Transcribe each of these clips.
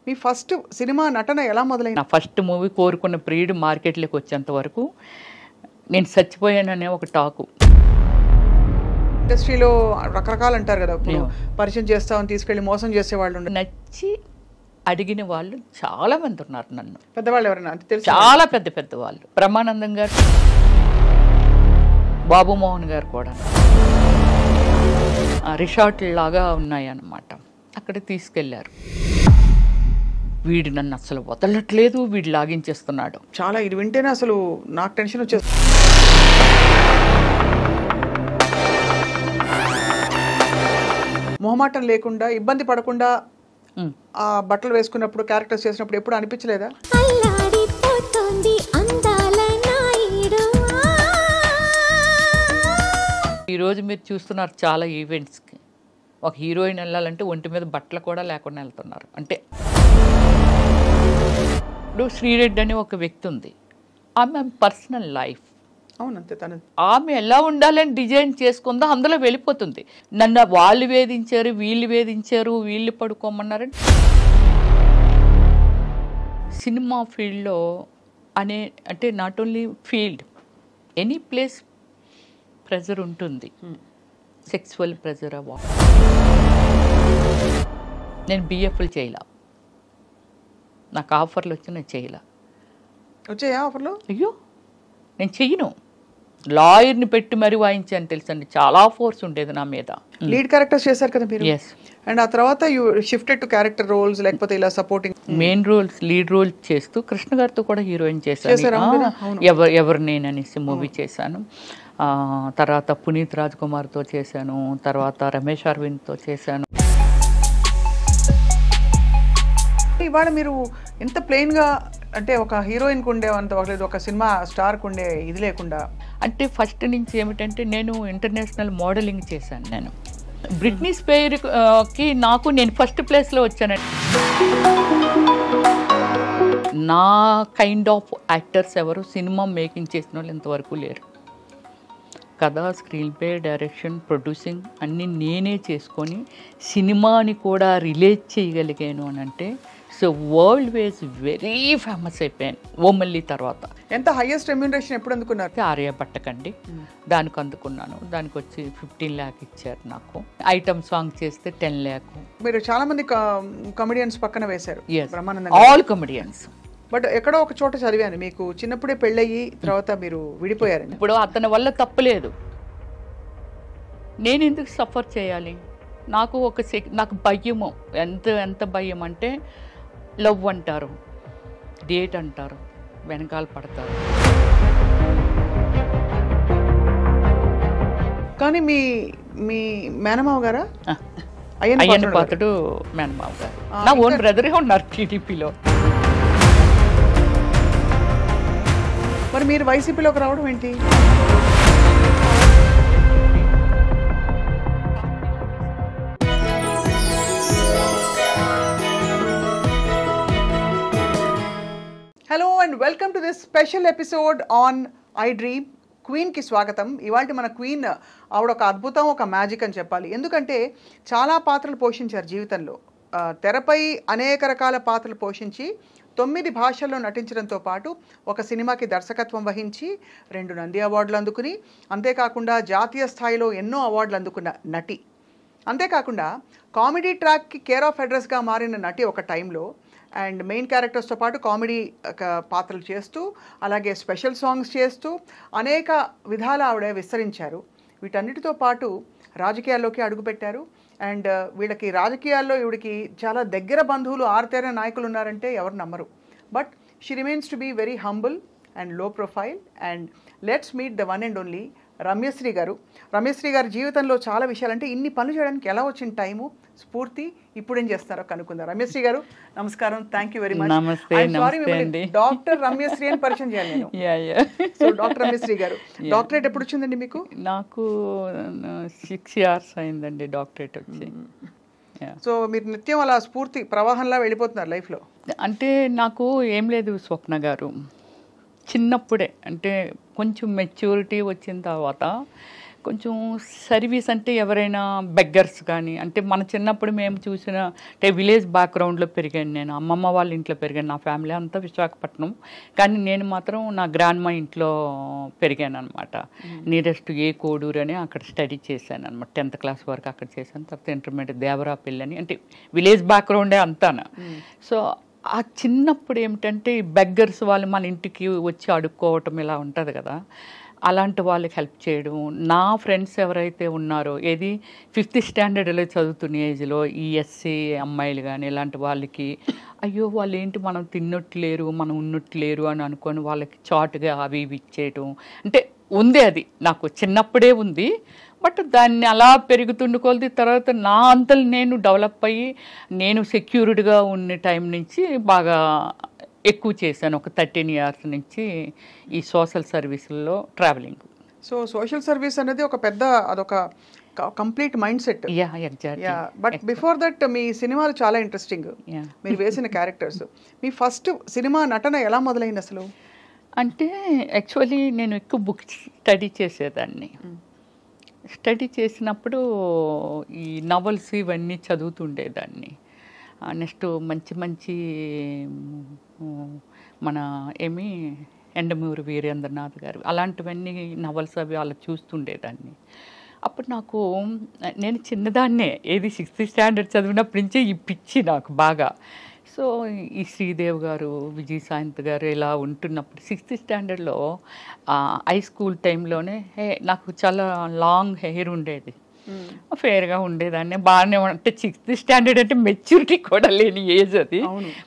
మీ first cinema నటన ఎలా మొదలైంది? నా ఫస్ట్ మూవీ కోరుకున్న ప్రియుడు మార్కెట్లోకి వచ్చేంత వరకు నేను చచ్చిపోయాననే ఒక టాకు. ఇండస్ట్రీలో రకరకాలు అంటారు కదా, ఇప్పుడు పరిచయం చేస్తామని తీసుకెళ్ళి మోసం చేసేవాళ్ళు ఉండరు. నచ్చి అడిగిన వాళ్ళు చాలా మంది ఉన్నారు. నన్ను పెద్దవాళ్ళు ఎవరైనా అంటే తెలుసు? చాలా పెద్ద పెద్ద వాళ్ళు, బ్రహ్మానందం గారు, బాబు మోహన్ గారు కూడా. రిసార్ట్ లాగా ఉన్నాయి అన్నమాట. అక్కడ తీసుకెళ్లారు. వీడు నన్ను అసలు వదలట్లేదు, వీడు లాగించేస్తున్నాడు. చాలా ఇది వింటేనే అసలు నాకు టెన్షన్ వచ్చేస్తుంది. మొహమాటం లేకుండా, ఇబ్బంది పడకుండా ఆ బట్టలు వేసుకున్నప్పుడు, క్యారెక్టర్స్ చేసినప్పుడు ఎప్పుడు అనిపించలేదా? ఈరోజు మీరు చూస్తున్నారు చాలా ఈవెంట్స్కి ఒక హీరోయిన్ వెళ్ళాలంటే ఒంటి మీద బట్టలు కూడా లేకుండా వెళ్తున్నారు. అంటే ఇప్పుడు శ్రీరెడ్డి అనే ఒక వ్యక్తి ఉంది, ఆమె పర్సనల్ లైఫ్. అవునంతే, తను ఆమె ఎలా ఉండాలని డిజైన్ చేసుకుందో అందులో వెళ్ళిపోతుంది. నన్ను వాళ్ళు వేధించారు, వీళ్ళు వేధించారు, వీళ్ళు పడుకోమన్నారని. సినిమా ఫీల్డ్లో అంటే not only field, any place pressure ఉంటుంది. సెక్సువల్ ప్రెజర్ అవ్వ. నేను బిఎఫ్లు చేయలా, నాకు ఆఫర్లు వచ్చి నేను చేయలా. వచ్చాయా ఆఫర్లు? అయ్యో నేను చెయ్యను. లాయర్ని పెట్టి మరీ వాయించాను తెలుసండి, చాలా ఫోర్స్ ఉండేది నా మీద. లీడ్ క్యారెక్టర్స్ చేశారు కదా మీరు? ఎస్. అండ్ ఆ తర్వాత you shifted to character roles, లేకపోతే ఇలా supporting main roles, lead roles చేస్తూ కృష్ణ గారితో కూడా హీరోయిన్ చేశాను. ఎవరు నేననేసి మూవీ చేశాను. తర్వాత పునీత్ రాజ్ కుమార్తో చేశాను, తర్వాత రమేష్ అరవింద్తో చేశాను. ఇవాళ మీరు ఎంత ప్లెయిన్గా, అంటే ఒక హీరోయిన్కి ఉండేవంత ఒక సినిమా స్టార్కి ఉండే ఇది లేకుండా. అంటే ఫస్ట్ నుంచి ఏమిటంటే నేను ఇంటర్నేషనల్ మోడలింగ్ చేశాను. నేను బ్రిట్నీ స్పియర్కి నేను ఫస్ట్ ప్లేస్లో వచ్చానండి. నా కైండ్ ఆఫ్ యాక్టర్స్ ఎవరు సినిమా మేకింగ్ చేసిన వాళ్ళు ఇంతవరకు లేరు. కథ, స్క్రీన్ ప్లే, డైరెక్షన్, ప్రొడ్యూసింగ్ అన్నీ నేనే చేసుకొని సినిమాని కూడా రిలేట్ చేయగలిగాను అని అంటే so world wise very famous అయిపోయాను ఓమల్లి తర్వాత. ఎంత హైయెస్ట్ రెమ్యూనరేషన్ ఎప్పుడు అందుకున్నారు? ఆర్యభట్టకండి, దానికి అందుకున్నాను. దానికి వచ్చి 15 lakh ఇచ్చారు నాకు. ఐటమ్ సాంగ్ చేస్తే 10 lakh. మీరు చాలా మంది కమెడియన్స్ పక్కన వేశారు. All comedians. బట్ ఎక్కడో ఒక చోట చదివాను, మీకు చిన్నప్పుడే పెళ్ళయ్యి తర్వాత మీరు విడిపోయారు. ఇప్పుడు అతని వల్ల తప్పలేదు, నేను ఎందుకు సఫర్ చేయాలి? నాకు నాకు భయము, ఎంత భయం అంటే లవ్ అంటారు, డేట్ అంటారు, వెనకాల పడతారు. కానీ మీ మేనమావ గారా? అయ్యన్న పాత్రుడు మేనమావ గారు. నా ఓన్ బ్రదరే ఉన్నారు టీడీపీలో. మరి మీరు వైసీపీలోకి రావడం ఏంటి? Hello and welcome to this special episode on I dream. క్వీన్కి స్వాగతం. ఇవాళ మన క్వీన్ ఆవిడ ఒక అద్భుతం, ఒక మ్యాజిక్ అని చెప్పాలి. ఎందుకంటే చాలా పాత్రలు పోషించారు జీవితంలో. తెరపై అనేక రకాల పాత్రలు పోషించి 9 భాషల్లో నటించడంతో పాటు ఒక సినిమాకి దర్శకత్వం వహించి 2 నంది అవార్డులు అందుకుని, అంతేకాకుండా జాతీయ స్థాయిలో ఎన్నో అవార్డులు అందుకున్న నటి. అంతేకాకుండా కామెడీ ట్రాక్కి కేర్ ఆఫ్ అడ్రస్గా మారిన నటి ఒక టైంలో. అండ్ మెయిన్ క్యారెక్టర్స్తో పాటు కామెడీ పాత్రలు చేస్తూ, అలాగే స్పెషల్ సాంగ్స్ చేస్తూ అనేక విధాల ఆవిడ విస్తరించారు. వీటన్నిటితో పాటు రాజకీయాల్లోకి అడుగుపెట్టారు. అండ్ వీళ్ళకి రాజకీయాల్లో ఈవిడికి చాలా దగ్గర బంధువులు, ఆరుతేర నాయకులు ఉన్నారంటే ఎవరు నమ్మరు. But she remains to be very humble and low profile. And let's meet the one and only Ramyasri garu. Ramyasri గారి జీవితంలో చాలా విషయాలు, అంటే ఇన్ని పనులు చేయడానికి ఎలా వచ్చిన టైము, స్ఫూర్తి, ఇప్పుడేం చేస్తారో కనుక్కుందాం. రమ్యశ్రీ గారు నమస్కారం, thank you very much. Doctor Ramyasri అని పరిచయం చేయాలి నేను. సో డాక్టర్ రమ్యశ్రీ గారు, డాక్టరేట్ ఎప్పుడు వచ్చిందండి మీకు? నాకు 6 years అయిందండి డాక్టరేట్ వచ్చి. సో మీరు నిత్యం అలా స్ఫూర్తి ప్రవాహంలా వెళ్ళిపోతున్నారు లైఫ్లో? అంటే నాకు ఏం లేదు స్వప్న గారు, చిన్నప్పుడే అంటే కొంచెం మెచ్యూరిటీ వచ్చిన తర్వాత కొంచెం సర్వీస్ అంటే ఎవరైనా బెగ్గర్స్ కానీ, అంటే మన చిన్నప్పుడు మేము చూసిన అంటే విలేజ్ బ్యాక్గ్రౌండ్లో పెరిగాను నేను. అమ్మమ్మ వాళ్ళ ఇంట్లో పెరిగాను. నా ఫ్యామిలీ అంతా విశాఖపట్నం, కానీ నేను మాత్రం నా గ్రాండ్మా ఇంట్లో పెరిగాను అనమాట. నియరెస్ట్ ఏ కోడూరు అని అక్కడ స్టడీ చేశాను అనమాట. 10th క్లాస్ వరకు అక్కడ చేశాను. తర్వాత ఇంటర్మీడియట్ దేవరాపల్లి అని, అంటే విలేజ్ బ్యాక్గ్రౌండే అంతాను. సో ఆ చిన్నప్పుడు ఏమిటంటే ఈ బెగ్గర్స్ వాళ్ళు మన ఇంటికి వచ్చి అడుక్కోవటం ఇలా ఉంటుంది కదా, అలాంటి వాళ్ళకి హెల్ప్ చేయడం. నా ఫ్రెండ్స్ ఎవరైతే ఉన్నారో, ఏది 5th స్టాండర్డ్లో చదువుతున్న ఏజ్లో ఈ ఎస్సీ అమ్మాయిలు కానీ ఇలాంటి వాళ్ళకి, అయ్యో వాళ్ళు ఏంటి మనం తిన్నట్లేరు, మనం ఉన్నట్లేరు అని అనుకొని వాళ్ళకి చాటుగా అవి ఇవి ఇచ్చేయటం. అంటే ఉంది, అది నాకు చిన్నప్పుడే ఉంది. బట్ దాన్ని అలా పెరుగుతుండే కొలది తర్వాత నా అంతలు నేను డెవలప్ అయ్యి నేను సెక్యూర్డ్గా ఉన్న టైం నుంచి బాగా ఎక్కువ చేశాను. ఒక 13 years నుంచి ఈ సోషల్ సర్వీసుల్లో ట్రావెలింగ్. సో సోషల్ సర్వీస్ అనేది ఒక పెద్ద, అదొక complete mindset. But before that మీ సినిమాలు చాలా ఇంట్రెస్టింగ్, మీరు వేసిన క్యారెక్టర్స్. మీ ఫస్ట్ సినిమా నటన ఎలా మొదలైంది అసలు? అంటే యాక్చువల్లీ నేను ఎక్కువ బుక్స్ స్టడీ చేసేదాన్ని. స్టడీ చేసినప్పుడు ఈ నవల్స్ ఇవన్నీ చదువుతుండేదాన్ని. నెక్స్ట్ మంచి మంచి మన ఎండమూరి వీరేంద్రనాథ్ గారు అలాంటివన్నీ నవల్స్ అవి అలా చూస్తుండేదాన్ని. అప్పుడు నాకు, నేను చిన్నదాన్నే, ఏది 6th స్టాండర్డ్ చదివినప్పటి నుంచే ఈ పిచ్చి నాకు బాగా. సో ఈ శ్రీదేవ్ గారు, విజయశాంత్ గారు ఇలా ఉంటున్నప్పుడు 6th స్టాండర్డ్లో హై స్కూల్ టైంలోనే నాకు చాలా లాంగ్ హెయిర్ ఉండేది, ఫేర్గా ఉండేదాన్ని, బాగానే. అంటే 6th స్టాండర్డ్ అంటే మెచ్యూరిటీ కూడా లేని ఏజ్ అది.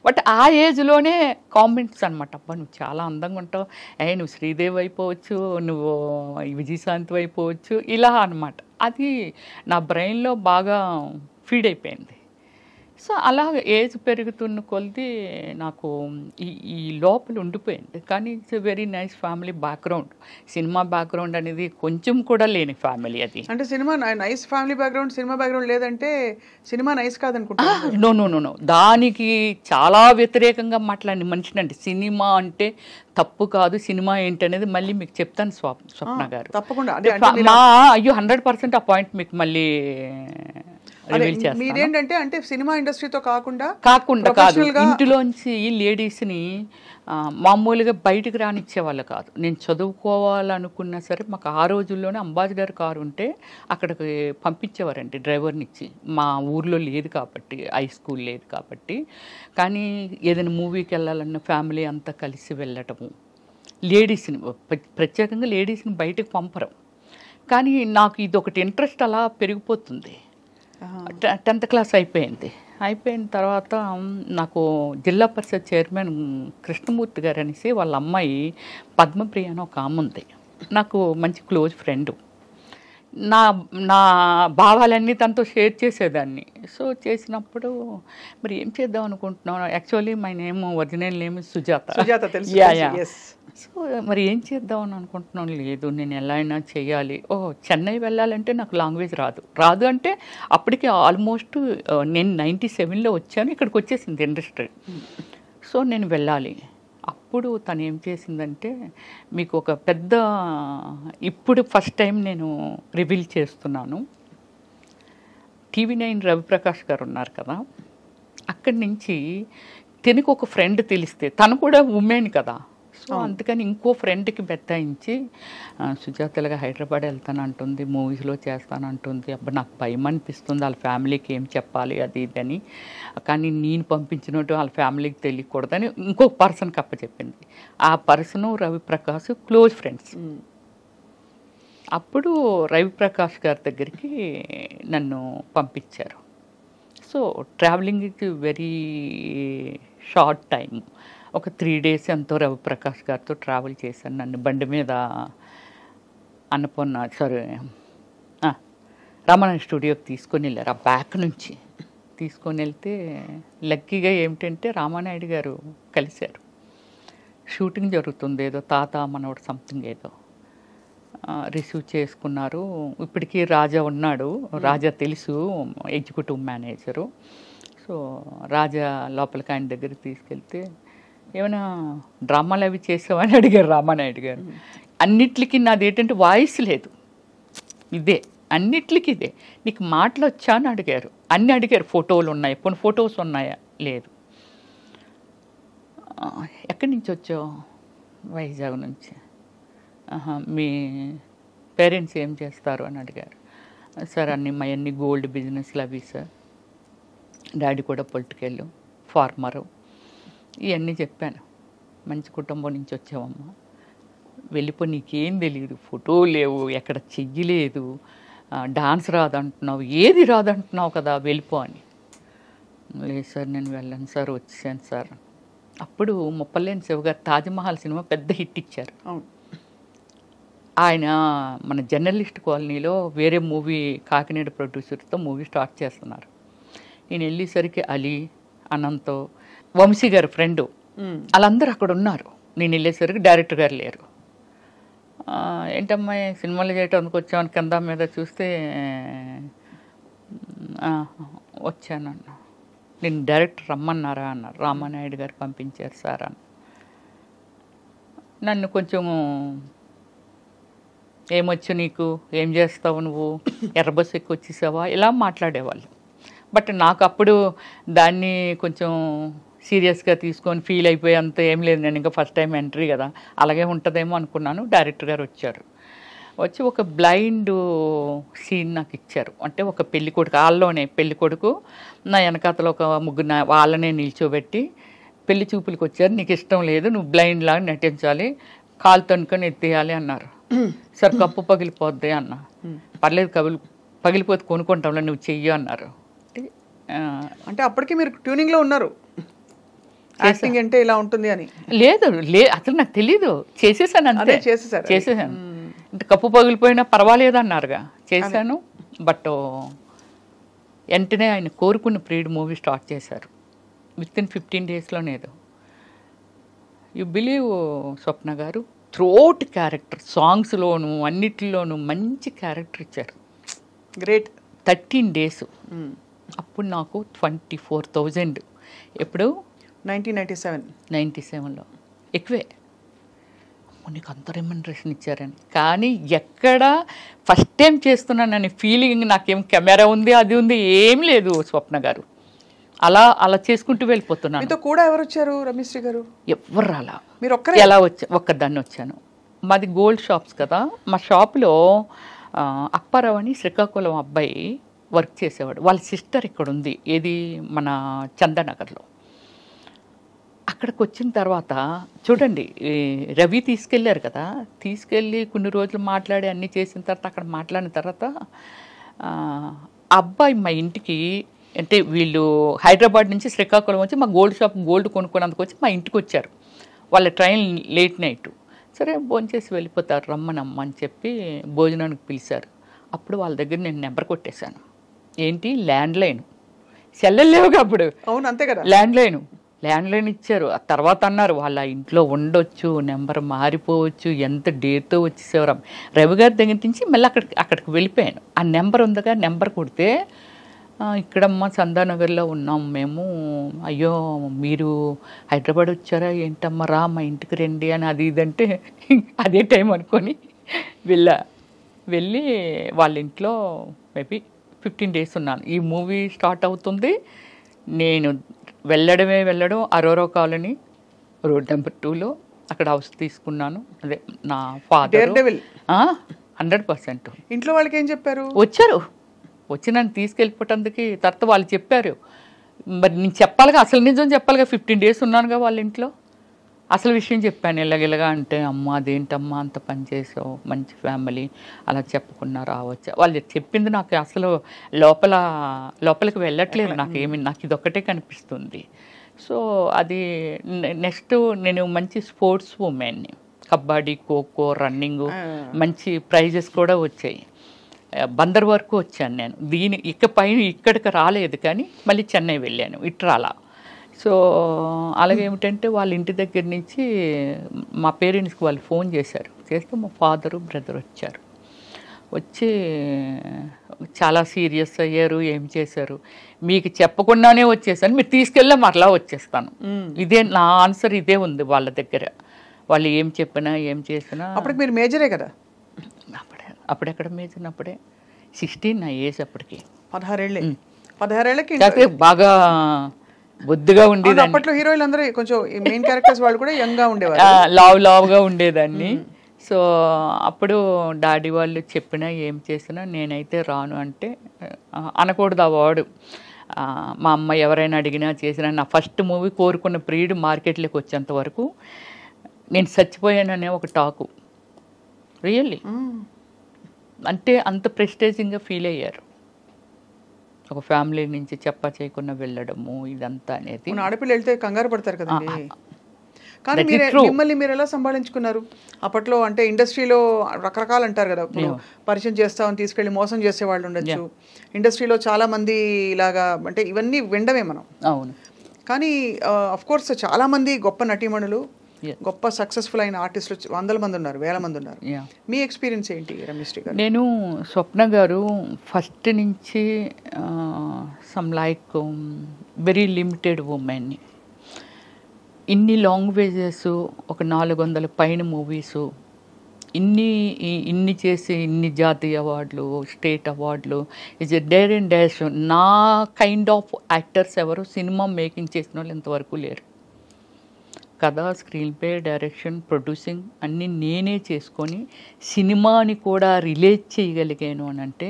బట్ ఆ ఏజ్లోనే కామెంట్స్ అనమాట, అబ్బా నువ్వు చాలా అందంగా ఉంటావు, నువ్వు శ్రీదేవి అయిపోవచ్చు, నువ్వు విజయశాంతి అయిపోవచ్చు, ఇలా అనమాట. అది నా బ్రెయిన్లో బాగా ఫీడ్ అయిపోయింది. సో అలా ఏజ్ పెరుగుతున్న కొలది నాకు ఈ లోపల ఉండిపోయింది. కానీ it's a very nice family background. Cinema background అనేది కొంచెం కూడా లేని ఫ్యామిలీ అది. అంటే cinema nice family background, cinema background లేదంటే సినిమా నైస్ కాదనుకుంటా. నో, దానికి చాలా వ్యతిరేకంగా మాట్లాడిన మనిషినండి. సినిమా అంటే తప్పు కాదు, సినిమా ఏంటనేది మళ్ళీ మీకు చెప్తాను స్వప్న గారు, తప్పకుండా. అయ్యో 100% ఆ పాయింట్ మీకు మళ్ళీ మీరేంటంటే, అంటే సినిమా ఇండస్ట్రీతో కాకుండా కాదు, ఇంటిలోంచి లేడీస్ని మామూలుగా బయటకు రానిచ్చేవాళ్ళు కాదు. నేను చదువుకోవాలనుకున్నా సరే మాకు ఆ రోజుల్లోనే అంబాసిడర్ కారు ఉంటే అక్కడికి పంపించేవారండి డ్రైవర్నిచ్చి. మా ఊర్లో లేదు కాబట్టి, హై స్కూల్ లేదు కాబట్టి. కానీ ఏదైనా మూవీకి వెళ్ళాలన్న ఫ్యామిలీ అంతా కలిసి వెళ్ళటము, లేడీస్ని ప్రత్యేకంగా లేడీస్ని బయటకు పంపరు. కానీ నాకు ఇది ఒకటి ఇంట్రెస్ట్ అలా పెరిగిపోతుంది. 10th క్లాస్ అయిపోయిన తర్వాత నాకు జిల్లా పరిషత్ చైర్మన్ కృష్ణమూర్తి గారు అనేసి వాళ్ళ అమ్మాయి పద్మప్రియ అని ఒక ఆమె ఉంది, నాకు మంచి క్లోజ్ ఫ్రెండ్. నా భావాలన్నీ తనతో షేర్ చేసేదాన్ని. సో చేసినప్పుడు మరి ఏం చేద్దాం అనుకుంటున్నాను, actually my name original name Sujatha. So మరి ఏం చేద్దాం అని అనుకుంటున్నాను. లేదు నేను ఎలా అయినా చేయాలి. చెన్నై వెళ్ళాలంటే నాకు లాంగ్వేజ్ రాదు అంటే అప్పటికి ఆల్మోస్ట్ నేను 97లో వచ్చాను, ఇక్కడికి వచ్చేసింది ఇండస్ట్రీ. సో నేను వెళ్ళాలి. అప్పుడు తను ఏం చేసిందంటే, మీకు ఒక పెద్ద, ఇప్పుడు ఫస్ట్ టైం నేను రివీల్ చేస్తున్నాను, TV9 రవిప్రకాష్ గారు ఉన్నారు కదా, అక్కడి నుంచి తనకు ఒక ఫ్రెండ్ తెలిస్తే, తను కూడా ఉమెన్ కదా, సో అందుకని ఇంకో ఫ్రెండ్కి బెత్తాయించి సుజాతలుగా హైదరాబాద్ వెళ్తానంటుంది, మూవీస్లో చేస్తానంటుంది. అబ్బా నాకు భయం అనిపిస్తుంది, వాళ్ళ ఫ్యామిలీకి ఏం చెప్పాలి అది ఇదని. కానీ నేను పంపించినట్టు వాళ్ళ ఫ్యామిలీకి తెలియకూడదని ఇంకొక పర్సన్కి అప్పచెప్పింది. ఆ పర్సను రవిప్రకాష్ క్లోజ్ ఫ్రెండ్స్. అప్పుడు రవిప్రకాష్ గారి దగ్గరికి నన్ను పంపించారు. So travelling it very short time, ఒక 3 days ఎంతో రవిప్రకాష్ గారితో ట్రావెల్ చేశాను. నన్ను బండి మీద రామానాయుడు స్టూడియోకి తీసుకొని వెళ్ళారు. ఆ బ్యాక్ నుంచి తీసుకొని వెళ్తే లక్కీగా ఏమిటంటే రామానాయుడు గారు కలిశారు. షూటింగ్ జరుగుతుంది, ఏదో తాత మనవడు సంథింగ్ ఏదో రిసీవ్ చేసుకున్నారు. ఇప్పటికీ రాజా ఉన్నాడు, రాజా తెలుసు, ఎగ్జిక్యూటివ్ మేనేజరు. సో రాజా లోపలికి ఆయన దగ్గరికి తీసుకెళ్తే, ఏమైనా డ్రామాలు అవి చేసావని అడిగారు రామానాయుడు గారు. అన్నిటికీ నాది ఏంటంటే వాయిస్ లేదు, ఇదే అన్నిట్లకి ఇదే. నీకు మాటలు వచ్చా అని అడిగారు, అన్నీ అడిగారు. ఫోటోలు ఉన్నాయి, కొన్ని ఫొటోస్ ఉన్నాయా? లేదు. ఎక్కడి నుంచి వచ్చావు? వైజాగ్ నుంచి. మీ పేరెంట్స్ ఏం చేస్తారు అని అడిగారు. సార్ మా అన్ని గోల్డ్ బిజినెస్లు అవి సార్, డాడీ కూడా పొలిటికల్ ఫార్మరు, ఇవన్నీ చెప్పాను. మంచి కుటుంబం నుంచి వచ్చావమ్మా, వెళ్ళిపో, నీకేం తెలియదు, ఫోటో లేవు, ఎక్కడ చెయ్యలేదు, డాన్స్ రాదంటున్నావు, ఏది రాదంటున్నావు కదా, వెళ్ళిపో అని. లేదు సార్ నేను వెళ్ళను సార్, వచ్చేసాను సార్. అప్పుడు ముప్పలేని శివ గారు తాజ్మహల్ సినిమా పెద్ద హిట్ ఇచ్చారు. ఆయన మన జర్నలిస్ట్ కాలనీలో వేరే మూవీ కాకినాడ ప్రొడ్యూసర్తో మూవీ స్టార్ట్ చేస్తున్నారు. నేను వెళ్ళేసరికి అలీ, అనంతో, వంశీ గారు ఫ్రెండు, వాళ్ళందరూ అక్కడ ఉన్నారు. నేను వెళ్ళేసరికి డైరెక్టర్ గారు లేరు. ఏంటమ్మా సినిమాలు చేయడానికి వచ్చామని కింద మీద చూస్తే వచ్చానన్న. నేను డైరెక్టర్ రమ్మన్నారా అన్నారు. రామానాయుడు గారు పంపించారు సార్ అని. నన్ను కొంచెం ఏమొచ్చు నీకు, ఏం చేస్తావు నువ్వు, ఎర్రబస్సు ఎక్కి వచ్చేసావా, ఇలా మాట్లాడేవాళ్ళు. బట్ నాకు అప్పుడు దాన్ని కొంచెం సీరియస్గా తీసుకొని ఫీల్ అయిపోయేంత ఏం లేదు. నేను ఇంకా ఫస్ట్ టైం ఎంట్రీ కదా, అలాగే ఉంటుందేమో అనుకున్నాను. డైరెక్టర్ గారు వచ్చారు. వచ్చి ఒక బ్లైండ్ సీన్ నాకు ఇచ్చారు. అంటే ఒక పెళ్లి కొడుకు, వాళ్ళలోనే పెళ్లి కొడుకు, నా వెనకాతలో ఒక ముగ్గురు వాళ్ళనే నిల్చోబెట్టి పెళ్లి చూపులకు వచ్చారు, నీకు ఇష్టం లేదు, నువ్వు బ్లైండ్ లాగా నటించాలి, కాలు తనుకొని ఎత్తేయాలి అన్నారు. సార్ కప్పు పగిలిపోద్ది అన్న. పర్లేదు, పగిలిపోతే కొనుక్కుంటాంలో, నువ్వు చెయ్యి అన్నారు. అంటే అప్పటికి మీరు ట్యూనింగ్లో ఉన్నారు, యాక్టింగ్ అంటే ఇలా ఉంటుంది అని? లేదు, అసలు నాకు తెలీదు, చేసేసాను అంతే. చేసేసాను. అంటే కప్పు పగిలిపోయినా పర్వాలేదు అన్నారుగా, చేశాను. బట్ వెంటనే ఆయన కోరుకున్న ప్రీడ్ మూవీ స్టార్ట్ చేశారు. వితిన్ 15 డేస్లోనేదో. యు బిలీవ్ స్వప్న గారు, త్రోట్ క్యారెక్టర్, సాంగ్స్లోను అన్నిటిలోనూ మంచి క్యారెక్టర్ ఇచ్చారు. గ్రేట్. 13 డేస్. అప్పుడు నాకు 24,000. ఎప్పుడు? 1997లో. ఎక్కువే. నీకు అంత రెమ్యునరేషన్ ఇచ్చారని. కానీ ఎక్కడ ఫస్ట్ టైం చేస్తున్నానని ఫీలింగ్ నాకేం కెమెరా ఉంది, అది ఉంది, ఏం లేదు స్వప్న గారు. అలా చేసుకుంటూ వెళ్ళిపోతున్నాను. మీతో కూడా ఎవరు వచ్చారు రమేశ్రీ గారు? ఎవరు రాలా. మీరు ఒక్కరే? ఎలా ఒక్కదాన్ని వచ్చాను. మాది గోల్డ్ షాప్స్ కదా, మా షాప్లో అప్పారావు అని శ్రీకాకుళం అబ్బాయి వర్క్ చేసేవాడు. వాళ్ళ సిస్టర్ ఇక్కడ ఉంది, ఏది మన చందానగర్లో. అక్కడికి వచ్చిన తర్వాత చూడండి, రవి తీసుకెళ్ళారు కదా, తీసుకెళ్ళి కొన్ని రోజులు మాట్లాడి అన్నీ చేసిన తర్వాత, అక్కడ మాట్లాడిన తర్వాత అబ్బాయి మా ఇంటికి, అంటే వీళ్ళు హైదరాబాద్ నుంచి శ్రీకాకుళం వచ్చి మా గోల్డ్ షాప్ గోల్డ్ కొనుక్కున్నందుకు వచ్చి మా ఇంటికి వచ్చారు. వాళ్ళ ట్రైన్ లేట్ నైట్. సరే భోంచేసి వెళ్ళిపోతారు, రమ్మనమ్మ అని చెప్పి భోజనానికి పిలిచారు. అప్పుడు వాళ్ళ దగ్గర నేను నెంబర్ కొట్టేశాను. ఏంటి? ల్యాండ్లైన్. సెల్లెలు లేవుగా అప్పుడు. అవును, అంతే కదా. ల్యాండ్లైన్ ఇచ్చారు. ఆ తర్వాత అన్నారు వాళ్ళ ఇంట్లో ఉండొచ్చు, నెంబర్ మారిపోవచ్చు, ఎంత డేట్తో వచ్చేసేవారు. రవి గారి దగ్గర నుంచి మళ్ళీ అక్కడికి వెళ్ళిపోయాను. ఆ నెంబర్ ఉందిగా, నెంబర్ కొడితే ఇక్కడమ్మ చందానగర్లో ఉన్నాం మేము, అయ్యో మీరు హైదరాబాద్ వచ్చారా ఏంటమ్మా, రా మా ఇంటికి రండి అని అది ఇదంటే అదే టైం అనుకొని వెళ్ళి వాళ్ళ ఇంట్లో మేబీ 15 డేస్ ఉన్నాను. ఈ మూవీ స్టార్ట్ అవుతుంది, నేను వెళ్ళడం అరోరా కాలనీ రోడ్ నెంబర్ 2లో అక్కడ హౌస్ తీసుకున్నాను. అదే నా ఫాదర్ 100%. ఇంట్లో వాళ్ళకి ఏం చెప్పారు? వచ్చి నన్ను తీసుకెళ్ళిపోవటానికి తర్వాత వాళ్ళు చెప్పారు. మరి నేను చెప్పాలిగా, అసలు నిజం చెప్పాలిగా. 15 డేస్ ఉన్నానుగా వాళ్ళ ఇంట్లో. అసలు విషయం చెప్పాను, ఇలాగిలాగా అంటే, అమ్మ అదేంటమ్మా అంత పని చేసావు, మంచి ఫ్యామిలీ, అలా చెప్పకుండా రావచ్చా. వాళ్ళు చెప్పింది నాకు అసలు లోపలికి వెళ్ళట్లేదు. నాకు ఇదొక్కటే కనిపిస్తుంది. సో అది నెక్స్ట్ నేను మంచి స్పోర్ట్స్ ఉమెన్ని, కబడ్డీ, ఖోఖో, రన్నింగ్, మంచి ప్రైజెస్ కూడా వచ్చాయి. బందర్ వరకు వచ్చాను నేను. ఇక్కడికి రాలేదు, కానీ మళ్ళీ చెన్నై వెళ్ళాను, ఇట్రాలా. సో అలాగేమిటంటే వాళ్ళ ఇంటి దగ్గర నుంచి మా పేరెంట్స్కి వాళ్ళు ఫోన్ చేశారు. చేస్తే మా ఫాదరు బ్రదర్ వచ్చి చాలా సీరియస్ అయ్యారు. ఏం చేశారు? మీకు చెప్పకుండానే వచ్చేసాను, మీరు తీసుకెళ్ళా మరలా వచ్చేస్తాను. ఇదే నా ఆన్సర్, ఇదే ఉంది వాళ్ళ దగ్గర. వాళ్ళు ఏం చెప్పినా ఏం చేసినా. అప్పటికి మీరు మేజరే కదా? అప్పుడెక్కడ మేచినప్పుడే 16 నా ఏజ్ అప్పటికి. 16 16 కాకపోతే బాగా బొద్దుగా ఉండేదాన్ని. అప్పట్లో హీరోయిన్లు అందరూ కొంచెం మెయిన్ క్యారెక్టర్స్ వాళ్ళు కూడా యంగ్ గా ఉండేవారు, లావుగా ఉండేదాన్ని. సో అప్పుడు డాడీ వాళ్ళు చెప్పినా ఏం చేసినా నేనైతే రాను అంటే అనకూడదు ఆ వాడు. మా అమ్మ ఎవరైనా అడిగినా చేసినా నా ఫస్ట్ మూవీ కోరుకున్న ప్రియుడు మార్కెట్లోకి వచ్చేంత వరకు నేను చచ్చిపోయాననే ఒక టాకు. రియల్లీ అంటే అంత ప్రెస్టేజింగ్గా ఫీల్ అయ్యారు. ఒక ఫ్యామిలీ నుంచి చేయకుండా వెళ్ళడము ఇదంతా అనేది. ఆడపిల్ల వెళ్తే కంగారు పడతారు కదండి. కానీ మిమ్మల్ని మీరు ఎలా సంభాళించుకున్నారు అప్పట్లో? అంటే ఇండస్ట్రీలో రకరకాలు అంటారు కదా, ఇప్పుడు పరిచయం చేస్తామని తీసుకెళ్ళి మోసం చేసే వాళ్ళు ఉండొచ్చు. ఇండస్ట్రీలో చాలా మంది ఇలాగా, అంటే ఇవన్నీ వినడమే మనం. అవును. కానీ అఫ్ కోర్స్ చాలా మంది గొప్ప నటీమణులు, గొప్ప సక్సెస్ఫుల్ అయిన ఆర్టిస్టులు 100 మంది ఉన్నారు, 1000 మంది ఉన్నారు. మీ ఎక్స్పీరియన్స్ ఏంటి రమ్యశ్రీ గారు? నేను స్వప్న గారు ఫస్ట్ నుంచి సమ్ లైక్ వెరీ లిమిటెడ్ ఉమెన్ని, ఇన్ని లాంగ్వేజెస్, ఒక 400 పైన మూవీసు, ఇన్ని చేసి ఇన్ని జాతీయ అవార్డులు, స్టేట్ అవార్డులు, is a dare and dash. నా కైండ్ ఆఫ్ యాక్టర్స్ ఎవరు సినిమా మేకింగ్ చేసిన వాళ్ళు ఇంతవరకు లేరు. కథ, స్క్రీన్ ప్లే, డైరెక్షన్, ప్రొడ్యూసింగ్ అన్నీ నేనే చేసుకొని సినిమాని కూడా రిలేట్ చేయగలిగాను అని అంటే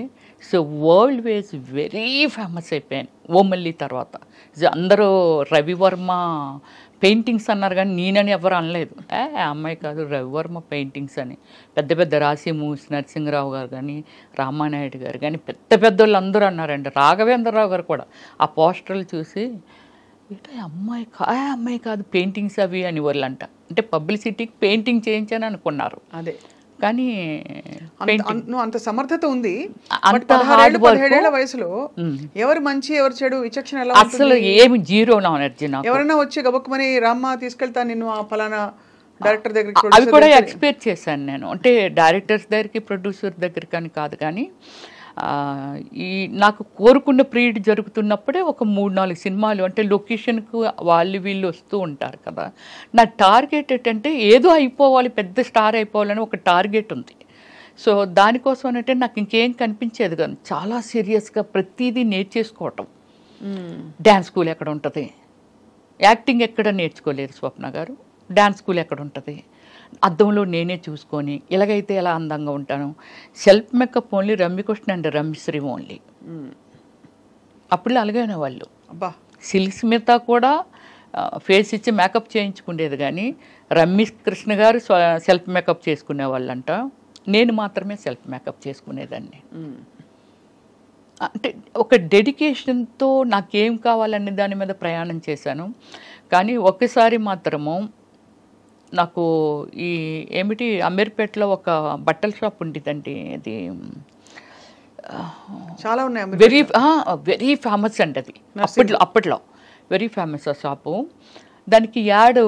so world wise very famous అయిపోయాను ఓమల్లి తర్వాత. అందరూ రవివర్మ పెయింటింగ్స్ అన్నారు కానీ నేనని ఎవరు అనలేదు. అమ్మాయి కాదు రవివర్మ పెయింటింగ్స్ అని. పెద్ద పెద్ద రాసి మూవీస్ నరసింహరావు గారు కానీ, రామానాయుడు గారు కానీ, పెద్ద వాళ్ళు అందరూ అన్నారండి. రాఘవేంద్రరావు గారు కూడా ఆ పోస్టర్లు చూసి అమ్మాయి కాదు పెయింటింగ్స్ అవి అని వాళ్ళంట. అంటే పబ్లిసిటీకి పెయింటింగ్ చేయించని అనుకున్నారు. అదే కానీ అంత సమర్థత ఉంది. అంత హార్డ్ వర్క్. 17 వయసులో ఎవరు మంచి ఎవరు చెడు విచక్షణ ఎలా? అసలు ఏమి జీరో నాలెడ్జ్. ఎవరైనా వచ్చి గబుక్కుమని రామ్మ తీసుకెళ్తా నిన్ను ఆ ఫలానా డైరెక్టర్ దగ్గరికి, అవి కూడా ఎక్స్పెక్ట్ చేశాను నేను. అంటే డైరెక్టర్స్ దగ్గరికి, ప్రొడ్యూసర్ దగ్గరికి అని కాదు, కానీ ఈ నాకు కోరుకున్న పీరియడ్ జరుగుతున్నప్పుడే ఒక 3-4 సినిమాలు, అంటే లొకేషన్కు వాళ్ళు వీళ్ళు వస్తూ ఉంటారు కదా. నా టార్గెట్ ఏంటంటే ఏదో అయిపోవాలి, పెద్ద స్టార్ అయిపోవాలని ఒక టార్గెట్ ఉంది. సో దానికోసం అంటే నాకు ఇంకేం కనిపించేది కాదు. చాలా సీరియస్గా ప్రతిదీ నేర్చేసుకోవటం. డ్యాన్స్ స్కూల్ ఎక్కడ ఉంటుంది, యాక్టింగ్ ఎక్కడ నేర్చుకోలేరు స్వప్న గారు. డ్యాన్స్ స్కూల్ ఎక్కడ ఉంటుంది, అద్దంలో నేనే చూసుకొని ఇలాగైతే ఎలా అందంగా ఉంటాను. Self makeup only Ramyakrishna and Ramyasri only. అప్పుడు అలాగైనా వాళ్ళు. సిల్క్ స్మిత కూడా ఫేస్ ఇచ్చి మేకప్ చేయించుకునేది, కానీ రమ్యకృష్ణ గారు సెల్ఫ్ మేకప్ చేసుకునే వాళ్ళంట. నేను మాత్రమే సెల్ఫ్ మేకప్ చేసుకునేదాన్ని. అంటే ఒక డెడికేషన్తో నాకేం కావాలనే దాని మీద ప్రయాణం చేశాను. కానీ ఒక్కసారి మాత్రము నాకు ఈ ఏమిటి అమీర్పేటలో ఒక బట్టల షాప్ ఉండేదండి. అది చాలా ఉన్నాయి, వెరీ ఫేమస్ అండి అది. అప్పట్లో వెరీ ఫేమస్ ఆ షాపు. దానికి యాడ్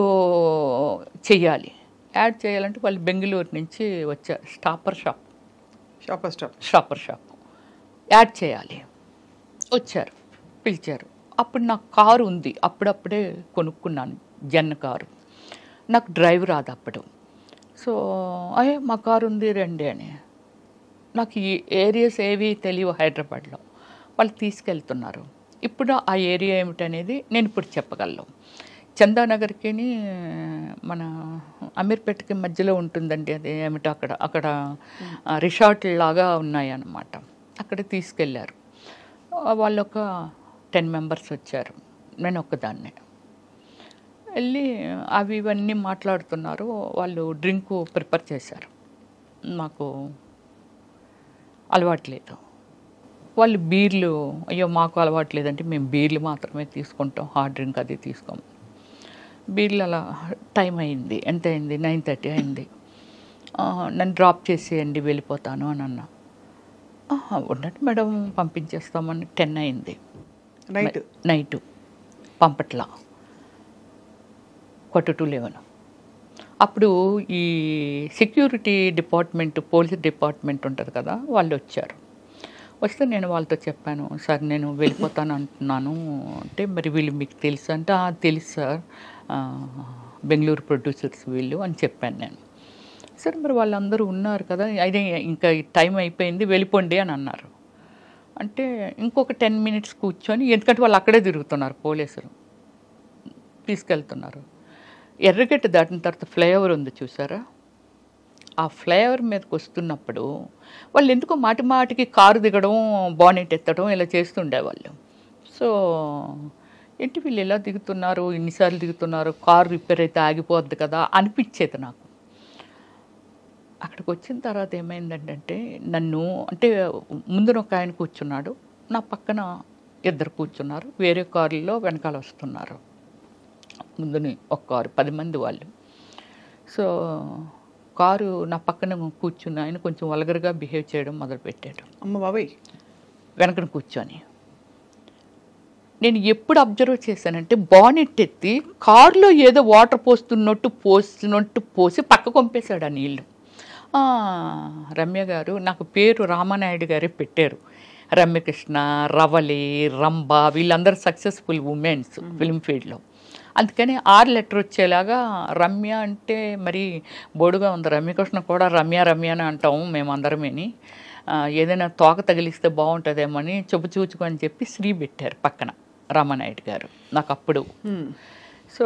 చేయాలంటే వాళ్ళు బెంగళూరు నుంచి వచ్చారు. షాపర్ షాప్ యాడ్ చేయాలి వచ్చారు, పిలిచారు. అప్పుడు నాకు కారు ఉంది, అప్పుడప్పుడే కొనుక్కున్నాను జెన్ కారు. నాకు డ్రైవ్ రాదు అప్పుడు. సో మా కారు ఉంది రండి అని. నాకు ఈ ఏరియాస్ ఏవి తెలియవు హైదరాబాద్లో. వాళ్ళు తీసుకెళ్తున్నారు. ఇప్పుడు ఆ ఏరియా ఏమిటనేది నేను ఇప్పుడు చెప్పగలను. చందానగర్కి మన అమీర్పేటకి మధ్యలో ఉంటుందండి. అది ఏమిటో అక్కడ రిసార్ట్ లాగా ఉన్నాయన్నమాట. అక్కడ తీసుకెళ్ళారు. వాళ్ళు ఒక 10 మెంబర్స్ వచ్చారు, నేను ఒక్కదాన్నే. వెళ్ళి అవి ఇవన్నీ మాట్లాడుతున్నారు. వాళ్ళు డ్రింక్ ప్రిపేర్ చేశారు, నాకు అలవాట్లేదు. వాళ్ళు బీర్లు, అయ్యో మాకు అలవాట్లేదంటే మేము బీర్లు మాత్రమే తీసుకుంటాం, హార్డ్ డ్రింక్ అది తీసుకోము. బీర్లు అలా టైం అయింది. ఎంత అయింది? 9:30 అయింది. నన్ను డ్రాప్ చేసేయండి వెళ్ళిపోతాను అని అన్నా. ఉన్నట్టు మేడం పంపించేస్తామని 10 అయింది నైట్. పంపట్లా 10:45. అప్పుడు ఈ సెక్యూరిటీ డిపార్ట్మెంట్, పోలీస్ డిపార్ట్మెంట్ ఉంటుంది కదా, వాళ్ళు వచ్చారు. వస్తే నేను వాళ్ళతో చెప్పాను, సార్ నేను వెళ్ళిపోతాను అంటున్నాను అంటే, మరి వీళ్ళు మీకు తెలుసు అంటే, తెలుసు సార్, బెంగళూరు ప్రొడ్యూసర్స్ వీళ్ళు అని చెప్పాను నేను. సరే మరి వాళ్ళందరూ ఉన్నారు కదా, అయితే ఇంకా టైం అయిపోయింది వెళ్ళిపోండి అని అన్నారు. అంటే ఇంకొక 10 minutes కూర్చొని, ఎందుకంటే వాళ్ళు అక్కడే తిరుగుతున్నారు, పోలీసులు తీసుకెళ్తున్నారు. ఎర్రగడ్డ దాటిన తర్వాత ఫ్లైఓవర్ ఉంది చూసారా, ఆ ఫ్లైఓవర్ మీదకి వస్తున్నప్పుడు వాళ్ళు ఎందుకో మాటి మాటికి కారు దిగడం, బానెట్ ఎత్తడం ఇలా చేస్తుండేవాళ్ళు. సో ఏంటి వీళ్ళు ఎలా దిగుతున్నారు, ఇన్నిసార్లు దిగుతున్నారు, కారు రిపేర్ అయితే ఆగిపోద్ది కదా అనిపించేది నాకు. అక్కడికి వచ్చిన తర్వాత ఏమైందంటే, నన్ను అంటే ముందున ఒక ఆయన కూర్చున్నాడు, నా పక్కన ఇద్దరు కూర్చున్నారు, వేరే కారులో వెనకాల వస్తున్నారు. ముందుని ఒక కారు 10 మంది వాళ్ళు. సో కారు నా పక్కన కూర్చున్న ఆయన కొంచెం వల్గర్గా బిహేవ్ చేయడం మొదలుపెట్టాడు. అమ్మ బాబాయ్. వెనకన కూర్చొని నేను ఎప్పుడు అబ్జర్వ్ చేశానంటే, బానెట్ ఎత్తి కారులో ఏదో వాటర్ పోస్తున్నట్టు పోసి పక్క పంపేశాడు ఆ నీళ్ళు. రమ్య గారు, నాకు పేరు రామానాయుడు గారే పెట్టారు. రమ్యకృష్ణ, రవలి, రంభ వీళ్ళందరూ సక్సెస్ఫుల్ ఉమెన్స్ ఫిల్మ్ ఫీల్డ్లో. అందుకని 6 letter వచ్చేలాగా రమ్య అంటే మరి బోడుగా ఉంది. రమ్యకృష్ణ కూడా రమ్య అని అంటాము మేమందరమేని. ఏదైనా తోక తగిలిస్తే బాగుంటుందేమని చూచుకు అని చెప్పి శ్రీ పెట్టారు పక్కన రామానాయుడు గారు నాకు అప్పుడు. సో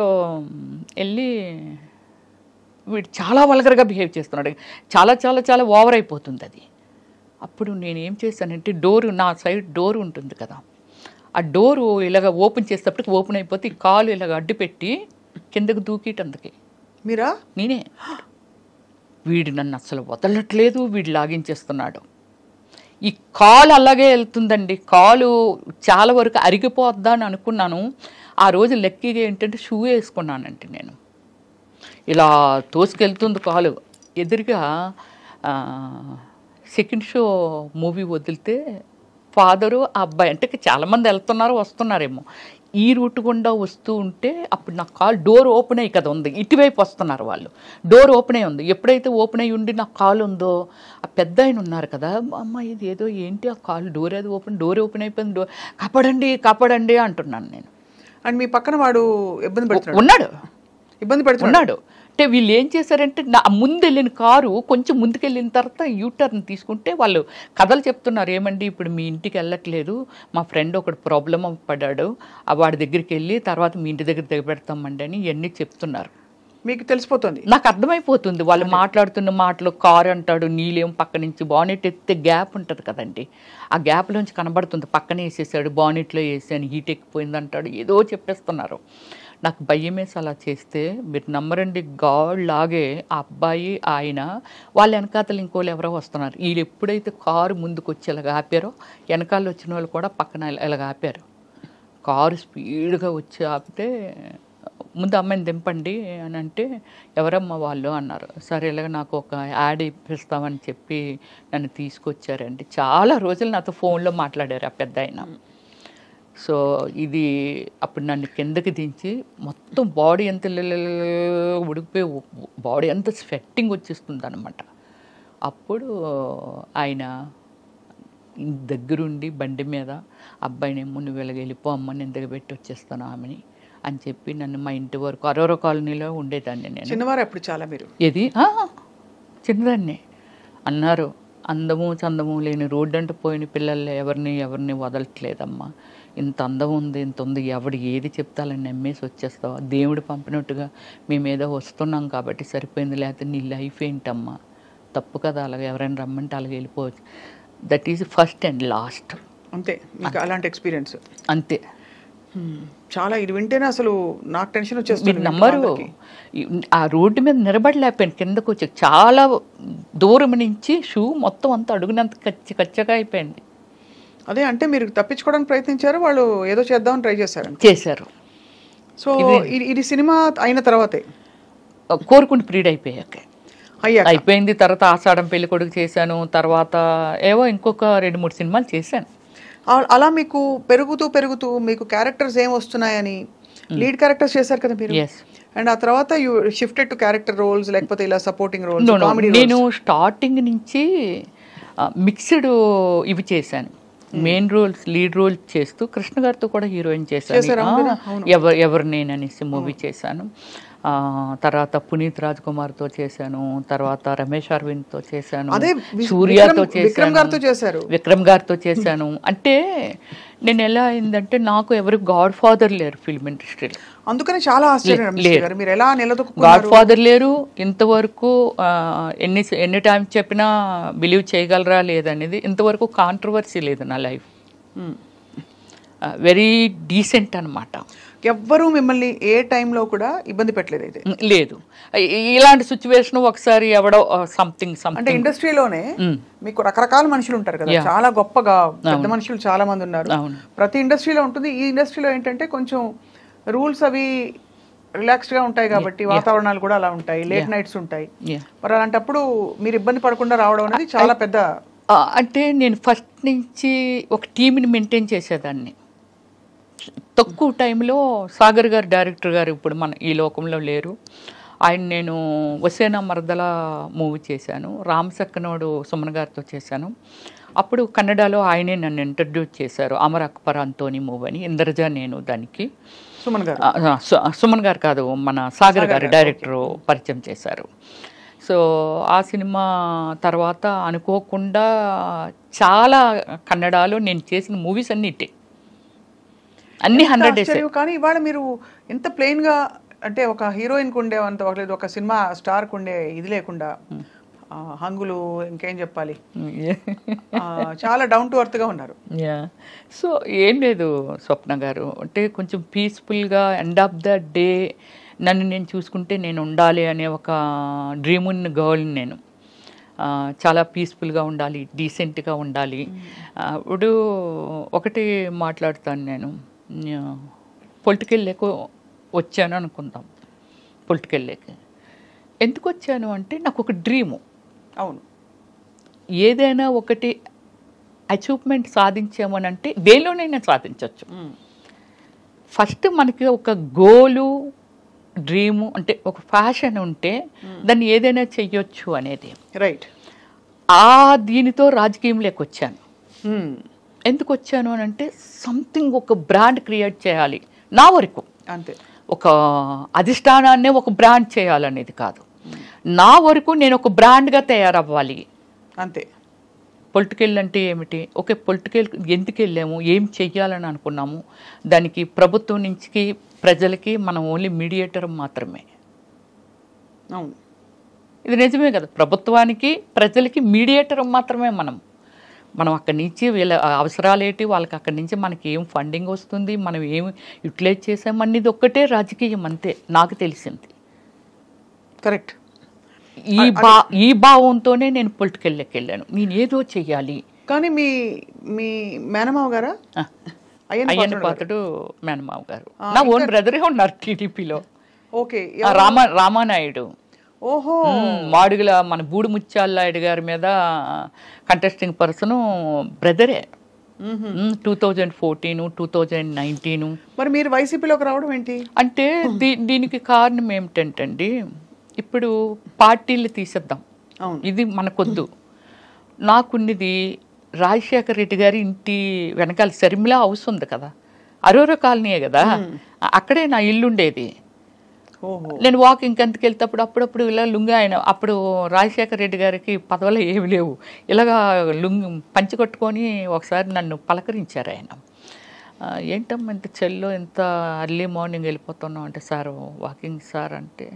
వెళ్ళి వీడు చాలా వల్గర్గా బిహేవ్ చేస్తున్నాడు, చాలా చాలా చాలా ఓవర్ అయిపోతుంది అది. అప్పుడు నేనేం చేశానంటే, నా సైడ్ డోర్ ఉంటుంది కదా, ఆ డోరు ఇలాగ ఓపెన్ చేసేటప్పటికి ఓపెన్ అయిపోతే ఈ కాలు ఇలాగ అడ్డు పెట్టి కిందకు దూకిటందుకే. మీరా? నేనే. వీడు నన్ను అసలు వదలట్లేదు, వీడు లాగించేస్తున్నాడు. ఈ కాలు అలాగే వెళ్తుందండి, కాలు చాలా వరకు అరిగిపోద్దా అని అనుకున్నాను. ఆ రోజు లక్కీగా ఏంటంటే షూ వేసుకున్నానంటే నేను, ఇలా తోసుకెళ్తుంది కాలు. ఎదురుగా సెకండ్ షో మూవీ వదిలితే ఫాదరు ఆ అబ్బాయి, అంటే చాలామంది వెళ్తున్నారు వస్తున్నారేమో, ఈ రూట్ గుండా వస్తూ ఉంటే అప్పుడు నా కాలు డోర్ ఓపెన్ అయ్యి కదా ఉంది, ఇటువైపు వస్తున్నారు వాళ్ళు, డోర్ ఓపెన్ అయ్యి ఉంది. ఎప్పుడైతే ఓపెన్ అయ్యి ఉండి నా కాలు ఉందో, ఆ పెద్ద ఆయన ఉన్నారు కదా, అమ్మ ఇది ఏదో ఏంటి ఆ కాలు డోర్ ఏదో డోర్ ఓపెన్ అయిపోయింది, డోర్ కాపాడండి అంటున్నాను నేను. అండ్ మీ పక్కన వాడు ఇబ్బంది పెడుతున్నాడు, ఇబ్బంది పెడుతున్నాడు. అంటే వీళ్ళు ఏం చేశారంటే, నా ముందు వెళ్ళిన కారు కొంచెం ముందుకెళ్ళిన తర్వాత యూటర్న్ తీసుకుంటే వాళ్ళు కథలు చెప్తున్నారు, ఏమండి ఇప్పుడు మీ ఇంటికి వెళ్ళట్లేదు, మా ఫ్రెండ్ ఒకడు ప్రాబ్లం పడ్డాడు, వాడి దగ్గరికి వెళ్ళి తర్వాత మీ ఇంటి దగ్గర దిగబెడతామండి అని ఇవన్నీ చెప్తున్నారు. మీకు తెలిసిపోతుంది? నాకు అర్థమైపోతుంది వాళ్ళు మాట్లాడుతున్న మాటలు. కారు అంటాడు, నీళ్ళేం పక్క నుంచి బానెట్ ఎత్తే గ్యాప్ ఉంటుంది కదండి, ఆ గ్యాప్లోంచి కనబడుతుంది, పక్కనే వేసేసాడు, బానెట్లో వేసాను, హీట్ ఎక్కిపోయింది అంటాడు, ఏదో చెప్పేస్తున్నారు. నాకు భయమేసి అలా చేస్తే, మీరు నమ్మరండి, గాడ్ లాగే ఆ అబ్బాయి ఆయన వాళ్ళ వెనకాతలు ఇంకోళ్ళు ఎవరో వస్తున్నారు. వీళ్ళు ఎప్పుడైతే కారు ముందుకు వచ్చి ఇలాగ ఆపారో, వెనకాల వచ్చిన వాళ్ళు కూడా పక్కన ఇలాగ ఆపారు. కారు స్పీడ్గా వచ్చి ఆపితే, ముందు అమ్మాయిని దింపండి అని అంటే, ఎవరమ్మా వాళ్ళు అన్నారు. సరే ఇలాగ నాకు ఒక యాడ్ ఇప్పిస్తామని చెప్పి నన్ను తీసుకొచ్చారండి. చాలా రోజులు నాతో ఫోన్లో మాట్లాడారు ఆ పెద్ద ఆయన. సో ఇది అప్పుడు నన్ను కిందకి దించి మొత్తం బాడీ ఎంత ఉడికిపోయి, బాడీ అంతా స్వెట్టింగ్ వచ్చేస్తుంది అనమాట. అప్పుడు ఆయన దగ్గరుండి బండి మీద అబ్బాయినేమో నువ్వు ఇలాగ వెళ్ళిపో అమ్మ, నేను దిగబెట్టి వచ్చేస్తాను ఆమెని అని చెప్పి నన్ను మా ఇంటి వరకు అరోరా కాలనీలో ఉండేదాన్ని నేను. చిన్నవారు అప్పుడు చాలా మీరు? ఏది చిన్నదాన్ని అన్నారు. అందము చందము లేని రోడ్డు అంటూ పోయిన పిల్లల్ని ఎవరిని వదలట్లేదమ్మా, ఇంత అందం ఉంది, ఇంత ఉంది, ఎవడు ఏది చెప్తాలని నమ్మేసి వచ్చేస్తావా, దేవుడు పంపినట్టుగా మేము ఏదో వస్తున్నాం కాబట్టి సరిపోయింది, లేకపోతే నీ లైఫ్ ఏంటమ్మా, తప్పు కదా, అలాగే ఎవరైనా రమ్మంటే అలాగే వెళ్ళిపోవచ్చు. That is first and last. అంతే, మీకు అలాంటి ఎక్స్పీరియన్స్? అంతే. చాలా ఇది వింటేనే అసలు నాకు టెన్షన్ వచ్చేస్తుంది. మీరు నమ్మరు, ఆ రోడ్డు మీద నిలబడలేకపోయాను, కిందకు వచ్చి చాలా దూరం నుంచి షూ మొత్తం అంతా అడుగునంత కచ్చగా అయిపోయింది. అదే, అంటే మీరు తప్పించుకోవడానికి ప్రయత్నించారు, వాళ్ళు ఏదో చేద్దామని ట్రై చేశారు. సో ఇది సినిమా అయిన తర్వాతే, కోరుకుంటూ ప్రీడ్ అయిపోయింది. తర్వాత ఆషాఢం పెళ్లి కొడుకు చేశాను, తర్వాత ఏవో ఇంకొక 2-3 సినిమాలు చేశాను. అలా మీకు పెరుగుతూ మీకు క్యారెక్టర్స్ ఏం వస్తున్నాయని లీడ్ క్యారెక్టర్స్ చేశారు కదా మీరు. అండ్ ఆ తర్వాత you shifted to character roles, లేకపోతే ఇలా సపోర్టింగ్ రోల్స్? నేను స్టార్టింగ్ నుంచి మిక్స్డ్ ఇవి చేశాను, మెయిన్ రోల్స్, లీడ్ రోల్ చేస్తూ కృష్ణ గారితో కూడా హీరోయిన్ చేశాను. ఎవరు నేననేసి మూవీ చేశాను. తర్వాత పునీత్ రాజ్ కుమార్తో చేశాను, తర్వాత రమేష్ అరవింద్తో చేశాను, అదే సూర్యతో విక్రమ్ గారితో చేశారు. విక్రమ్ గారితో చేశాను. అంటే నేను ఎలా అయిందంటే నాకు ఎవరు గాడ్ ఫాదర్ లేరు ఫిల్మ్ ఇండస్ట్రీలో. అందుకని చాలా ఆశ్చర్యం గారు, మీరు ఎలా నిలదొక్కున్నారు? గాడ్ ఫాదర్ లేరు. ఇంతవరకు ఎన్ని టైమ్స్ చెప్పినా బిలీవ్ చేయగలరా లేదనేది ఇంతవరకు కాంట్రవర్సీ లేదు నా లైఫ్. వెరీ డీసెంట్ అనమాట. ఎవ్వరూ మిమ్మల్ని ఏ టైంలో కూడా ఇబ్బంది పెట్టలేదు అయితే? లేదు. ఇలాంటి సిచ్యువేషన్ ఒకసారి ఎవడో సంథింగ్ అంటే ఇండస్ట్రీలోనే మీకు రకరకాల మనుషులు ఉంటారు కదా, చాలా గొప్పగా పెద్ద మనుషులు చాలా మంది ఉన్నారు. ప్రతి ఇండస్ట్రీలో ఉంటుంది. ఈ ఇండస్ట్రీలో ఏంటంటే కొంచెం రూల్స్ అవి రిలాక్స్డ్ గా ఉంటాయి కాబట్టి వాతావరణాలు కూడా అలా ఉంటాయి, లేట్ నైట్స్ ఉంటాయి. మరి అలాంటప్పుడు మీరు ఇబ్బంది పడకుండా రావడం అనేది చాలా పెద్ద. అంటే నేను ఫస్ట్ నుంచి ఒక టీంని మెయింటైన్ చేసేదాన్ని. తక్కువ టైంలో సాగర్ గారు డైరెక్టర్ గారు ఇప్పుడు మన ఈ లోకంలో లేరు. ఆయన నేను వసేనా మరదల మూవీ చేశాను, రామ్ సక్కనోడు సుమన్ గారితో చేశాను. అప్పుడు కన్నడలో ఆయనే నన్ను ఇంట్రడ్యూస్ చేశారు, అమర్ అక్బర్ అంతోని మూవీ అని. ఇంద్రజ నేను దానికి సుమన్ గారు కాదు, మన సాగర్ గారు డైరెక్టరు పరిచయం చేశారు. సో ఆ సినిమా తర్వాత అనుకోకుండా చాలా కన్నడలో నేను చేసిన మూవీస్ అన్నిటి అన్ని 100 days. కానీ ఇవాళ మీరు ఎంత ప్లెయిన్ గా, అంటే ఒక హీరోయిన్ కు ఉండే అంత ఒక సినిమా స్టార్ కు ఉండే ఇది లేకుండా హంగులు ఇంకేం చెప్పాలి, చాలా డౌన్ టు ఎర్త్ గా ఉన్నారు. సో ఏం లేదు స్వప్న గారు, అంటే కొంచెం పీస్ఫుల్గా ఎండ్ ఆఫ్ ద డే నన్ను నేను చూసుకుంటే నేను ఉండాలి అనే ఒక డ్రీమ్ ఉన్న గర్ల్ని నేను. చాలా పీస్ఫుల్గా ఉండాలి, డీసెంట్గా ఉండాలి. ఇప్పుడు ఒకటి మాట్లాడుతాను, నేను పొలిటికల్ లేక వచ్చాను అనుకుందాం. పొలిటికల్ లేక ఎందుకు వచ్చాను అంటే నాకు ఒక డ్రీము. అవును, ఏదైనా ఒకటి అచీవ్మెంట్ సాధించామనంటే దేనిలోనైనా సాధించవచ్చు. ఫస్ట్ మనకి ఒక గోలు డ్రీము అంటే ఒక ఫ్యాషన్ ఉంటే దాన్ని ఏదైనా చెయ్యొచ్చు అనేది. రైట్. దీనితో రాజకీయంలోకి వచ్చాను. ఎందుకు వచ్చాను అని అంటే సంథింగ్ ఒక బ్రాండ్ క్రియేట్ చేయాలి నా వరకు, అంతే. ఒక అధిష్టానాన్నే ఒక బ్రాండ్ చేయాలనేది కాదు, నా వరకు నేను ఒక బ్రాండ్గా తయారవ్వాలి అంతే. పొలిటికల్ అంటే ఏమిటి, ఓకే పొలిటికల్ ఎందుకు వెళ్ళాము, ఏం చెయ్యాలని అనుకున్నాము, దానికి ప్రభుత్వం నుంచి ప్రజలకి మనం ఓన్లీ మీడియేటర్ మాత్రమే. అవును, ఇది నిజమే కదా, ప్రభుత్వానికి ప్రజలకి మీడియేటర్ మాత్రమే మనం అక్కడి నుంచి వీళ్ళ అవసరాలు ఏంటి, వాళ్ళకి అక్కడి నుంచి మనకి ఏం ఫండింగ్ వస్తుంది, మనం ఏం యూటిలైజ్ చేసామనేది ఒక్కటే రాజకీయం, అంతే నాకు తెలిసింది. కరెక్ట్. ఈ భావంతోనే నేను పొలిటికల్లోకి వెళ్ళాను, నేను ఏదో చెయ్యాలి. కానీ మీ మేనమావ గారా? అయ్యన్న పాత్రుడు మేనమావ గారు నా ఓన్ బ్రదరే ఉన్నారు టీడీపీలో. ఓకే. రామానాయుడు. ఓహో. మాడుగుల మన బూడి ముత్యాలనాయుడు గారి మీద కంటెస్టింగ్ పర్సన్ బ్రదరే. 2014, 2019. మరి మీరు వైసీపీలోకి రావడం ఏంటి అంటే దీనికి కారణం ఏమిటంటండి, ఇప్పుడు పార్టీలు తీసేద్దాం, ఇది మనకొద్దు. నాకున్నది రాజశేఖర రెడ్డి గారి ఇంటి వెనకాల శర్మిలా హౌస్ ఉంది కదా, అరోరా కాలనీయే కదా, అక్కడే నా ఇల్లు ఉండేది. నేను వాకింగ్ అంతకు వెళ్తేప్పుడు అప్పుడప్పుడు ఇలా లుంగి, ఆయన అప్పుడు రాజశేఖర రెడ్డి గారికి పదవులు ఏమి లేవు, ఇలాగా లుంగి పంచి కట్టుకొని ఒకసారి నన్ను పలకరించారు ఆయన. ఏంటమ్మా ఇంత చెల్లో ఇంత అర్లీ మార్నింగ్ వెళ్ళిపోతున్నాం అంటే, సార్ వాకింగ్ సార్ అంటే,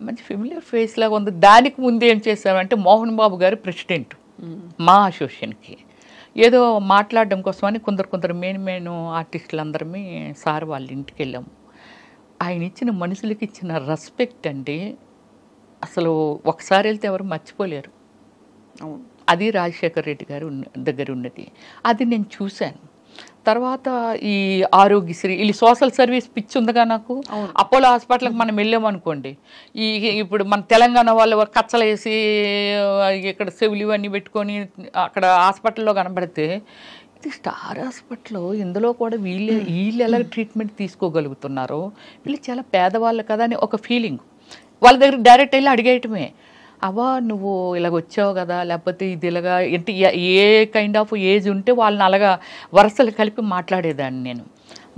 మంచి ఫెమిలియర్ ఫేస్ లాగా ఉంది. దానికి ముందు ఏం చేశామంటే మోహన్ బాబు గారు ప్రెసిడెంట్ మా అసోసియేషన్కి, ఏదో మాట్లాడడం కోసమని కొందరు మెయిన్ ఆర్టిస్టులు అందరమే సార్ వాళ్ళ ఇంటికి వెళ్ళాము. ఆయన ఇచ్చిన మనుషులకి ఇచ్చిన రెస్పెక్ట్ అండి అసలు ఒకసారి వెళ్తే ఎవరు మర్చిపోలేరు. అది రాజశేఖర రెడ్డి గారు దగ్గర ఉన్నది, అది నేను చూశాను. తర్వాత ఈ ఆరోగ్యశ్రీ వీళ్ళు సోషల్ సర్వీస్ పిచ్చి ఉందిగా నాకు. అపోలో హాస్పిటల్కి మనం వెళ్ళామనుకోండి, ఇప్పుడు మన తెలంగాణ వాళ్ళు కచ్చలు వేసి ఇక్కడ చెవులు ఇవన్నీ పెట్టుకొని అక్కడ హాస్పిటల్లో కనబడితే, ఇది స్టార్ హాస్పిటల్, ఇందులో కూడా వీళ్ళు ఎలా ట్రీట్మెంట్ తీసుకోగలుగుతున్నారో, వీళ్ళు చాలా పేదవాళ్ళు కదా అని ఒక ఫీలింగ్. వాళ్ళ దగ్గర డైరెక్ట్ వెళ్ళి అడిగేయటమే, అవ్వా నువ్వు ఇలాగ వచ్చావు కదా, లేకపోతే ఇది ఇలాగా అంటే ఏ కైండ్ ఆఫ్ ఏజ్ ఉంటే వాళ్ళని అలాగా వరుసలు కలిపి మాట్లాడేదాన్ని నేను.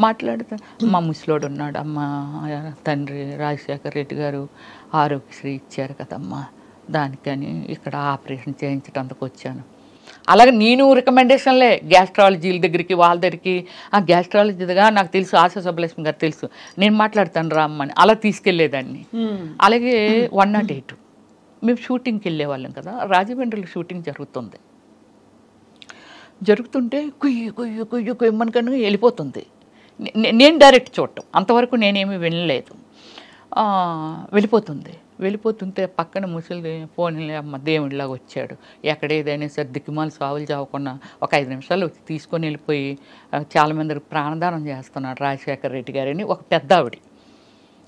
మాట్లాడుతా మా ముసలోడు ఉన్నాడు, అమ్మ తండ్రి రాజశేఖర్ రెడ్డి గారు ఆరోగ్యశ్రీ ఇచ్చారు కదమ్మా, దానికని ఇక్కడ ఆపరేషన్ చేయించడానికి వచ్చాను. అలాగే నేను రికమెండేషన్లే గ్యాస్ట్రాలజీల దగ్గరికి వాళ్ళ దగ్గరికి, ఆ గ్యాస్ట్రాలజీగా నాకు తెలుసు, ఆశా సుబ్బలక్ష్మి గారు తెలుసు, నేను మాట్లాడతాను రామ్మని అలా తీసుకెళ్లేదాన్ని. అలాగే 108 మేము షూటింగ్కి వెళ్ళేవాళ్ళం కదా, రాజమండ్రిలో షూటింగ్ జరుగుతుంటే కుయ్యి కుయ్యి కుయ్యి కుయ్యమనికన్నా వెళ్ళిపోతుంది. నేను డైరెక్ట్ చూడటం అంతవరకు నేనేమీ వినలేదు. వెళ్ళిపోతుంటే పక్కన ముసలిది ఫోన్లే అమ్మ దేవుడిలాగా వచ్చాడు, ఎక్కడ ఏదైనా సరే దిక్కుమాలు సావులు చావకుండా ఒక 5 నిమిషాలు వచ్చి తీసుకొని వెళ్ళిపోయి చాలామందికి ప్రాణదానం చేస్తున్నాడు రాజశేఖర్ రెడ్డి గారని ఒక పెద్ద ఆవిడ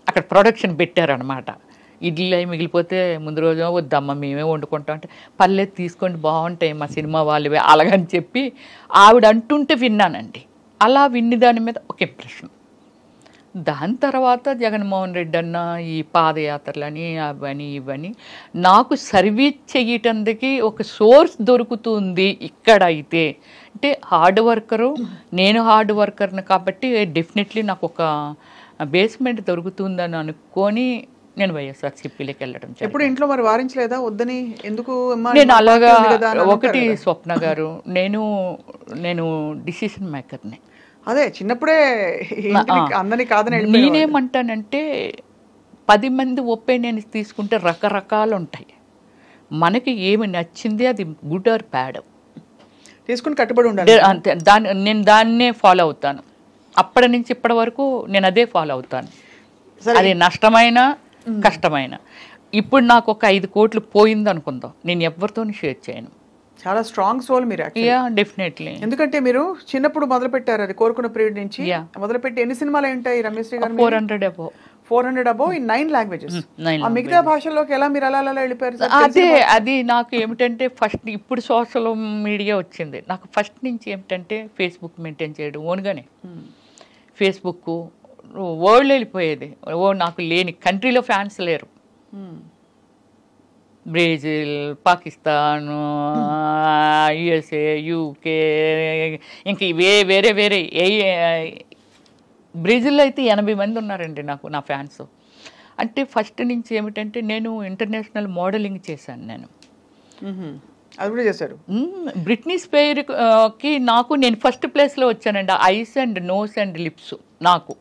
అక్కడ ప్రొడక్షన్ పెట్టారనమాట. ఇడ్లీ మిగిలిపోతే ముందు రోజు వద్దమ్మ మేమే వండుకుంటాం అంటే, పర్లేదు తీసుకోండి బాగుంటాయి మా సినిమా వాళ్ళవే అలాగని చెప్పి ఆవిడ అంటుంటే విన్నానండి. అలా విన్ని దాని మీద ఒక ఇంప్రెషన్. దాని తర్వాత జగన్మోహన్ రెడ్డి అన్న ఈ పాదయాత్రలని అవని ఇవని నాకు సర్వీస్ చేయటానికి ఒక సోర్స్ దొరుకుతుంది ఇక్కడ. అయితే అంటే హార్డ్ వర్కరు, నేను హార్డ్ వర్కర్ని కాబట్టి డెఫినెట్లీ నాకు ఒక బేస్మెంట్ దొరుకుతుందని అనుకొని నేను వైఎస్ఆర్సీపీలోకి వెళ్ళడం. ఎప్పుడు ఇంట్లో మరి వారించలేదా వద్దని? ఎందుకు నేను అలాగా ఒకటి స్వప్న గారు, నేను డిసిషన్ మేకర్ని. అదే చిన్నప్పుడే అందరినీ కాదని నేనేమంటానంటే 10 మంది ఒపీనియన్స్ తీసుకుంటే రకరకాలు ఉంటాయి. మనకి ఏమి నచ్చింది అది గుడ్ ఆర్ బ్యాడ్ తీసుకుని కట్టుబడి ఉండాలి అంతే. నేను దాన్నే ఫాలో అవుతాను. అప్పటి నుంచి ఇప్పటి వరకు నేను అదే ఫాలో అవుతాను. అది నష్టమైన కష్టమైన. ఇప్పుడు నాకు ఒక 5 కోట్లు పోయింది అనుకుందాం, నేను ఎవరితో షేర్ చేయను. చాలా స్ట్రాంగ్ సోల్ మీరు. డెఫినెట్లీ. ఎందుకంటే మీరు చిన్నప్పుడు మొదలు పెట్టారు, అది కోరుకున్న పీరియడ్ నుంచి మొదలుపెట్టి ఎన్ని సినిమాలు ఉంటాయి రమేశ్రీ గారు? 400 అబౌవ్ ఇన్ 9 లాంగ్వేజెస్. ఆ మిగతా భాషల్లోకి ఎలా మీరు అలా వెళ్ళిపోయారు? అది నాకు ఏమిటంటే ఫస్ట్ ఇప్పుడు సోషల్ మీడియా వచ్చింది, నాకు ఫస్ట్ నుంచి ఏమిటంటే ఫేస్బుక్ మెయింటైన్ చేయడం ఓన్గానే. ఫేస్బుక్ వరల్డ్ వెళ్ళిపోయేది. నాకు లేని కంట్రీలో ఫ్యాన్స్ లేరు. బ్రెజిల్, పాకిస్తాన్, యుఎస్ఏ, యూకే, ఇంక ఇవే వేరే బ్రెజిల్లో అయితే 80 మంది ఉన్నారండి నాకు నా ఫ్యాన్స్. అంటే ఫస్ట్ నుంచి ఏమిటంటే నేను ఇంటర్నేషనల్ మోడలింగ్ చేశాను. నేను అది కూడా చేశారు. బ్రిట్నీ స్పైర్కి నేను ఫస్ట్ ప్లేస్లో వచ్చానండి. Eyes and nose and lips నాకు.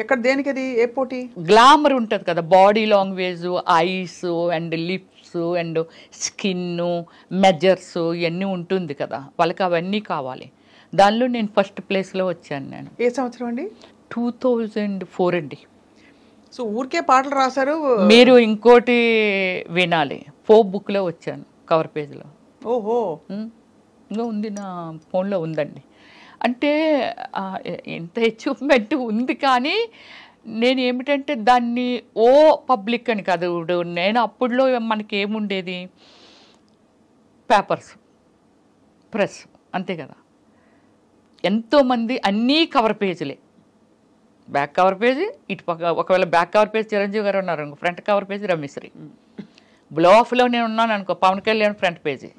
ఎక్కడ దేనికి? అది ఏ పోటీ? గ్లామర్ ఉంటుంది కదా, body language, eyes and lips and skin measures ఇవన్నీ ఉంటుంది కదా, వాళ్ళకి అవన్నీ కావాలి. దానిలో నేను ఫస్ట్ ప్లేస్లో వచ్చాను. నేను ఏ సంవత్సరం అండి? 2004 అండి. సో ఊరికే పాటలు రాశారు మీరు? ఇంకోటి వినాలి, బుక్లో వచ్చాను కవర్ పేజ్లో. ఓహో, ఇంకా ఉంది, నా ఫోన్లో ఉందండి. అంటే ఎంత అచీవ్మెంట్ ఉంది. కానీ నేను ఏమిటంటే దాన్ని పబ్లిక్ అని కాదు. నేను అప్పుడులో మనకి ఏముండేది, పేపర్స్, ప్రెస్, అంతే కదా. ఎంతోమంది అన్నీ కవర్ పేజీలే, బ్యాక్ కవర్ పేజీ ఇటు పక్క. ఒకవేళ బ్యాక్ కవర్ పేజ్ చిరంజీవి గారు ఉన్నారు అనుకో, ఫ్రంట్ కవర్ పేజీ రమేశ్రీ. బ్లోఫ్లో నేను ఉన్నాను అనుకో, పవన్ కళ్యాణ్ ఫ్రంట్ పేజీ.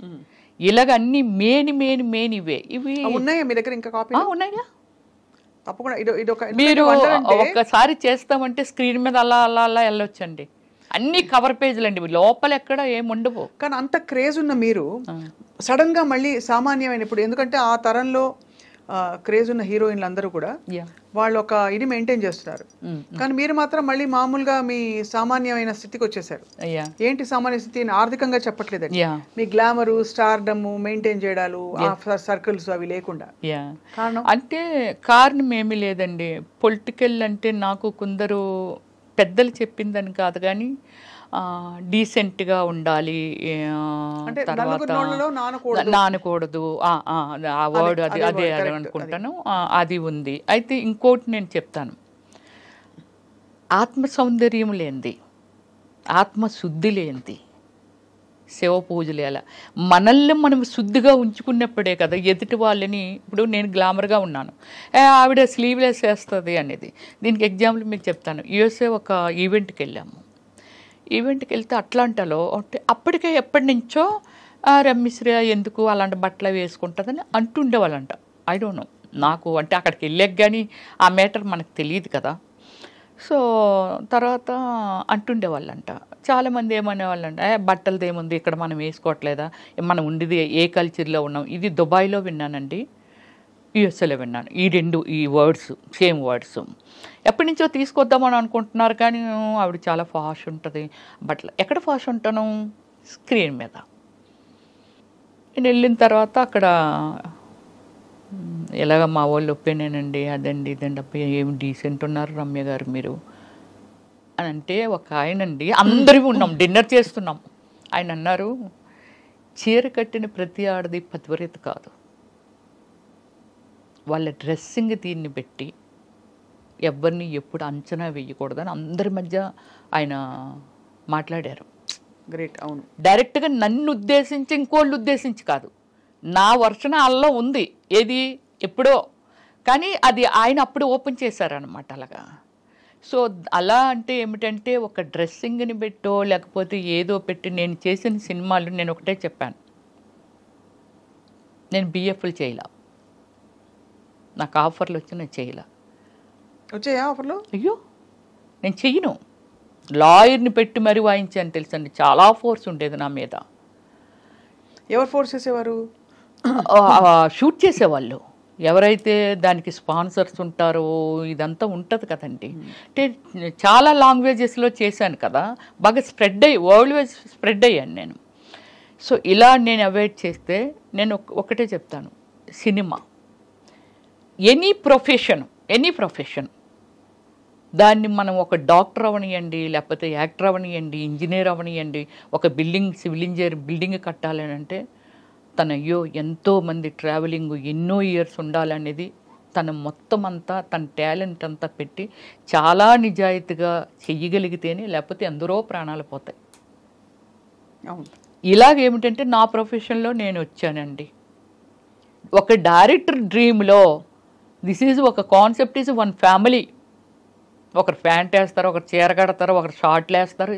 ఇలాగ అన్ని మెయిన్ ఇవే. ఇవి ఉన్నాయా మీ దగ్గర? ఇంకా కాపీ ఉన్నాయా? తప్పకుండా. మీరు ఒక్కసారి చేస్తామంటే స్క్రీన్ మీద అలా వెళ్ళొచ్చండి. అన్ని కవర్ పేజీలు అండి, లోపల ఎక్కడ ఏముండవు. కానీ అంత క్రేజ్ ఉన్న మీరు సడన్ గా మళ్ళీ సామాన్యమైన, ఇప్పుడు ఎందుకంటే ఆ తరంలో క్రేజ్ ఉన్న హీరోయిన్లు అందరూ కూడా వాళ్ళు ఒక ఇది మెయింటైన్ చేస్తున్నారు. కానీ మీరు మాత్రం మళ్ళీ మామూలుగా మీ సామాన్యమైన స్థితికి వచ్చేసారు. ఏంటి సామాన్య స్థితి? ఆర్థికంగా చెప్పట్లేదండి, మీ గ్లామరు, స్టార్డమ్ మెయింటైన్ చేయడాలు, సర్కిల్స్ అవి లేకుండా. అంటే కారణం ఏమీ లేదండి. పొలిటికల్ అంటే నాకు కొందరు పెద్దలు చెప్పిందని కాదు, కానీ డీసెంట్గా ఉండాలి, తర్వాత నానకూడదు, ఆ వర్డ్ అదే అనుకుంటాను, అది ఉంది. అయితే ఇంకోటి నేను చెప్తాను, ఆత్మ సౌందర్యం లేనిది, ఆత్మశుద్ధి లేనిది శివ పూజలు ఎలా మనల్ని మనం శుద్ధిగా ఉంచుకున్నప్పుడే కదా ఎదుటి వాళ్ళని. ఇప్పుడు నేను గ్లామర్గా ఉన్నాను, ఆవిడ స్లీవ్లెస్ వేస్తుంది అనేది. దీనికి ఎగ్జాంపుల్ మీకు చెప్తాను. యూఎస్ఏ ఒక ఈవెంట్కి వెళ్ళాము. ఈవెంట్కి వెళ్తే అట్లాంటాలో అప్పటికే ఎప్పటి నుంచో రమ్మిశ్రీ ఎందుకు అలాంటి బట్టలు వేసుకుంటుందని అంటుండేవాళ్ళంట. ఐ డోంట్ నో, నాకు అంటే అక్కడికి వెళ్ళాక కానీ ఆ మ్యాటర్ మనకు తెలియదు కదా. సో తర్వాత అంటుండేవాళ్ళంట, చాలామంది ఏమనేవాళ్ళంట, బట్టలది ఏముంది ఇక్కడ మనం వేసుకోవట్లేదా, మనం ఉండేది ఏ కల్చర్లో ఉన్నాం. ఇది దుబాయ్లో విన్నానండి, యుఎస్ఏలో విన్నాను ఈ వర్డ్స్, సేమ్ వర్డ్స్. ఎప్పటి నుంచో తీసుకొద్దామని అనుకుంటున్నారు కానీ ఆవిడ చాలా ఫాస్ట్ ఉంటుంది బట్టలు. ఎక్కడ ఫాస్ట్ ఉంటాను, స్క్రీన్ మీద. నేను వెళ్ళిన తర్వాత అక్కడ ఎలాగ మా వాళ్ళు ఒపీనియన్ అండి, అదండి ఇదండి, అబ్బాయి ఏమి డీసెంట్ ఉన్నారు రమ్య గారు మీరు అని అంటే, ఒక ఆయనండి, అందరివి ఉన్నాం డిన్నర్ చేస్తున్నాం, ఆయన అన్నారు, చీర కట్టిన ప్రతి ఆడది పతివ్రత కాదు, వాళ్ళ డ్రెస్సింగ్ దీన్ని పెట్టి ఎవరిని ఎప్పుడు అంచనా వేయకూడదని అందరి మధ్య ఆయన మాట్లాడారు. గ్రేట్. అవును, డైరెక్ట్గా నన్ను ఉద్దేశించి ఇంకోళ్ళు ఉద్దేశించి కాదు, నా వర్షన అల్లో ఉంది ఏది ఎప్పుడో, కానీ అది ఆయన అప్పుడు ఓపెన్ చేశారనమాట అలాగా. సో అలా అంటే ఏమిటంటే ఒక డ్రెస్సింగ్ని పెట్టో లేకపోతే ఏదో పెట్టి నేను చేసిన సినిమాలు నేను ఒకటే చెప్పాను, నేను బిఎఫ్లు చేయలా, నాకు ఆఫర్లు వచ్చి నేను చేయలా. వచ్చాయా ఆఫర్లు? అయ్యో నేను చెయ్యను, లాయర్ని పెట్టి మరీ వాయించాను తెలుసండి, చాలా ఫోర్స్ ఉండేది నా మీద. ఎవరు ఫోర్స్ చేసేవారు? షూట్ చేసేవాళ్ళు ఎవరైతే దానికి స్పాన్సర్స్ ఉంటారో ఇదంతా ఉంటుంది కదండి. అంటే చాలా లాంగ్వేజెస్లో చేశాను కదా, బాగా స్ప్రెడ్ అయ్యి వరల్డ్ వైజ్ స్ప్రెడ్ అయ్యాను నేను. సో ఇలా నేను అవాయిడ్ చేస్తే నేను ఒకటే చెప్తాను, సినిమా ఎనీ ప్రొఫెషన్ దాన్ని మనం ఒక డాక్టర్ అవనియండి, లేకపోతే యాక్టర్ అవనియండి, ఇంజనీర్ అవనియండి, ఒక సివిల్ ఇంజనీర్ బిల్డింగ్ కట్టాలని అంటే అయ్యో ఎంతోమంది ట్రావెలింగ్ ఎన్నో ఇయర్స్ ఉండాలనేది తన మొత్తం అంతా తన టాలెంట్ అంతా పెట్టి చాలా నిజాయితీగా చెయ్యగలిగితేనే, లేకపోతే ఎందరో ప్రాణాలు పోతాయి. ఇలాగేమిటంటే నా ప్రొఫెషన్లో నేను వచ్చానండి, ఒక డైరెక్టర్ డ్రీమ్లో దిస్ ఈజ్ ఒక కాన్సెప్ట్ ఈజ్ వన్ ఫ్యామిలీ, ఒకరు ప్యాంట్ వేస్తారు, ఒకరు చీర కడతారు, ఒకరు షార్ట్లు వేస్తారు,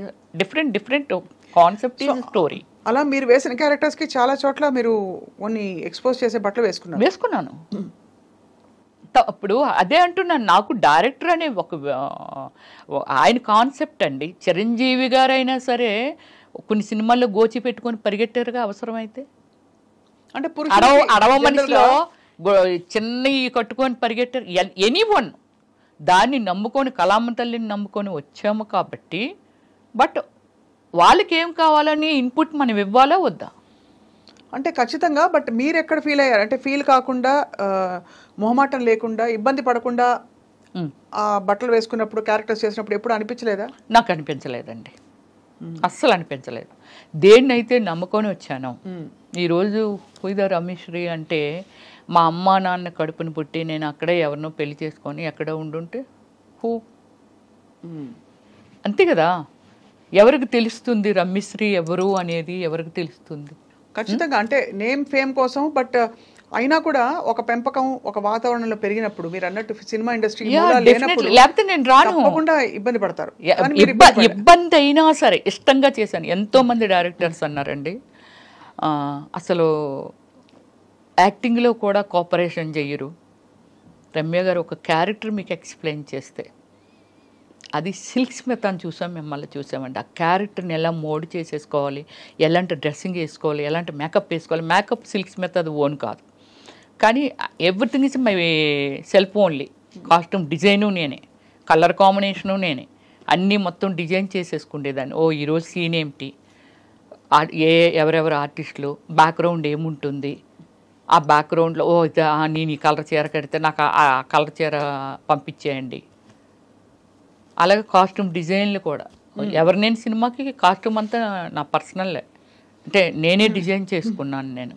డిఫరెంట్ కాన్సెప్ట్ ఈజ్ స్టోరీ. అలా మీరు వేసిన క్యారెక్టర్స్కి చాలా చోట్ల మీరు కొన్ని ఎక్స్పోజ్ చేసే బట్టలు వేసుకున్నాను. అప్పుడు అదే అంటున్నాను, నాకు డైరెక్టర్ అనే ఆయన కాన్సెప్ట్ అండి. చిరంజీవి గారైనా సరే కొన్ని సినిమాల్లో గోచి పెట్టుకొని పరిగెట్టారుగా అవసరమైతే. అంటే అడవ మనిషిలో చిన్న కట్టుకొని పరిగెట్టారు. ఎనీవన్ దాన్ని నమ్ముకొని, కళామ తల్లిని నమ్ముకొని వచ్చాము కాబట్టి, బట్ వాళ్ళకి ఏం కావాలని ఇన్పుట్ మనం ఇవ్వాలా వద్దా అంటే ఖచ్చితంగా. బట్ మీరు ఎక్కడ ఫీల్ అయ్యారు అంటే, ఫీల్ కాకుండా మొహమాటం లేకుండా ఇబ్బంది పడకుండా ఆ బట్టలు వేసుకున్నప్పుడు, క్యారెక్టర్స్ చేసినప్పుడు ఎప్పుడు అనిపించలేదా? నాకు అనిపించలేదండి, అస్సలు అనిపించలేదు. దేన్నైతే నమ్ముకొని వచ్చాను. ఈరోజు పుయిదా రమేశ్వరి అంటే మా అమ్మ నాన్న కడుపుని పుట్టి నేను అక్కడే ఎవరినో పెళ్లి చేసుకొని ఎక్కడో ఉండుంటే అంతే కదా, ఎవరికి తెలుస్తుంది రమ్యశ్రీ ఎవరు అనేది, ఎవరికి తెలుస్తుంది? ఖచ్చితంగా. అంటే నేమ్ ఫేమ్ కోసం, బట్ అయినా కూడా ఒక పెంపకం, ఒక వాతావరణంలో పెరిగినప్పుడు మీరు అన్నట్టు సినిమా ఇండస్ట్రీ లేకపోతే నేను రాను, తప్పకుండా ఇబ్బంది పడతారు. ఇబ్బంది అయినా సరే ఇష్టంగా చేశాను. ఎంతో మంది డైరెక్టర్స్ అన్నారండి, అసలు యాక్టింగ్లో కూడా కోఆపరేషన్ చెయ్యరు. రమ్య గారు ఒక క్యారెక్టర్ మీకు ఎక్స్ప్లెయిన్ చేస్తే, అది సిల్క్ స్మిత్ అని మిమ్మల్ని చూసామండి. ఆ క్యారెక్టర్ని ఎలా మోడ్ చేసేసుకోవాలి, ఎలాంటి డ్రెస్సింగ్ వేసుకోవాలి, ఎలాంటి మేకప్ వేసుకోవాలి. మేకప్ సిల్క్ స్మిత్ అది ఓన్ కాదు, కానీ everything is my self only. Costume design నేనే, కలర్ కాంబినేషను నేనే, అన్నీ మొత్తం డిజైన్ చేసేసుకుండేదాన్ని. ఈరోజు సీన్ ఏమిటి, ఎవరెవరు ఆర్టిస్టులు, బ్యాక్గ్రౌండ్ ఏముంటుంది, ఆ బ్యాక్గ్రౌండ్లో నేను ఈ కలర్ చీర కడితే నాకు ఆ కలర్ చీర పంపించేయండి. అలాగే కాస్ట్యూమ్ డిజైన్లు కూడా నేను సినిమాకి కాస్ట్యూమ్ అంతా నా పర్సనల్, అంటే నేనే డిజైన్ చేసుకున్నాను నేను.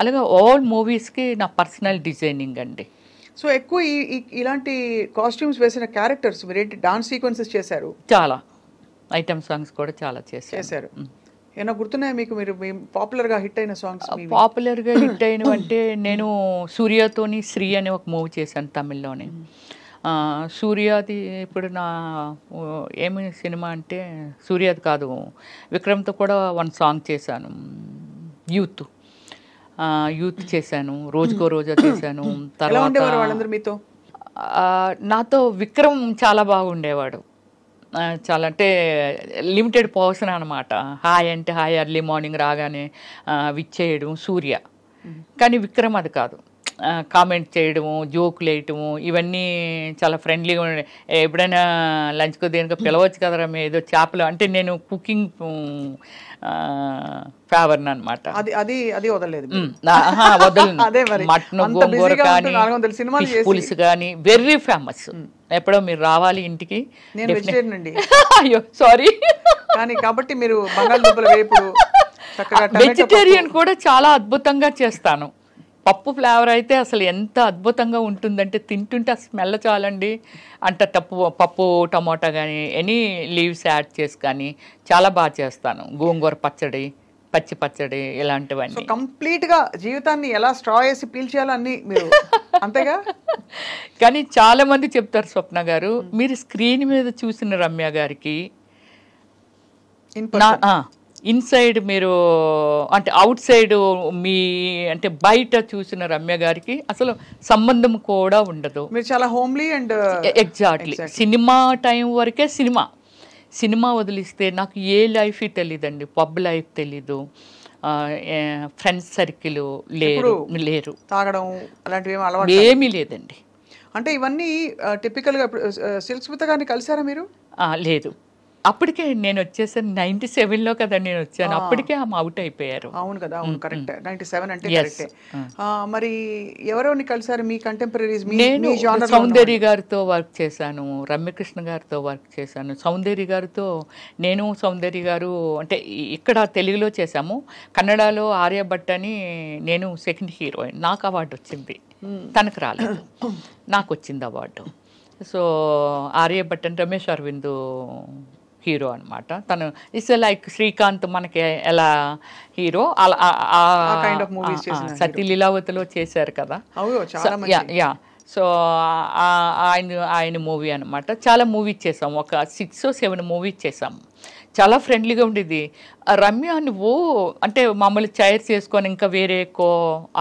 అలాగే ఆల్ మూవీస్కి నా పర్సనల్ డిజైనింగ్ అండి. సో ఎక్కువ ఇలాంటి కాస్ట్యూమ్స్ వేసిన క్యారెక్టర్స్ మీరు డాన్స్ సీక్వెన్సెస్ చేశారు, చాలా ఐటమ్ సాంగ్స్ కూడా చాలా చేశారు. ఏమైనా గుర్తున్నాయా మీకు? మీరు పాపులర్గా హిట్ అయిన సాంగ్స్? పాపులర్గా హిట్ అయినవంటే నేను సూర్యతోని శ్రీ అనే ఒక మూవీ చేశాను తమిళ్లోనే. సూర్యాది ఇప్పుడు నా ఏమి సినిమా అంటే సూర్యాది కాదు, విక్రమ్తో కూడా వన్ సాంగ్ చేశాను, యూత్. యూత్ చేశాను, రోజుకో రోజా చేశాను. ఎలా ఉండేవారు తర్వాత వాళ్ళందరూ మీతో? నాతో విక్రమ్ చాలా బాగుండేవాడు. చాలా అంటే లిమిటెడ్ పర్సన్ అనమాట. హాయ్ అంటే హాయ్, ఎర్లీ మార్నింగ్ రాగానే విచ్ చేయడం సూర్య. కానీ విక్రమ్ అది కాదు. కామెంట్ చేయడము, జోకులు వేయటము, ఇవన్నీ చాలా ఫ్రెండ్లీగా ఉండే. ఎప్పుడైనా లంచ్కో దేనికో పిలవచ్చు కదరా ఏదో చేపలు అంటే, నేను కుకింగ్ ఫేవర్ని అనమాట. అది వదలలేదు. వదలను. మటన్, గోంగూర కానీ, ఫిష్ పులుసు కానీ వెరీ ఫేమస్. ఎప్పుడో మీరు రావాలి ఇంటికి. నేను వెజిటేరియన్ అండి. అయ్యో సారీ. కానీ కాబట్టి మీరు బంగాళదుంపల వేపుడు, వెజిటేరియన్ కూడా చాలా అద్భుతంగా చేస్తాను. పప్పు ఫ్లేవర్ అయితే అసలు ఎంత అద్భుతంగా ఉంటుందంటే, తింటుంటే ఆ స్మెల్ చాలండి. అంటే పప్పు టమోటా కానీ ఎనీ లీవ్స్ యాడ్ చేసి కానీ చాలా బాగా చేస్తాను. గోంగూర పచ్చడి, పచ్చి పచ్చడి, ఇలాంటివన్నీ. కంప్లీట్గా జీవితాన్ని ఎలా స్ట్రా వేసి పీల్చేయాలో అన్ని మీరు అంతేగా. కానీ చాలా మంది చెప్తారు, స్వప్న గారు మీరు స్క్రీన్ మీద చూసిన రమ్య గారికి ఇన్సైడ్ మీరు అంటే అవుట్ సైడ్ మీ అంటే బయట చూసిన రమ్య గారికి అసలు సంబంధం కూడా ఉండదు. మీరు చాలా homely and exactly. Cinema time వరకే సినిమా వదిలిస్తే నాకు ఏ లైఫ్ తెలియదండి. పబ్ లైఫ్ తెలీదు, ఫ్రెండ్స్ సర్కిల్ లేరు, తాగడం అలాంటివి ఏమీ లేదండి. అంటే ఇవన్నీ టిపికల్గా. సిల్క్ స్మిత గారిని కలిసారా మీరు? లేదు, అప్పటికే నేను వచ్చేసాను 97లో కదా నేను వచ్చాను. అప్పటికే ఆమె అవుట్ అయిపోయారు. అవును కదా, అవును కరెక్ట్. 97 అంటే కరెక్టే. మరి ఎవరెవరిని కలిసారు మీ కంటెంపరీస్? నేను సౌందర్య గారితో వర్క్ చేశాను, రమ్యకృష్ణ గారితో వర్క్ చేశాను. సౌందర్య గారితో నేను, సౌందర్య గారు అంటే ఇక్కడ తెలుగులో చేశాము. కన్నడలో ఆర్యభట్ అని నేను సెకండ్ హీరోయిన్. నాకు అవార్డు వచ్చింది, తనకు రాలేదు, నాకు వచ్చింది అవార్డు. సో ఆర్యభట్ అని రమేష్ అరవింద్ హీరో అనమాట. తను ఇట్స్ లైక్ శ్రీకాంత్ మనకి ఎలా హీరో అలా సతీ లీలావతిలో చేశారు కదా. యా. సో ఆయన మూవీ అనమాట. చాలా మూవీస్ చేసాము, ఒక 6 or 7 మూవీస్ చేసాము. చాలా ఫ్రెండ్లీగా ఉండేది. రమ్య నువ్వు అంటే మామూలు చైర్స్ వేసుకొని ఇంకా వేరే ఎక్కువ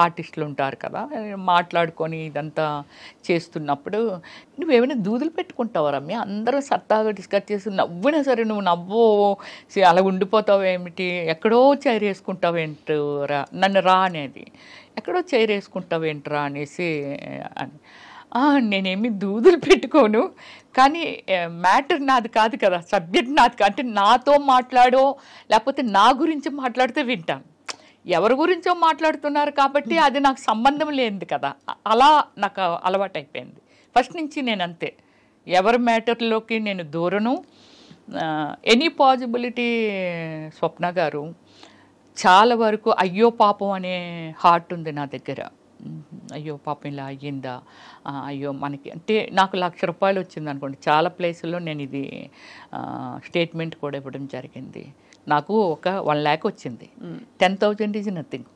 ఆర్టిస్టులు ఉంటారు కదా, మాట్లాడుకొని ఇదంతా చేస్తున్నప్పుడు నువ్వేమైనా దూదులు పెట్టుకుంటావా రమ్య? అందరూ సరదాగా డిస్కస్ చేసి నవ్వినా సరే నువ్వు నవ్వు అలా ఉండిపోతావు ఏమిటి, ఎక్కడో చైర్ వేసుకుంటావేంట్రా, నన్ను రా అనేది, ఎక్కడో చైర్ వేసుకుంటావేంట్రా అనేసి అని. నేనేమి దూదులు పెట్టుకోను, కానీ మ్యాటర్ నాది కాదు కదా, సబ్జెక్ట్ నాది కాదు. అంటే నాతో మాట్లాడో లేకపోతే నా గురించి మాట్లాడితే వింటాను. ఎవరి గురించో మాట్లాడుతున్నారు కాబట్టి అది నాకు సంబంధం లేనిది కదా. అలా నాకు అలవాటు అయిపోయింది ఫస్ట్ నుంచి. నేను అంతే, ఎవరి మ్యాటర్లోకి నేను దూరను. ఎనీ పాసిబిలిటీ స్వప్న గారు చాలా వరకు అయ్యో పాపం అనే హార్ట్ ఉంది నా దగ్గర. అయ్యో పాపం ఇలా అయ్యిందా, అయ్యో మనకి అంటే నాకు ₹1,00,000 వచ్చింది అనుకోండి. చాలా ప్లేసుల్లో నేను ఇది స్టేట్మెంట్ కూడా ఇవ్వడం జరిగింది. నాకు ఒక 1 lakh వచ్చింది, 10,000 ఈజ్ నథింగ్.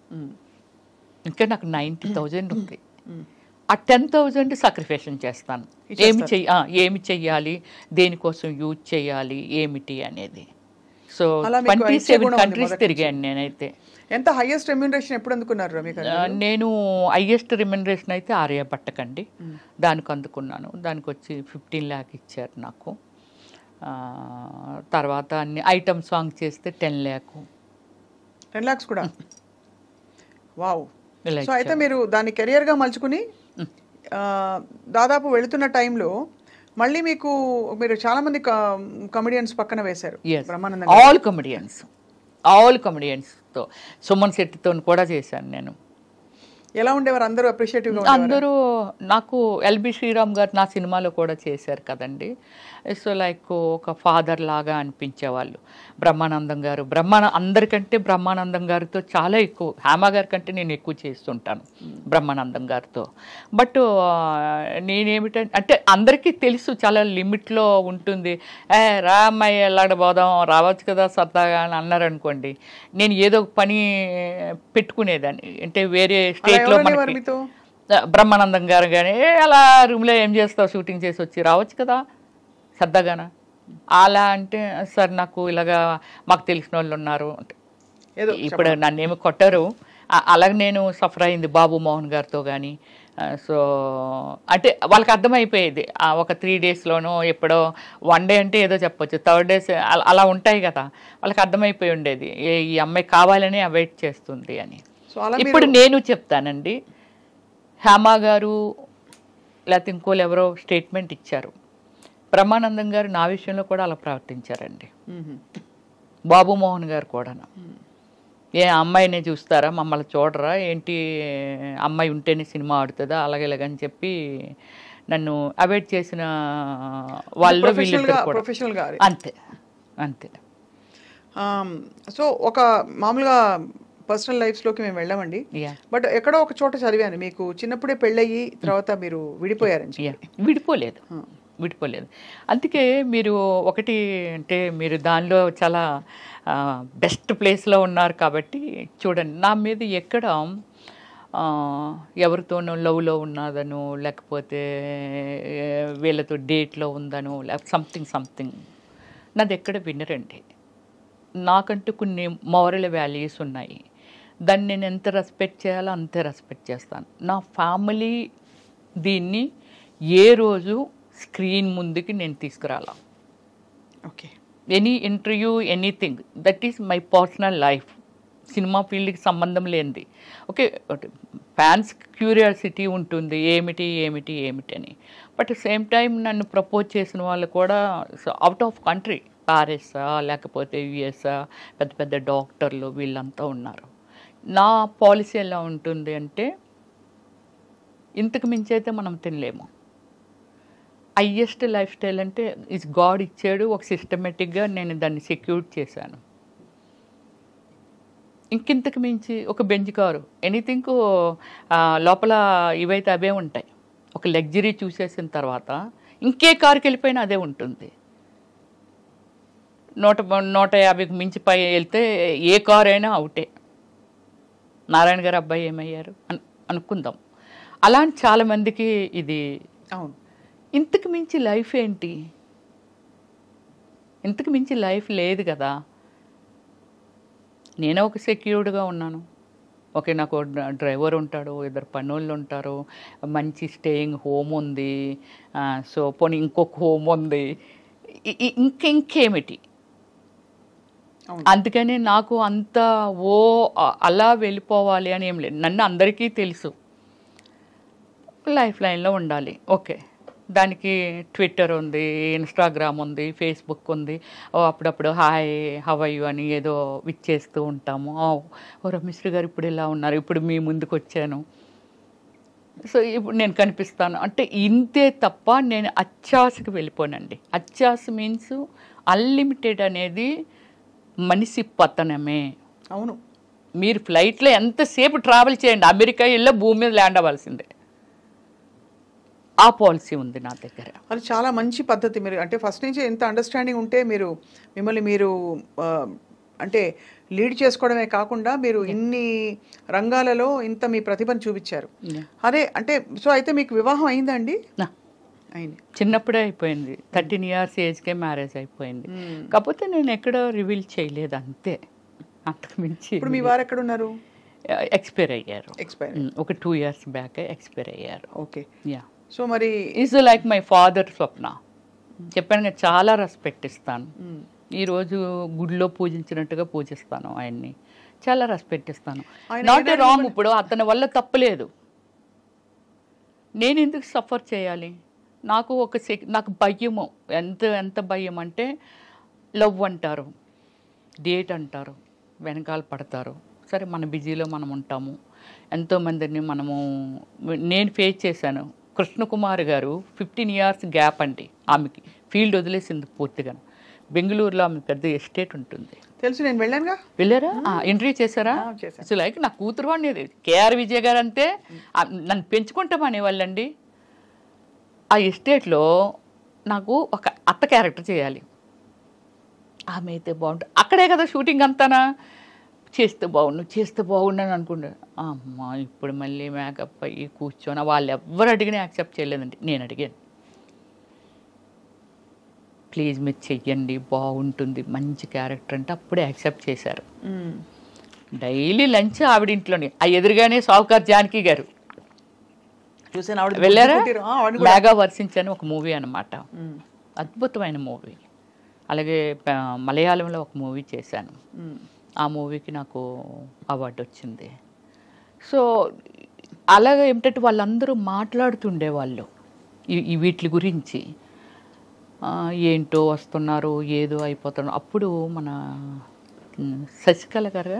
ఇంకా నాకు 90,000 ఉంది. ఆ 10,000 సాక్రిఫికేషన్ చేస్తాను. ఏమి చెయ్యాలి, దేనికోసం యూజ్ చేయాలి, ఏమిటి అనేది. సో 27 కంట్రీస్ తిరిగాను నేనైతే. ఎంత హైయెస్ట్ రెమ్యూనరేషన్ ఎప్పుడు అందుకున్నారు రమ్య గారు? నేను హైయెస్ట్ రెమ్యూనరేషన్ అయితే ఆర్యభట్టకండి, దానికి అందుకున్నాను. దానికి వచ్చి 15 lakh ఇచ్చారు నాకు. తర్వాత అన్ని ఐటమ్ సాంగ్ చేస్తే 10 lakh. 10 lakhs కూడా. వావ్. సో అయితే మీరు దాన్ని కెరియర్గా మలుచుకుని దాదాపు వెళుతున్న టైంలో మళ్ళీ మీరు చాలా మంది కమెడియన్స్ పక్కన వేశారు. ఆల్ కమెడియన్స్తో, సుమన్ శెట్టితో కూడా చేశాను నేను. ఎలా ఉండేవారు అందరూ? అప్రిషియేటివ్గా అందరూ. నాకు ఎల్బి శ్రీరామ్ గారు నా సినిమాలో కూడా చేశారు కదండి. సో లైక్ ఒక ఫాదర్ లాగా అనిపించేవాళ్ళు. బ్రహ్మానందం గారు, అందరికంటే బ్రహ్మానందం గారితో చాలా ఎక్కువ, హేమ గారి కంటే నేను ఎక్కువ చేస్తుంటాను బ్రహ్మానందం గారితో. బట్ నేనేమిటంటే అంటే అందరికీ తెలుసు చాలా లిమిట్లో ఉంటుంది. రా అమ్మాయి వెళ్ళాడబోదాం, రావచ్చు కదా సరదాగా అని అన్నారు అనుకోండి, నేను ఏదో ఒక పని పెట్టుకునేదాన్ని. అంటే వేరే స్టేట్లో బ్రహ్మానందం గారు కానీ అలా రూమ్లో ఏం చేస్తావు, షూటింగ్ చేసి వచ్చి రావచ్చు కదా సరదాగానా అలా అంటే, సార్ నాకు ఇలాగా మాకు తెలిసిన వాళ్ళు ఉన్నారు అంటే, ఇప్పుడు నన్నేమి కొట్టరు, అలాగే నేను సఫర్ అయింది బాబు మోహన్ గారితో కానీ. సో అంటే వాళ్ళకి అర్థమైపోయేది ఒక 3 డేస్లోనో ఎప్పుడో 1 డే అంటే ఏదో చెప్పొచ్చు, 3rd డేస్ అలా ఉంటాయి కదా, వాళ్ళకి అర్థమైపోయి ఉండేది ఈ అమ్మాయి కావాలని అవాయిడ్ చేస్తుంది అని. ఇప్పుడు నేను చెప్తానండి, హేమా గారు లేకపోతే ఇంకోళ్ళు ఎవరో స్టేట్మెంట్ ఇచ్చారు, బ్రహ్మానందం గారు నా విషయంలో కూడా అలా ప్రవర్తించారండి, బాబు మోహన్ గారు కూడా. ఏ అమ్మాయినే చూస్తారా, మమ్మల్ని చూడరా ఏంటి, అమ్మాయి ఉంటేనే సినిమా ఆడుతుందా అలాగే ఇలాగని చెప్పి నన్ను అవాయిడ్ చేసిన వాళ్ళు వీళ్ళిద్దరు అంతే అంతే. సో ఒక మామూలుగా పర్సనల్ లైఫ్స్లోకి మేము వెళ్ళామండి, బట్ ఎక్కడో ఒక చోట చదివాను మీకు చిన్నప్పుడే పెళ్ళయ్యి తర్వాత మీరు విడిపోయారని. విడిపోలేదు. అందుకే మీరు ఒకటి అంటే మీరు దానిలో చాలా బెస్ట్ ప్లేస్లో ఉన్నారు కాబట్టి చూడండి, నా మీద ఎక్కడ ఎవరితోనో లవ్లో ఉన్నదను లేకపోతే వీళ్ళతో డేట్లో ఉందను లేకపోతే సంథింగ్ నాది ఎక్కడ వినరండి. నాకంటూ కొన్ని మోరల్ వాల్యూస్ ఉన్నాయి, దాన్ని నేను ఎంత రెస్పెక్ట్ చేయాలో అంతే రెస్పెక్ట్ చేస్తాను. నా ఫ్యామిలీ దీన్ని ఏ రోజు స్క్రీన్ ముందుకి నేను తీసుకురాలా. Okay, any interview anything that is my personal life, cinema ఫీల్డ్కి సంబంధం లేనిది. ఓకే, ఫ్యాన్స్ క్యూరియాసిటీ ఉంటుంది ఏమిటి అని, బట్ సేమ్ టైం నన్ను ప్రపోజ్ చేసిన వాళ్ళు కూడా అవుట్ ఆఫ్ కంట్రీ, పారిసా లేకపోతే యుఎస్ఆ పెద్ద పెద్ద డాక్టర్లు వీళ్ళంతా ఉన్నారు. నా పాలసీ ఎలా ఉంటుంది అంటే ఇంతకు మించి అయితే మనం తినలేము. హయ్యెస్ట్ లైఫ్ స్టైల్ అంటే ఇస్ గాడ్ ఇచ్చాడు, ఒక సిస్టమేటిక్గా నేను దాన్ని సెక్యూర్ చేశాను. ఇంకింతకు మించి ఒక బెంచ్ కారు ఎనీథింగ్ లోపల ఇవైతే అవే ఉంటాయి. ఒక లగ్జరీ చూసేసిన తర్వాత ఇంకే కారుకి వెళ్ళిపోయినా అదే ఉంటుంది. 150కి మించి పై వెళ్తే ఏ కారు అయినా అవుటే. నారాయణ గారు అబ్బాయి ఏమయ్యారు అనుకుందాం. అలాంటి చాలామందికి ఇది అవును. ఇంతకు మించి లైఫ్ ఏంటి, ఇంతకు మించి లైఫ్ లేదు కదా. నేనే ఒక సెక్యూర్డ్గా ఉన్నాను. ఓకే, నాకు డ్రైవర్ ఉంటాడు, 2 పనులు ఉంటారు, మంచి స్టేయింగ్ హోమ్ ఉంది, సో పోనీ ఇంకొక హోమ్ ఉంది, ఇంకేమిటి. అందుకని నాకు అంత అలా వెళ్ళిపోవాలి అని ఏం లేదు. నన్ను అందరికీ తెలుసు, లైఫ్ లైన్లో ఉండాలి. ఓకే, దానికి ట్విట్టర్ ఉంది, ఇన్స్టాగ్రామ్ ఉంది, ఫేస్బుక్ ఉంది. అప్పుడప్పుడు హాయ్ హౌ ఆర్ యు అని ఏదో విచ్చేస్తూ ఉంటాము. ఓ రమేశ్వరి గారు ఇప్పుడు ఇలా ఉన్నారు, ఇప్పుడు మీ ముందుకు వచ్చాను, సో ఇప్పుడు నేను కనిపిస్తాను అంటే ఇంతే తప్ప నేను అత్యాశకి వెళ్ళిపోనండి. అత్యాశ మీన్స్ అన్లిమిటెడ్ అనేది మనిషి పతనమే. అవును, మీరు ఫ్లైట్లో ఎంతసేపు ట్రావెల్ చేయండి, అమెరికా వెళ్ళి భూమి మీద ల్యాండ్ అవ్వాల్సిందే. ఆ పాలసీ ఉంది నా దగ్గర. అది చాలా మంచి పద్ధతి. మీరు అంటే ఫస్ట్ నుంచి ఎంత అండర్స్టాండింగ్ ఉంటే మీరు మిమ్మల్ని మీరు అంటే లీడ్ చేసుకోవడమే కాకుండా మీరు ఇన్ని రంగాలలో ఇంత మీ ప్రతిభను చూపించారు. అదే అంటే సో అయితే మీకు వివాహం అయిందండి? అయింది, చిన్నప్పుడే అయిపోయింది. 13 years ఏజ్కే మ్యారేజ్ అయిపోయింది. కాకపోతే నేను ఎక్కడ రివీల్ చేయలేదు అంతే, అంతకు మించి. ఇప్పుడు మీ వారు ఎక్కడ ఉన్నారు? ఎక్స్పైర్ అయ్యారు. ఒక 2 years బ్యాక్ ఎక్స్పైర్ అయ్యారు. Okay, yeah. సో మరి ఈజ్ లైక్ మై ఫాదర్ స్వప్న. చెప్పాను కదా, చాలా రెస్పెక్ట్ ఇస్తాను. ఈరోజు గుడిలో పూజించినట్టుగా పూజిస్తాను ఆయన్ని, చాలా రెస్పెక్ట్ ఇస్తాను. నాట్ ఏ రాంగ్, ఇప్పుడు అతని వల్ల తప్పలేదు, నేను ఎందుకు సఫర్ చేయాలి? నాకు నాకు భయము, ఎంత భయం అంటే లవ్ అంటారు, డేట్ అంటారు, వెనకాల పడతారు. సరే, మన బిజీలో మనం ఉంటాము, ఎంతోమందిని నేను ఫేస్ చేశాను. కృష్ణకుమార్ గారు 15 years గ్యాప్ అండి, ఆమెకి ఫీల్డ్ వదిలేసింది పూర్తిగా. బెంగళూరులో ఆమె పెద్ద ఎస్టేట్ ఉంటుంది, తెలుసు, నేను వెళ్ళానుగా. వెళ్ళారా? ఇంటర్వ్యూ చేశారా? అసలు లైక్ నా కూతురు వాడిని కేఆర్ విజయ్ గారు అంతే నన్ను పెంచుకుంటామనేవాళ్ళండి. ఆ ఎస్టేట్లో నాకు ఒక అత్త క్యారెక్టర్ చేయాలి, ఆమె అయితే బాగుంటుంది. అక్కడే కదా షూటింగ్ అంతానా, చేస్తే బాగుండు అని అనుకుంటా. అమ్మా, ఇప్పుడు మళ్ళీ మేకప్ అయ్యి కూర్చొని వాళ్ళు ఎవరు అడిగినా యాక్సెప్ట్ చేయలేదండి. నేను అడిగాను, ప్లీజ్ మీరు చెయ్యండి బాగుంటుంది మంచి క్యారెక్టర్ అంటే అప్పుడే యాక్సెప్ట్ చేశారు. డైలీ లంచ్ ఆవిడ ఇంట్లోనే. ఆ ఎదురుగానే సావుకార్ జానకి గారు చూసాను ఆవిడ వెళ్ళారా? పుట్టిరు. ఆవిడ కూడా. మేఘా వర్షించని ఒక మూవీ అనమాట, అద్భుతమైన మూవీ. అలాగే మలయాళంలో ఒక మూవీ చేశాను, ఆ మూవీకి నాకు అవార్డు వచ్చింది. సో అలాగే ఏమిటంటే వాళ్ళందరూ మాట్లాడుతుండేవాళ్ళు ఈ వీటి గురించి. ఏంటో వస్తున్నారు, ఏదో అయిపోతున్నారు. అప్పుడు మన శశికళ గారు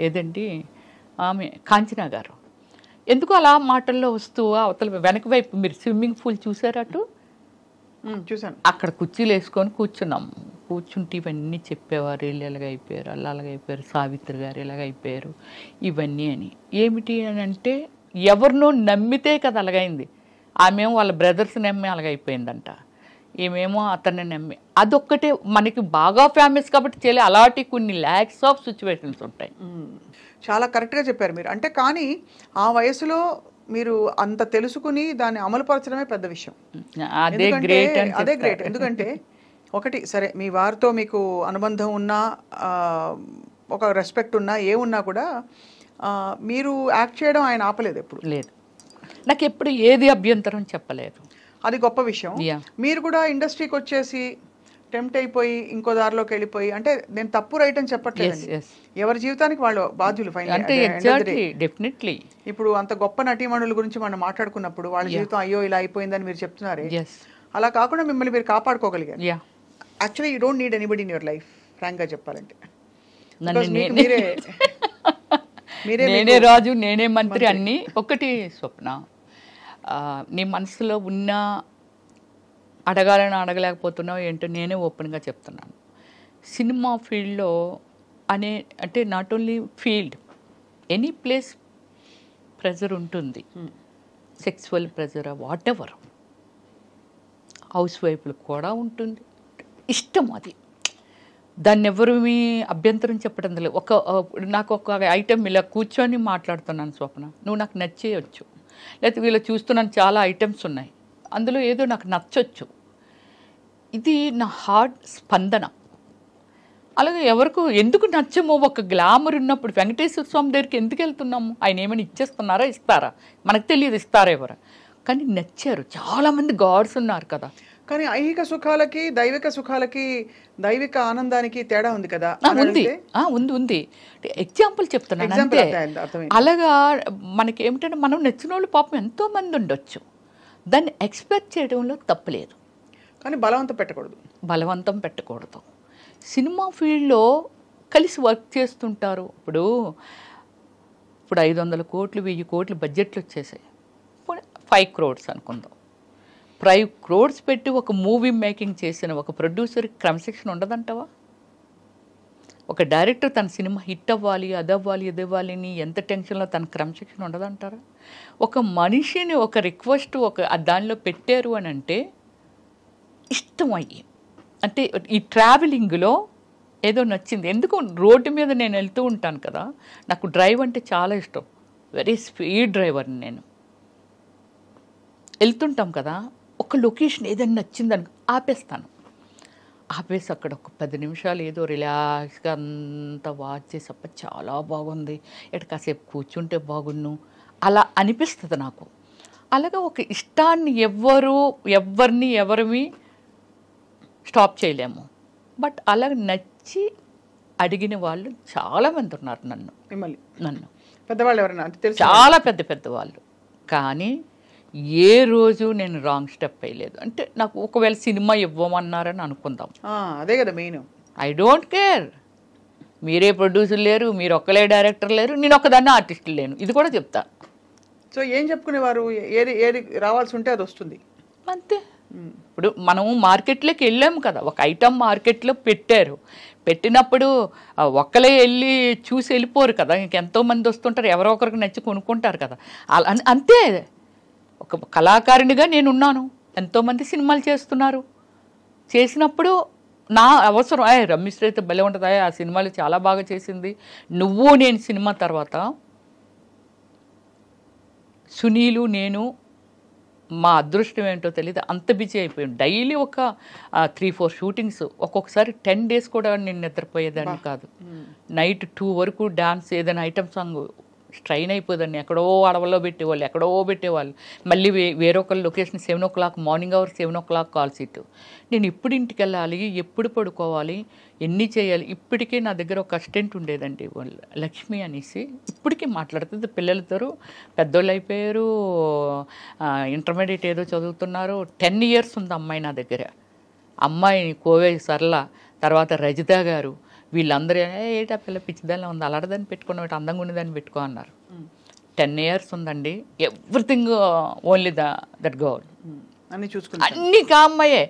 ఏదండి ఆమె కాంచనా గారు ఎందుకు అలా మాటల్లో వస్తూ అవతల వెనక వైపు మీరు స్విమ్మింగ్ పూల్ చూసారటు చూసాను. అక్కడ కుర్చీలు వేసుకొని కూర్చున్నాం. కూర్చుంటే ఇవన్నీ చెప్పేవారు, వీళ్ళు ఎలాగ అయిపోయారు, అలా అలాగైపోయారు, సావిత్రి గారు ఎలాగ అయిపోయారు, ఇవన్నీ అని. ఏమిటి అని అంటే ఎవరినో నమ్మితే కదా అలాగైంది. ఆమెమో వాళ్ళ బ్రదర్స్ నమ్మి అలాగైపోయిందంట, ఏమేమో అతన్ని నమ్మి. అదొక్కటే మనకి బాగా ఫేమస్ కాబట్టి చేయలే. అలాంటి కొన్ని ల్యాక్స్ ఆఫ్ సిచ్యువేషన్స్ ఉంటాయి. చాలా కరెక్ట్గా చెప్పారు మీరు. అంటే కానీ ఆ వయసులో మీరు అంత తెలుసుకుని దాన్ని అమలుపరచడమే పెద్ద విషయం. అదే గ్రేట్. అదే గ్రేట్. ఎందుకంటే ఒకటి సరే, మీ వారితో మీకు అనుబంధం ఉన్నా, ఒక రెస్పెక్ట్ ఉన్నా, ఏమున్నా కూడా మీరు యాక్ట్ చేయడం ఆయన ఆపలేదు ఎప్పుడు. లేదు, నాకు ఎప్పుడు ఏది అభ్యంతరం చెప్పలేదు. అది గొప్ప విషయం. మీరు కూడా ఇండస్ట్రీకి వచ్చేసి టెంప్ట్ అయిపోయి ఇంకో దారిలోకి వెళ్ళిపోయి, అంటే నేను తప్పు రైట్ అని చెప్పట్లేదు, ఎవరి జీవితానికి వాళ్ళు బాధ్యులు. డెఫినెట్లీ ఇప్పుడు అంత గొప్ప నటీమణుల గురించి మనం మాట్లాడుకున్నప్పుడు వాళ్ళ జీవితం అయ్యో ఇలా అయిపోయిందని మీరు చెప్తున్నారే, అలా కాకుండా మిమ్మల్ని మీరు కాపాడుకోగలిగారు. Actually you don't need anybody in your life, ఫ్రాంక్గా చెప్పాలంటే. నేనే రాజు, నేనే మంత్రి అన్నీ. ఒకటి స్వప్న, నీ మనసులో ఉన్న అడగాలని అడగలేకపోతున్నావు ఏంటో నేనే ఓపెన్గా చెప్తున్నాను. సినిమా ఫీల్డ్లో అంటే not only field, any place pressure ఉంటుంది. Sexual pressure, whatever. House వైఫ్లకు కూడా ఉంటుంది. ఇష్టం అది, దాన్ని ఎవరు మీ అభ్యంతరం చెప్పడం లేదు. నాకు ఒక ఐటెం ఇలా కూర్చొని మాట్లాడుతున్నాను స్వప్న, నువ్వు నాకు నచ్చేయచ్చు, లేకపోతే వీళ్ళు చూస్తున్నాను చాలా ఐటమ్స్ ఉన్నాయి, అందులో ఏదో నాకు నచ్చొచ్చు, ఇది నా హార్ట్ స్పందన. అలాగే ఎవరికి ఎందుకు నచ్చమో, ఒక గ్లామర్ ఉన్నప్పుడు వెంకటేశ్వర స్వామి దగ్గరికి ఎందుకు వెళ్తున్నాము, ఆయన ఏమైనా ఇచ్చేస్తున్నారా, ఇస్తారా మనకు తెలియదు, ఇస్తారా ఎవరు, కానీ నచ్చారు. చాలామంది గాడ్స్ ఉన్నారు కదా. కానీ ఐహిక సుఖాలకి దైవిక సుఖాలకి, దైవిక ఆనందానికి తేడా ఉంది కదా. ఉంది. ఎగ్జాంపుల్ చెప్తున్నాను అంతే. అలాగా మనకి ఏమిటంటే మనం నచ్చిన వాళ్ళు పాపం ఎంతో మంది ఉండొచ్చు, దాన్ని ఎక్స్పెక్ట్ చేయడంలో తప్పులేదు, కానీ బలవంతం పెట్టకూడదు. సినిమా ఫీల్డ్లో కలిసి వర్క్ చేస్తుంటారు. ఇప్పుడు 500 కోట్లు 1000 కోట్లు బడ్జెట్లు వచ్చేసాయి. 5 crores అనుకుందాం. 5 crores పెట్టి ఒక మూవీ మేకింగ్ చేసిన ఒక ప్రొడ్యూసర్ క్రమశిక్షణ ఉండదంటావా? ఒక డైరెక్టర్ తన సినిమా హిట్ అవ్వాలి, అదవ్వాలి, ఇదవ్వాలి అని ఎంత టెన్షన్లో తన క్రమశిక్షణ ఉండదంటారా? ఒక మనిషిని ఒక రిక్వెస్ట్ దానిలో పెట్టారు అని అంటే ఇష్టం అయ్యి, అంటే ఈ ట్రావెలింగ్లో ఏదో నచ్చింది. ఎందుకు రోడ్డు మీద నేను వెళ్తూ ఉంటాను కదా, నాకు డ్రైవ్ అంటే చాలా ఇష్టం, వెరీ స్పీడ్ డ్రైవర్ని నేను. వెళ్తుంటాం కదా, ఒక లొకేషన్ ఏదైనా నచ్చిందని ఆపేసి అక్కడ ఒక 10 నిమిషాలు ఏదో రిలాక్స్గా అంతా వాచ్ చేసి అప్ప చాలా బాగుంది, ఎటు కాసేపు కూర్చుంటే బాగున్ను అలా అనిపిస్తుంది నాకు. అలాగే ఒక ఇష్టాన్ని ఎవరిని స్టాప్ చేయలేము. బట్ అలా నచ్చి అడిగిన వాళ్ళు చాలామంది ఉన్నారు నన్ను పెద్దవాళ్ళు ఎవరైనా చాలా పెద్ద వాళ్ళు. కానీ ఏ రోజు నేను రాంగ్ స్టెప్ వేయలేదు. అంటే నాకు ఒకవేళ సినిమా ఇవ్వమన్నారని అనుకుందాం, అదే కదా మెయిన్. ఐ డోంట్ కేర్, మీరే ప్రొడ్యూసర్ లేరు, మీరు ఒక్కలే డైరెక్టర్ లేరు, నేను ఒక్కదాన్ని ఆర్టిస్ట్ లేను, ఇది కూడా చెప్తా. సో ఏం చెప్పుకునేవారు, ఏది రావాల్సి ఉంటే అది వస్తుంది అంతే. ఇప్పుడు మనం మార్కెట్లోకి వెళ్ళాము కదా, ఒక ఐటమ్ మార్కెట్లో పెట్టినప్పుడు ఒక్కలే వెళ్ళి చూసి వెళ్ళిపోరు కదా, ఇంకెంతోమంది వస్తుంటారు, ఎవరో ఒకరికి నచ్చి కొనుక్కుంటారు కదా. అంతే, ఒక కళాకారునిగా నేనున్నాను, ఎంతోమంది సినిమాలు చేసినప్పుడు నా అవసరం, రమ్యశ్రీ అయితే భలే ఉంటుంది, ఆ సినిమాలు చాలా బాగా చేసింది. నేను సినిమా తర్వాత సునీలు నేను మా అదృష్టం ఏంటో తెలియదు, అంత బిజీ అయిపోయాం. డైలీ ఒక 3-4 షూటింగ్స్, ఒక్కొక్కసారి 10 days కూడా నేను నిద్రపోయేదాన్ని కాదు. నైట్ 2 వరకు డాన్స్ ఏదైనా ఐటమ్ సాంగ్ స్ట్రైన్ అయిపోదండి. ఎక్కడో అడవుల్లో పెట్టేవాళ్ళు, ఎక్కడో పెట్టేవాళ్ళు. మళ్ళీ వేరొకరు location 7 o'clock, morning hour 7 o'clock call sheet. నేను ఎప్పుడు ఇంటికి వెళ్ళాలి, ఎప్పుడు పడుకోవాలి, ఎన్ని చేయాలి. ఇప్పటికీ నా దగ్గర ఒక అసిస్టెంట్ ఉండేదండి, లక్ష్మి అనేసి. ఇప్పటికీ మాట్లాడుతుంది. పిల్లలతో పెద్దోళ్ళు అయిపోయారు, ఇంటర్మీడియట్ ఏదో చదువుతున్నారు. 10 years ఉంది అమ్మాయి నా దగ్గర. అమ్మాయి కోవే సరళ, తర్వాత రజిత గారు, వీళ్ళందరూ ఏటా పిల్ల పిచ్చిదాన్ని ఉంది, అలాడదాన్ని పెట్టుకున్న అందంగా ఉండేదాన్ని పెట్టుకో అన్నారు. 10 years ఉందండి. Everything only that girl. అన్నీ చూసుకుని అన్నీ కామ్మాయే.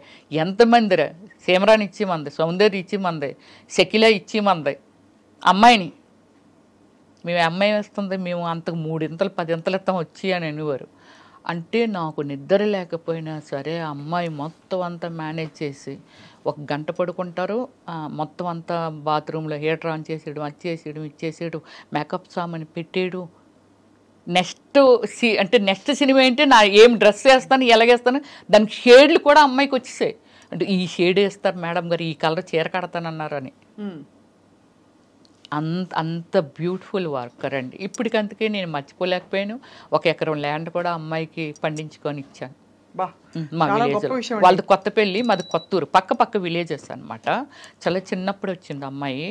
ఎంతమంది సీమరాని ఇచ్చి మంది, సౌందర్య ఇచ్చి మంది, శకిల ఇచ్చి మంది అమ్మాయిని. మేము అమ్మాయి వేస్తుంది, మేము అంతకు 3 ఇంతలు 10 ఇంతలు ఇస్తాం వచ్చి అని అనేవారు. అంటే నాకు నిద్ర లేకపోయినా సరే అమ్మాయి మొత్తం అంతా మేనేజ్ చేసి 1 గంట పడుకుంటారు, మొత్తం అంతా బాత్రూంలో హీటర్ ఆన్ చేసేయడం, అది చేసేయడం, ఇది చేసేయడం, మేకప్ సామాన్ పెట్టేయడం. నెక్స్ట్ సినిమా ఏంటి, నా ఏం డ్రెస్ వేస్తాను, ఎలాగేస్తాను, దానికి షేడ్లు కూడా అమ్మాయికి వచ్చేసాయి. అంటే ఈ షేడ్ వేస్తారు మేడం గారు, ఈ కలర్ చీర కడతానన్నారని. అంత బ్యూటిఫుల్ వర్కర్ అండి. ఇప్పటికంతకే నేను మర్చిపోలేకపోయాను. 1 ఎకరం ల్యాండ్ కూడా అమ్మాయికి పండించుకొని ఇచ్చాను మా విలేజ్. వాళ్ళది కొత్త పెళ్ళి, మాది కొత్తూరు, పక్క విలేజెస్ అనమాట. చాలా చిన్నప్పుడు వచ్చింది అమ్మాయి.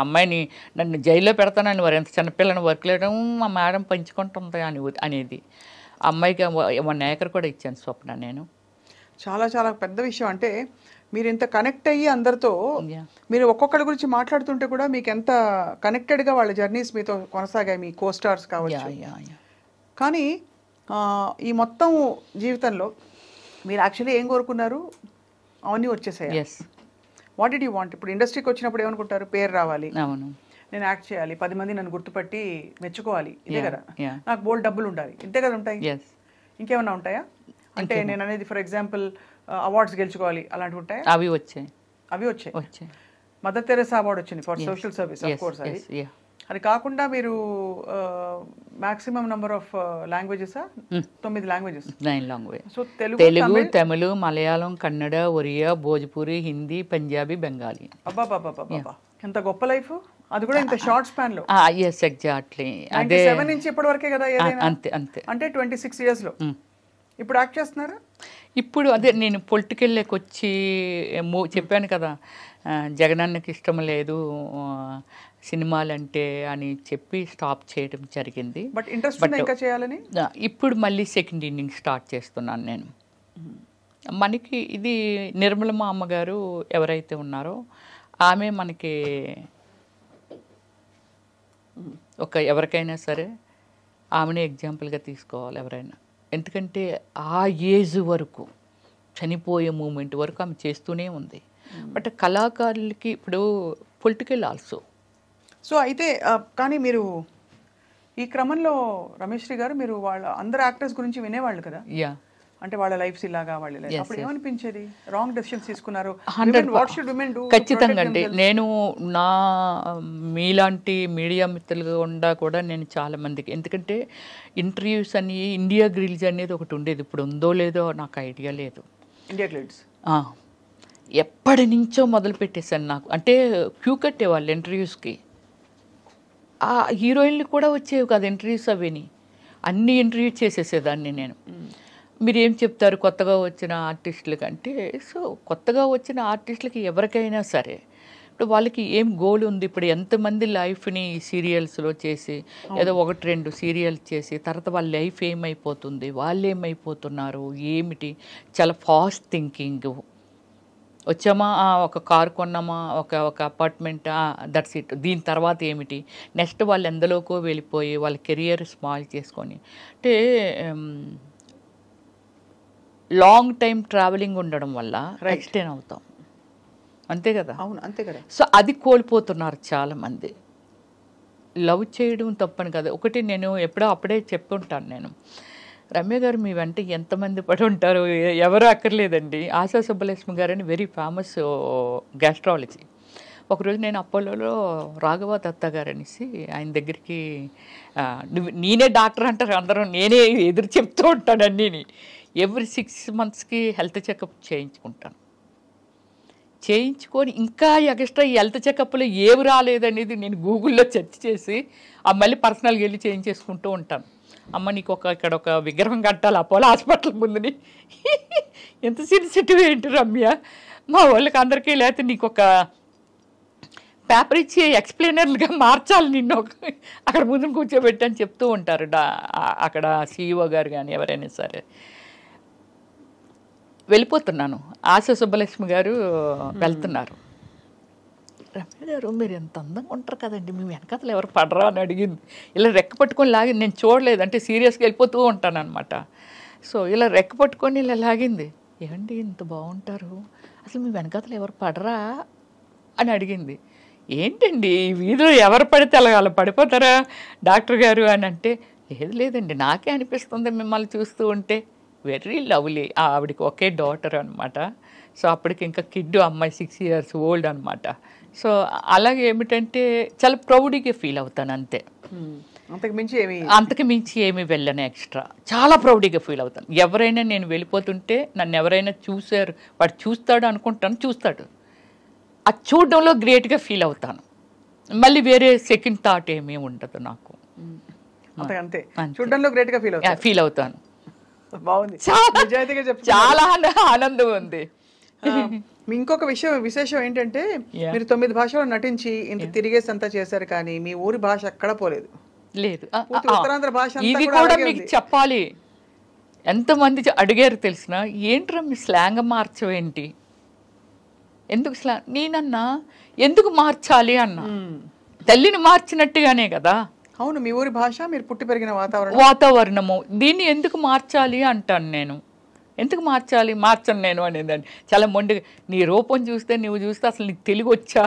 అమ్మాయిని నన్ను జైల్లో పెడతానని వారు, ఎంత చిన్నపిల్లని వర్క్ లేయడం మా మేడం పంచుకుంటుంది అనేది. అమ్మాయికి 1 acre కూడా ఇచ్చాను స్వప్న నేను. చాలా చాలా పెద్ద విషయం. అంటే మీరు ఇంత కనెక్ట్ అయ్యి అందరితో, మీరు ఒక్కొక్కరి గురించి మాట్లాడుతుంటే కూడా మీకు ఎంత కనెక్టెడ్గా వాళ్ళ జర్నీస్ మీతో కొనసాగాయి, మీ కోస్టార్స్ కావచ్చు. కానీ ఈ మొత్తం జీవితంలో మీరు యాక్చువల్లీ ఏం కోరుకున్నారు, అవన్నీ వచ్చేసాయి. What did you want? ఇప్పుడు ఇండస్ట్రీకి వచ్చినప్పుడు ఏమనుకుంటారు, పేరు రావాలి, నేను యాక్ట్ చేయాలి, 10 మంది నన్ను గుర్తుపట్టి మెచ్చుకోవాలి, ఇదే కదా, నాకు బోల్డ్ డబ్బులు ఉండాలి, ఇంతే కదా ఉంటాయి. ఇంకేమన్నా ఉంటాయా? అంటే నేను అనేది ఫర్ ఎగ్జాంపుల్ అవార్డ్స్ గెలుచుకోవాలి, అలాంటివి ఉంటాయి. అవి వచ్చాయి. మదర్ తెరెసా అవార్డు వచ్చింది for social service, of course. అది కాకుండా మీరు maximum number of languages 9 languages. 9 language. So Telugu, Tamil, Malayalam, Kannada, Oriya, Bhojpuri, Hindi, Punjabi, Bengali. అబ్బా, ఎంత గొప్ప లైఫ్. అది కూడా ఇంత షార్ట్ స్పాన్ లో. ఎగ్జాక్ట్లీ. అదే 7 నుంచి ఇప్పటి వరకే కదా ఏదైనా. అంతే. అంటే 26 years లో ఇప్పుడు యాక్ట్ చేస్తున్నారా? ఇప్పుడు అదే నేను పొలిటికల్లోకి వచ్చి చెప్పాను కదా, జగనన్నకి ఇష్టం లేదు సినిమాలంటే అని చెప్పి స్టాప్ చేయడం జరిగింది. బట్ ఇంట్రెస్ట్ ఉందా ఇంకా చేయాలని? ఇప్పుడు మళ్ళీ సెకండ్ ఇన్నింగ్ స్టార్ట్ చేస్తున్నాను నేను. మనకి ఇది నిర్మలమ్మ అమ్మగారు ఎవరైతే ఉన్నారో ఆమె మనకి ఎవరికైనా సరే ఆమెనే ఎగ్జాంపుల్గా తీసుకోవాలి ఎవరైనా. ఎందుకంటే ఆ ఏజ్ వరకు, చనిపోయే మూమెంట్ వరకు ఆమె చేస్తూనే ఉంది. బట్ కళాకారులకి ఇప్పుడు పొలిటికల్ ఆల్సో. సో అయితే కానీ మీరు ఈ క్రమంలో రమేష్ శ్రీ గారు, మీరు వాళ్ళ అందరు యాక్టర్స్ గురించి వినేవాళ్ళు కదా, అంటే వాళ్ళ లైఫ్స్ ఇలాగా, వాళ్ళ లైఫ్ అప్పుడు ఏమనిపించేది? రాంగ్ డెసిషన్స్ తీసుకున్నారు. ఖచ్చితంగా అండి. నేను నా మీలాంటి మీడియా మిత్రులుగా ఉండా కూడా నేను చాలా మందికి, ఎందుకంటే ఇంటర్వ్యూస్ అని ఇండియా గ్రిల్స్ అనేది ఒకటి ఉండేది, ఇప్పుడు ఉందో లేదో నాకు ఐడియా లేదు. ఇండియా గ్రిల్స్ ఎప్పటి నుంచో మొదలు పెట్టేశాను. నాకు అంటే క్యూ కట్టేవాళ్ళు ఇంటర్వ్యూస్కి. ఆ హీరోయిన్లు కూడా వచ్చేవి కాదు ఇంటర్వ్యూస్, అవిని అన్ని ఇంటర్వ్యూ చేసేసేదాన్ని నేను. మీరు ఏం చెప్తారు కొత్తగా వచ్చిన ఆర్టిస్టులకి అంటే, సో కొత్తగా వచ్చిన ఆర్టిస్టులకి ఎవరికైనా సరే ఇప్పుడు వాళ్ళకి ఏం గోల్ ఉంది, ఇప్పుడు ఎంతమంది లైఫ్ని సీరియల్స్లో చేసి ఏదో 1-2 సీరియల్స్ చేసి తర్వాత వాళ్ళ లైఫ్ ఏమైపోతుంది, వాళ్ళు ఏమైపోతున్నారు ఏమిటి, చాలా ఫాస్ట్ థింకింగ్. వచ్చామా, ఒక కారు కొన్నామా, ఒక అపార్ట్మెంట్, దట్స్ ఇట్. దీని తర్వాత ఏమిటి నెక్స్ట్, వాళ్ళు ఎందులోకో వెళ్ళిపోయి వాళ్ళ కెరియర్ స్మాల్ చేసుకొని, అంటే లాంగ్ టైం ట్రావెలింగ్ ఉండడం వల్ల ఎక్స్టెండ్ అవుతాం, అంతే కదా. అవును, అంతే కదా. సో అది కోల్పోతున్నారు చాలామంది. లవ్ చేయడం తప్పని కదా. ఒకటి నేను అప్పుడే చెప్పుంటాను నేను, రమ్య గారు మీ వెంట ఎంతమంది పడి ఉంటారు, ఎవరు అక్కర్లేదండి. ఆశా సుబ్బలక్ష్మి గారని వెరీ ఫేమస్ గ్యాస్ట్రాలజీ. ఒకరోజు నేను అపోలోలో రాఘవ దత్తా గారు అనేసి ఆయన దగ్గరికి, నేనే డాక్టర్ అంటారు అందరూ, నేనే ఎదురు చెప్తూ ఉంటాను అన్నీని. ఎవ్రీ 6 monthsకి హెల్త్ చెకప్ చేయించుకుంటాను. చేయించుకొని ఇంకా ఎక్స్ట్రా హెల్త్ చెకప్లో ఏవి రాలేదనేది నేను గూగుల్లో సెర్చ్ చేసి మళ్ళీ పర్సనల్గా వెళ్ళి చేయించేసుకుంటూ ఉంటాను. అమ్మ నీకు ఇక్కడ ఒక విగ్రహం కట్టాలి అపోలో హాస్పిటల్ ముందుని. ఎంత సెన్సిటివ్ ఏంటి రమ్య, మా వాళ్ళకి అందరికీ లేకపోతే నీకు ఒక పేపర్ ఇచ్చి ఎక్స్ప్లెయినర్లుగా మార్చాలి నిన్ను అక్కడ ముందు కూర్చోబెట్టి అని చెప్తూ ఉంటారు అక్కడ సిఇఓ గారు కానీ ఎవరైనా సరే. వెళ్ళిపోతున్నాను, ఆశా సుబ్బలక్ష్మి గారు వెళ్తున్నారు. రమ్య గారు మీరు ఎంత అందంగా ఉంటారు కదండి, మీ వెనకాతలు ఎవరు పడరా అని అడిగింది. ఇలా రెక్క పట్టుకొని లాగింది, నేను చూడలేదు అంటే సీరియస్గా వెళ్ళిపోతూ ఉంటాను అనమాట. సో ఇలా రెక్క పట్టుకొని ఇలా లాగింది. ఏమండి ఇంత బాగుంటారు, అసలు మీ వెనకాతలు ఎవరు పడరా అని అడిగింది. ఏంటండి ఈ వీధిలో ఎవరు పడితే అలా పడిపోతారా డాక్టర్ గారు అని అంటే, లేదండి నాకే అనిపిస్తుంది మిమ్మల్ని చూస్తూ ఉంటే. Very lovely. ఆవిడకి ఒకే డాటర్ అనమాట. సో అప్పటికి ఇంకా కిడ్ అమ్మాయి 6 years ఓల్డ్ అనమాట. సో అలాగే ఏమిటంటే చాలా ప్రౌడ్గా ఫీల్ అవుతాను అంతే, అంతకు మించి ఏమి వెళ్ళను ఎక్స్ట్రా. చాలా ప్రౌడ్గా ఫీల్ అవుతాను. ఎవరైనా నేను వెళ్ళిపోతుంటే నన్ను ఎవరైనా చూశారు, వాడు చూస్తాడు అనుకుంటాను, చూస్తాడు, అది చూడడంలో గ్రేట్గా ఫీల్ అవుతాను. మళ్ళీ వేరే సెకండ్ థాట్ ఏమీ ఉండదు నాకు. అంతే చూడడంలో గ్రేట్గా ఫీల్ అవుతాను. బాగుంది, చాలా ఆనందం ఉంది. ఇంకొక విశేషం ఏంటంటే మీరు 9 భాషల్లో నటించి ఇంత తిరిగేసి అంతా చేశారు, కానీ మీ ఊరి భాష ఎక్కడ పోలేదు. లేదు, ఉత్తరాంధ్ర భాష ఇది కూడా మీకు చెప్పాలి. ఎంతమంది అడిగారు తెలిసిన, ఏంట్రా మీ స్లాంగ్ మార్చవేంటి, ఎందుకు స్లాంగ్? నేనన్నా ఎందుకు మార్చాలి అన్నా, తల్లిని మార్చినట్టుగానే కదా. అవును, మీ ఊరి భాష, మీరు పుట్టి పెరిగిన వాతావరణము, దీన్ని ఎందుకు మార్చాలి అంటాను నేను. ఎందుకు మార్చను నేను అనేదాన్ని. చాలా మొండిగా, నీ రూపం చూస్తే నువ్వు చూస్తే అసలు నీకు తెలుగు వచ్చా,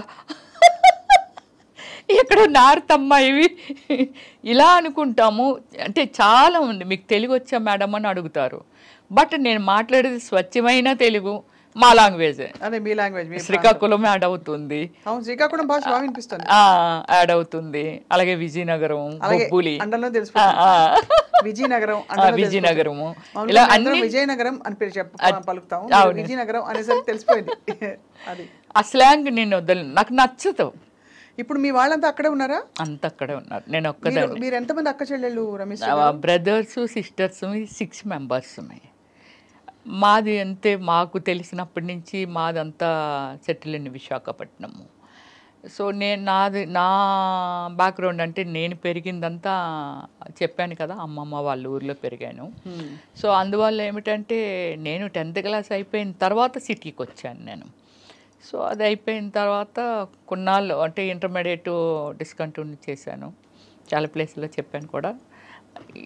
ఎక్కడో నార్తమ్మా ఇవి ఇలా అనుకుంటాము. అంటే చాలా ఉంది, మీకు తెలుగు వచ్చా మేడం అని అడుగుతారు. బట్ నేను మాట్లాడేది స్వచ్ఛమైన తెలుగు, మా లాంగ్వేజ్. అదే మీ లాంగ్వేజ్. శ్రీకాకుళం యాడ్ అవుతుంది, శ్రీకాకుళం భాష బాగా వినిపిస్తుంది, యాడ్ అవుతుంది. అలాగే విజయనగరం, బొబ్బులి, విజయనగరము, ఇలా అన్ని విజయనగరం అని పేరు పలుకుతాం. విజయనగరం అనేసరికి తెలిసిపోయింది. అది ఆ స్లాంగ్ నేను వదలను, నాకు నచ్చదు. ఇప్పుడు మీ వాళ్ళంతా అక్కడే ఉన్నారా? అంత అక్కడే ఉన్నారు, నేను ఒక్కదాన్ని. మీరు ఎంతమంది అక్క చెల్లెళ్ళు రమేష్? Brothers sisters 6 members. మాది అంతే, మాకు తెలిసినప్పటి నుంచి మాదంతా సెటిల్ ఇన్ విశాఖపట్నము. సో నా బ్యాక్గ్రౌండ్ అంటే నేను పెరిగిందంతా చెప్పాను కదా, అమ్మమ్మ వాళ్ళ ఊర్లో పెరిగాను. సో అందువల్ల ఏమిటంటే నేను 10th class అయిపోయిన తర్వాత సిటీకి వచ్చాను నేను. సో అది అయిపోయిన తర్వాత కొన్నాళ్ళు అంటే ఇంటర్మీడియట్ డిస్కంటిన్యూ చేశాను, చాలా ప్లేస్లో చెప్పాను కూడా,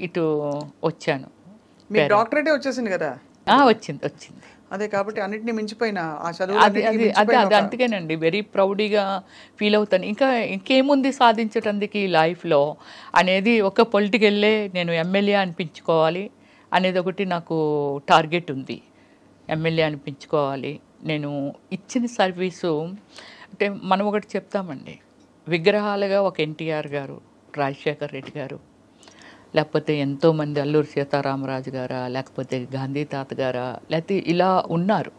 ఇటు వచ్చాను. మీ డాక్టరేటే వచ్చేసింది కదా? వచ్చింది. అదే కాబట్టి అన్నిటిని మించిపోయిన ఆ చదువు అది అందుకేనండి వెరీ ప్రౌడ్గా ఫీల్ అవుతాను. ఇంకేముంది సాధించటానికి ఈ లైఫ్లో అనేది, ఒక పొలిటికల్లే నేను ఎమ్మెల్యే అనిపించుకోవాలి అనేది ఒకటి నాకు టార్గెట్ ఉంది. ఎమ్మెల్యే అనిపించుకోవాలి. నేను ఇచ్చిన సర్వీసు అంటే మనం ఒకటి చెప్తామండి, విగ్రహాలుగా ఒక ఎన్టీఆర్ గారు, రాజశేఖర్ రెడ్డి గారు, లేకపోతే ఎంతోమంది అల్లూరి సీతారామరాజు గారా, లేకపోతే గాంధీ తాత గారా, లేకపోతే ఇలా ఉన్నారు.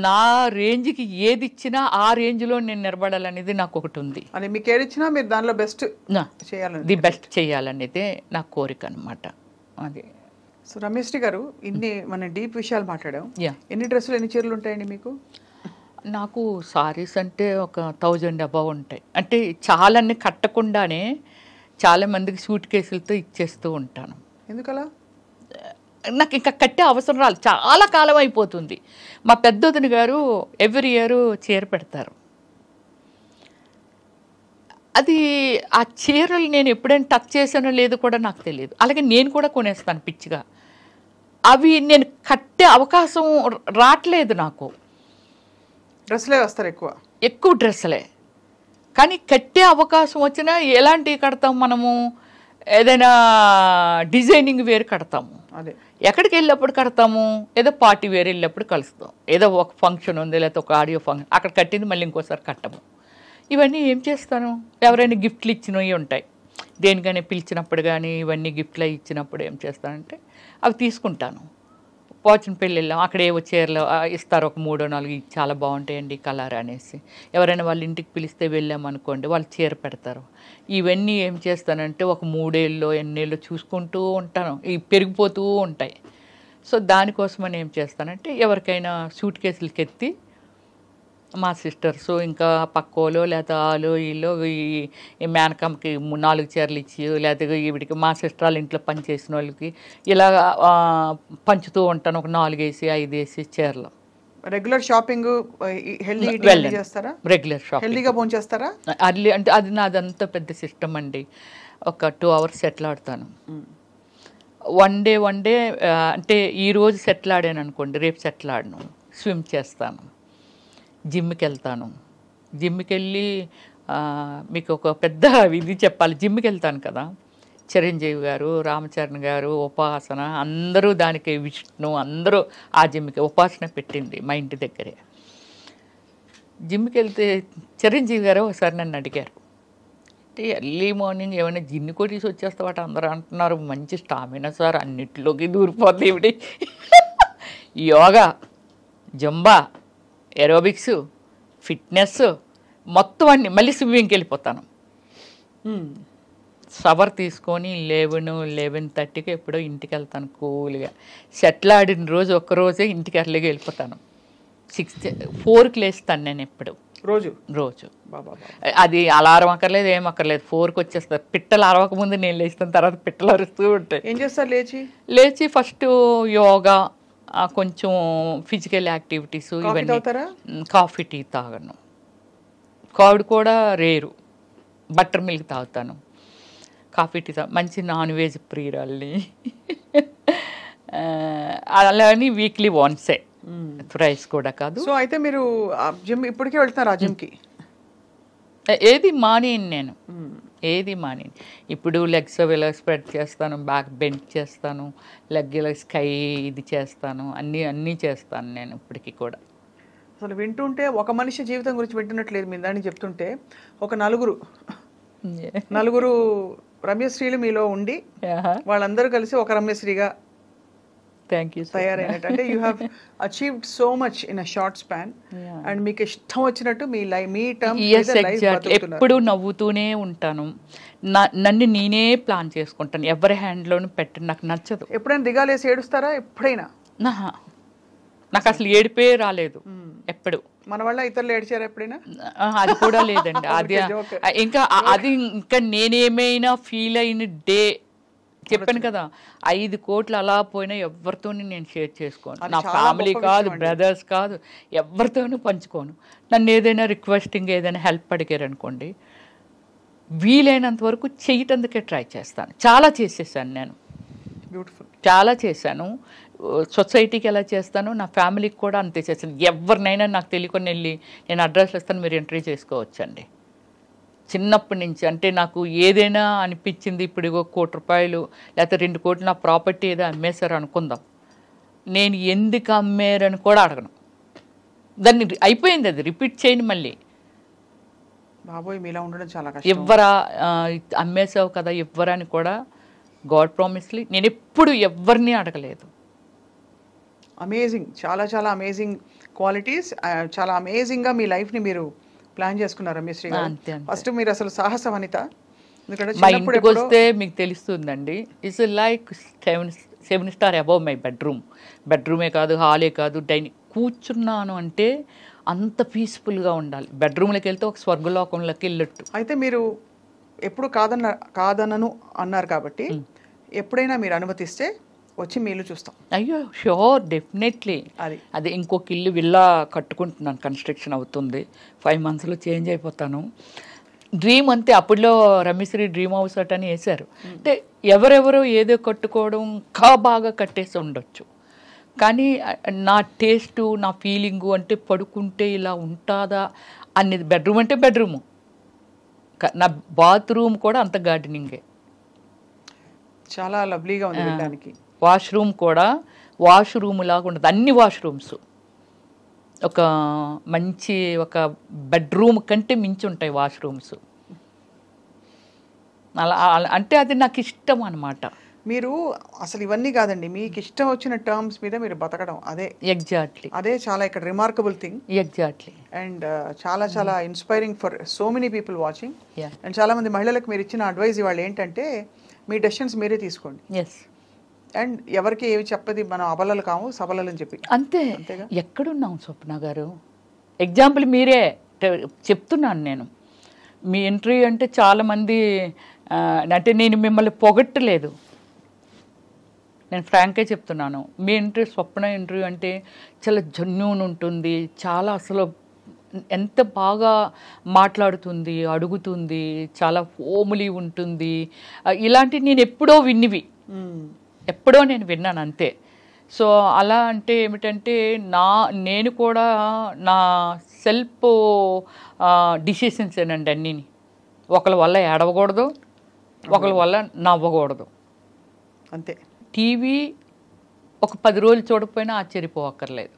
నా రేంజ్కి ఏది ఇచ్చినా ఆ రేంజ్లో నేను నిలబడాలనేది నాకు ఒకటి ఉంది. అని మీకు ఏది ఇచ్చినా మీరు దానిలో బెస్ట్ చేయాలని, ది బెస్ట్ చేయాలనేదే నా కోరిక అనమాట. అది. సో రమేష్ గారు, ఇన్ని మన డీప్ విషయాలు మాట్లాడాం. ఎన్ని డ్రెస్సులు, ఎన్ని చీరలు ఉంటాయండి మీకు? నాకు సారీస్ అంటే ఒక 1000 above ఉంటాయి. అంటే చాలాన్ని కట్టకుండానే చాలామందికి సూట్ కేసులతో ఇచ్చేస్తూ ఉంటాను. ఎందుకలా? నాకు ఇంకా కట్టే అవసరం రాదు, చాలా కాలం అయిపోతుంది. మా పెద్దొదిన గారు ఎవ్రీ ఇయర్ చీర పెడతారు. అది ఆ చీరలు నేను ఎప్పుడైనా టచ్ చేశానో లేదో కూడా నాకు తెలియదు. అలాగే నేను కూడా కొనేస్తాను పిచ్చిగా. అవి నేను కట్టే అవకాశం రావట్లేదు నాకు. డ్రెస్లే వస్తారు, ఎక్కువ డ్రెస్సులే. కానీ కట్టే అవకాశం వచ్చినా ఎలాంటివి కడతాం మనము, ఏదైనా డిజైనింగ్ వేరు కడతాము, ఎక్కడికి వెళ్ళినప్పుడు కడతాము, ఏదో పార్టీ వేరు వెళ్ళినప్పుడు కలుస్తాం, ఏదో ఒక ఫంక్షన్ ఉంది లేకపోతే ఒక ఆడియో ఫంక్షన్, అక్కడ కట్టింది మళ్ళీ ఇంకోసారి కట్టము. ఇవన్నీ ఏం చేస్తాను, ఎవరైనా గిఫ్ట్లు ఇచ్చినవి ఉంటాయి, దేనికైనా పిలిచినప్పుడు కానీ ఇవన్నీ గిఫ్ట్లు ఇచ్చినప్పుడు ఏం చేస్తానంటే అవి తీసుకుంటాను. పోచనపల్లి వెళ్ళాం, అక్కడ ఏవో చీరలు ఇస్తారు, ఒక 3-4 ఇది చాలా బాగుంటాయండి కలర్ అనేసి. ఎవరైనా వాళ్ళ ఇంటికి పిలిస్తే వెళ్ళామనుకోండి, వాళ్ళు చీర పెడతారు. ఇవన్నీ ఏం చేస్తానంటే ఒక 3 ఏళ్ళలో ఎన్నేళ్ళు చూసుకుంటూ ఉంటాను, ఇవి పెరిగిపోతూ ఉంటాయి. సో దానికోసమని ఏం చేస్తానంటే ఎవరికైనా సూట్ కేసులకి ఎత్తి మా సిస్టర్స్ ఇంకా పక్కోలో లేకపోతే ఆలో వీళ్ళు ఈ మేనకమ్మకి 4 చీరలు ఇచ్చి, లేకపోతే వీడికి మా సిస్టర్ వాళ్ళ ఇంట్లో పని చేసిన వాళ్ళకి ఇలా పంచుతూ ఉంటాను. ఒక 4 వేసి 5 వేసి చీరలు. రెగ్యులర్ షాపింగ్ హెల్దీ చేస్తారా? రెగ్యులర్ షాపింగ్ హెల్దీగా భోజనం చేస్తారా? అర్లీ అంటే అది నాదంతా పెద్ద సిస్టమ్ అండి. ఒక 2 hours సెటిల్ ఆడతాను. వన్ డే అంటే ఈరోజు సెటిల్ ఆడాను అనుకోండి, రేపు సెటిల్ ఆడను. స్విమ్ చేస్తాను, జిమ్కి వెళ్తాను. జిమ్కి వెళ్ళి మీకు ఒక పెద్ద ఇది చెప్పాలి. జిమ్కి వెళ్తాను కదా, చిరంజీవి గారు, రామచరణ్ గారు, ఉపాసన అందరూ దానికి, విష్ణు అందరూ ఆ జిమ్కి ఉపాసన పెట్టింది మా ఇంటి దగ్గరే. జిమ్కి వెళ్తే చిరంజీవి గారు ఒకసారి నన్ను అడిగారు, అంటే ఎర్లీ మార్నింగ్ ఏమైనా జిన్ను కొట్టేసి వచ్చేస్తావాట అందరూ అంటున్నారు, మంచి స్టామినా సార్, అన్నిటిలోకి దూరిపోతుంది ఇవిడి. యోగా, జంబా, ఏరోబిక్స్, ఫిట్నెస్ మొత్తం అన్ని, మళ్ళీ స్విమ్మింగ్కి వెళ్ళిపోతాను. షవర్ తీసుకొని 11-11:30కి ఎప్పుడో ఇంటికి వెళ్తాను కూల్గా. సెటిల్ ఆడిన రోజు ఒక్కరోజే ఇంటికి ఎర్లీగా వెళ్ళిపోతాను. 4కి లేస్తాను నేను ఎప్పుడు, రోజు. అది అలారం అక్కర్లేదు, ఏం అక్కర్లేదు, 4కి వచ్చేస్తారు. పిట్టలు అరవక ముందు నేను లేస్తాను, తర్వాత పిట్టలు అరుస్తూ ఉంటాయి. ఏం చేస్తారు లేచి ఫస్ట్ యోగా, కొంచెం ఫిజికల్ యాక్టివిటీస్, ఇవన్నీ. కాఫీ టీ తాగను, కర్డ్ కూడా రేరు, బటర్ మిల్క్ తాగుతాను. కాఫీ టీ మంచి నాన్ వెజ్ ప్రియురాల్ని. అలాని వీక్లీ వన్సే, రైస్ కూడా కాదు. సో అయితే మీరు జిమ్ ఇప్పటికే వెళ్తున్నారు ఆ జిమ్కి? ఏది మానేను నేను, ఏది మానేను. ఇప్పుడు లెగ్స్ ఇలా స్ప్రెడ్ చేస్తాను, బ్యాక్ బెండ్ చేస్తాను, లెగ్ ఇలా స్కై ఇది చేస్తాను, అన్నీ చేస్తాను నేను ఇప్పటికీ కూడా. అసలు వింటుంటే ఒక మనిషి జీవితం గురించి వింటున్నట్లేదు మీరు దాన్ని చెప్తుంటే. ఒక నలుగురు రమ్యశ్రీలు మీలో ఉండి వాళ్ళందరూ కలిసి ఒక రమ్యశ్రీగా తయారైనట్టు. అంటే you have achieved so much in a short span. And మీకు ఇష్టం వచ్చినట్టు మీ టర్మ్ ఎప్పుడు నవ్వుతూనే ఉంటాను. నన్ను నేనే ప్లాన్ చేసుకుంటాను, ఎవరి హ్యాండ్లోనూ పెట్టను, నాకు నచ్చదు. ఎప్పుడైనా దిగాలేసి ఏడుస్తారా? ఎప్పుడైనా? నాకు అసలు ఏడిపే రాలేదు ఎప్పుడు. మన వల్ల ఇతరులు ఏడ్చారా ఎప్పుడైనా? అది కూడా లేదండి. అది ఇంకా నేనేమైనా ఫీల్ అయిన డే చెప్పాను కదా, 5 కోట్లు అలా పోయినా ఎవరితో నేను షేర్ చేసుకోను. నా ఫ్యామిలీ కాదు, బ్రదర్స్ కాదు, ఎవరితోనూ పంచుకోను. నన్ను ఏదైనా రిక్వెస్టింగ్ ఏదైనా హెల్ప్ అడిగారు అనుకోండి, వీలైనంత వరకు చేయటందుకే ట్రై చేస్తాను. చాలా చేసేసాను నేను, బ్యూటిఫుల్, చాలా చేశాను. సొసైటీకి ఎలా చేస్తాను, నా ఫ్యామిలీకి కూడా అంతే చేస్తాను. ఎవరినైనా నాకు తెలియకుండా వెళ్ళి నేను అడ్రస్ ఇస్తాను, మీరు ఎంట్రీ చేసుకోవచ్చండి. చిన్నప్పటి నుంచి అంటే నాకు ఏదైనా అనిపించింది, ఇప్పుడు ఇగో ₹1 లేకపోతే 2 కోట్లు నా ప్రాపర్టీ ఏదో అమ్మేశారు అనుకుందాం, నేను ఎందుకు అమ్మారని కూడా అడగను. దాన్ని అయిపోయింది, అది రిపీట్ చేయను మళ్ళీ. బాబోయ్, మీలా ఉండడం చాలా కష్టం. ఎవ్వరా అమ్మేసావు కదా ఎవ్వరని కూడా, గాడ్ ప్రామిస్లీ నేను ఎప్పుడు ఎవరిని అడగలేదు. అమేజింగ్, చాలా చాలా అమేజింగ్ క్వాలిటీస్. చాలా అమేజింగ్గా మీ లైఫ్ని మీరు ప్లాన్ చేసుకున్నారు రమ్యశ్రీ గారు. ఫస్ట్ మీరు అసలు సాహస వనిత. మా ఇంటికి వస్తే మీకు తెలుస్తుందండి, it's like 7 star above my బెడ్రూమే కాదు, హాలే కాదు, డైనింగ్. కూర్చున్నాను అంటే అంత పీస్ఫుల్గా ఉండాలి. బెడ్రూమ్లోకి వెళ్తే ఒక స్వర్గలోకంలోకి వెళ్ళట్టు. అయితే మీరు ఎప్పుడు కాదనను అన్నారు కాబట్టి ఎప్పుడైనా మీరు అనుమతిస్తే వచ్చి మీ ఇల్లు చూస్తాం. అయ్యో షూర్, డెఫినెట్లీ. అది ఇంకొక ఇల్లు విల్లా కట్టుకుంటున్నాను, కన్స్ట్రక్షన్ అవుతుంది. 5 monthsలో చేంజ్ అయిపోతాను. డ్రీమ్ అంతే. అప్పుడులో రమ్యశ్రీ డ్రీమ్ హౌస్ అని వేశారు. అంటే ఎవరెవరో ఏదో కట్టుకోవడం ఇంకా బాగా కట్టేసి ఉండొచ్చు, కానీ నా టేస్టు, నా ఫీలింగు అంటే పడుకుంటే ఇలా ఉంటుందా అనేది. బెడ్రూమ్ అంటే బెడ్రూము, నా బాత్రూమ్ కూడా అంత గార్డెనింగే, చాలా లవ్లీగా ఉంది వినడానికి. వాష్రూమ్ కూడా వాష్రూమ్ లాగా ఉండదు, అన్ని వాష్రూమ్స్ ఒక మంచి ఒక బెడ్రూమ్ కంటే మించి ఉంటాయి వాష్రూమ్స్. అలా అంటే అది నాకు ఇష్టం అన్నమాట. మీరు అసలు ఇవన్నీ కాదండి, మీకు ఇష్టం వచ్చిన టర్మ్స్ మీద మీరు బతకడం, ఎగ్జాక్ట్లీ అదే చాలా ఇక్కడ రిమార్కబుల్ థింగ్. ఎగ్జాక్ట్లీ అండ్ చాలా చాలా inspiring for so many people watching. Yeah and చాలామంది మహిళలకు మీరు ఇచ్చిన అడ్వైజ్ ఇవాళ ఏంటంటే మీ డెసిషన్స్ మీరే తీసుకోండి. ఎస్ అండ్ ఎవరికి ఏవి చెప్పది మనం అబలలు కాము సబలలు అని చెప్పి. అంతే. అంతేగా? ఎక్కడున్నాం స్వప్న గారు? ఎగ్జాంపుల్ మీరే చెప్తున్నాను నేను. మీ ఇంటర్వ్యూ అంటే చాలామంది అంటే నేను మిమ్మల్ని పొగట్టలేదు, నేను ఫ్రాంక్గా చెప్తున్నాను. మీ ఇంటర్వ్యూ స్వప్న ఇంటర్వ్యూ అంటే చాలా జెన్యూన్ ఉంటుంది, చాలా అసలు ఎంత బాగా మాట్లాడుతుంది, అడుగుతుంది, చాలా హోమ్లీ ఉంటుంది. ఇలాంటివి నేను ఎప్పుడో విన్నివి, ఎప్పుడో నేను విన్నాను అంతే. సో అలా అంటే ఏమిటంటే నేను కూడా నా సెల్ఫ్ డిసిషన్స్ ఏనండి అన్నీని. ఒకళ్ళ వల్ల ఏడవకూడదు, ఒకళ్ళ వల్ల నవ్వకూడదు, అంతే. టీవీ ఒక 10 రోజులు చూడకపోయినా ఆశ్చర్యపోవక్కర్లేదు,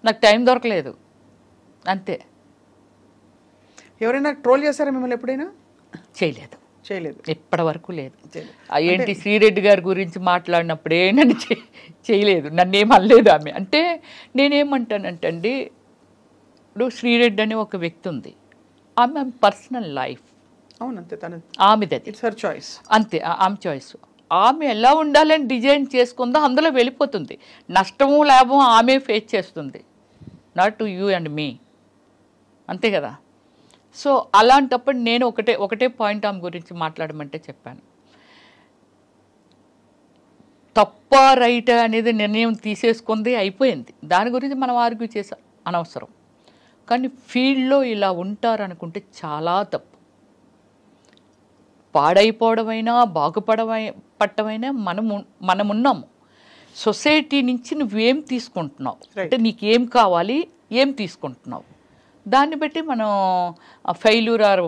నాకు టైం దొరకలేదు అంతే. ఎవరైనా ట్రోల్ చేశారా మిమ్మల్ని ఎప్పుడైనా? చేయలేదు, చేయలేదు, ఇప్పటి వరకు లేదు. ఏంటి శ్రీరెడ్డి గారి గురించి మాట్లాడినప్పుడే నన్ను చేయలేదు, నన్ను ఏం అనలేదు ఆమె. అంటే నేనేమంటానంటే అండి, ఇప్పుడు శ్రీరెడ్డి అనే ఒక వ్యక్తి ఉంది, ఆమె పర్సనల్ లైఫ్, అవునంతే, ఆమెది, ఇట్స్ హర్ చాయిస్, అంతే, ఆమె చాయిస్. ఆమె ఎలా ఉండాలని డిజైన్ చేసుకుందో అందులో వెళ్ళిపోతుంది. నష్టము లాభం ఆమె ఫేస్ చేస్తుంది, నాట్ టు యూ అండ్ మీ, అంతే కదా. సో అలాంటప్పుడు నేను ఒకటే పాయింట్ ఆమె గురించి మాట్లాడమంటే చెప్పాను. తప్ప రైట్ అనేది నిర్ణయం తీసేసుకుంది, అయిపోయింది. దాని గురించి మనం ఆర్గ్యూ చేసా అనవసరం. కానీ ఫీల్డ్లో ఇలా ఉంటారనుకుంటే చాలా తప్పు. పాడైపోవడమైనా బాగుపడమైనా మనమున్నాము. సొసైటీ నుంచి నువ్వేం తీసుకుంటున్నావు, అంటే నీకేం కావాలి, ఏం తీసుకుంటున్నావు, దాన్ని బట్టి మనం ఫెయిల్యూర్ ఆర్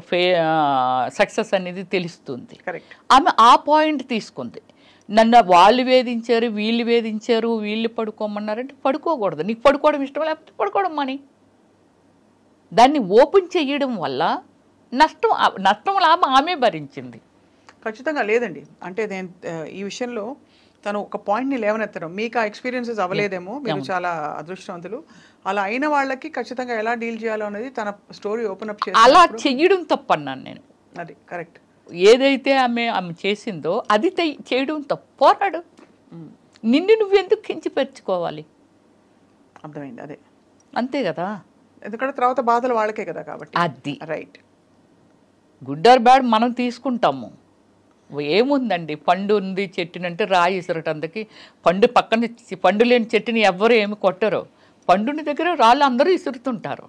సక్సెస్ అనేది తెలుస్తుంది. ఆమె ఆ పాయింట్ తీసుకుంది. నన్ను వాళ్ళు వేధించారు, వీళ్ళు పడుకోమన్నారంటే పడుకోకూడదు. నీకు పడుకోవడం ఇష్టం లేకపోతే పడుకోవడం మని. దాన్ని ఓపెన్ చేయడం వల్ల నష్టం లాభం ఆమె భరించింది. ఖచ్చితంగా లేదండి. అంటే నేను ఈ విషయంలో తను ఒక పాయింట్ని లేవనెత్తడం, మీకు ఆ ఎక్స్పీరియన్సెస్ అవ్వలేదేమో, మీరు చాలా అదృష్టవంతులు. అలా అయిన వాళ్ళకి ఖచ్చితంగా ఎలా డీల్ చేయాలో అనేది తన స్టోరీ ఓపెన్ అప్ చేసి అలా చెయ్యడం తప్పన్నాను నేను. అది కరెక్ట్. ఏదైతే ఆమె చేసిందో అది చేయడం తప్పు. పోరాడు, నిన్ను నువ్వెందుకు కించిపరుచుకోవాలి? అర్థమైంది, అదే అంతే కదా. ఎందుకంటే తర్వాత బాధలు వాళ్ళకే కదా, కాబట్టి అది రైట్. గుడ్ ఆర్ బ్యాడ్ మనం తీసుకుంటాము. ఏముందండి, పండు ఉంది చెట్టునంటే రాయి ఇసరటందుకి, పండు లేని చెట్టుని ఎవ్వరు ఏమి కొట్టరు, పండుని దగ్గర రాళ్ళు అందరూ ఇసురుతుంటారు.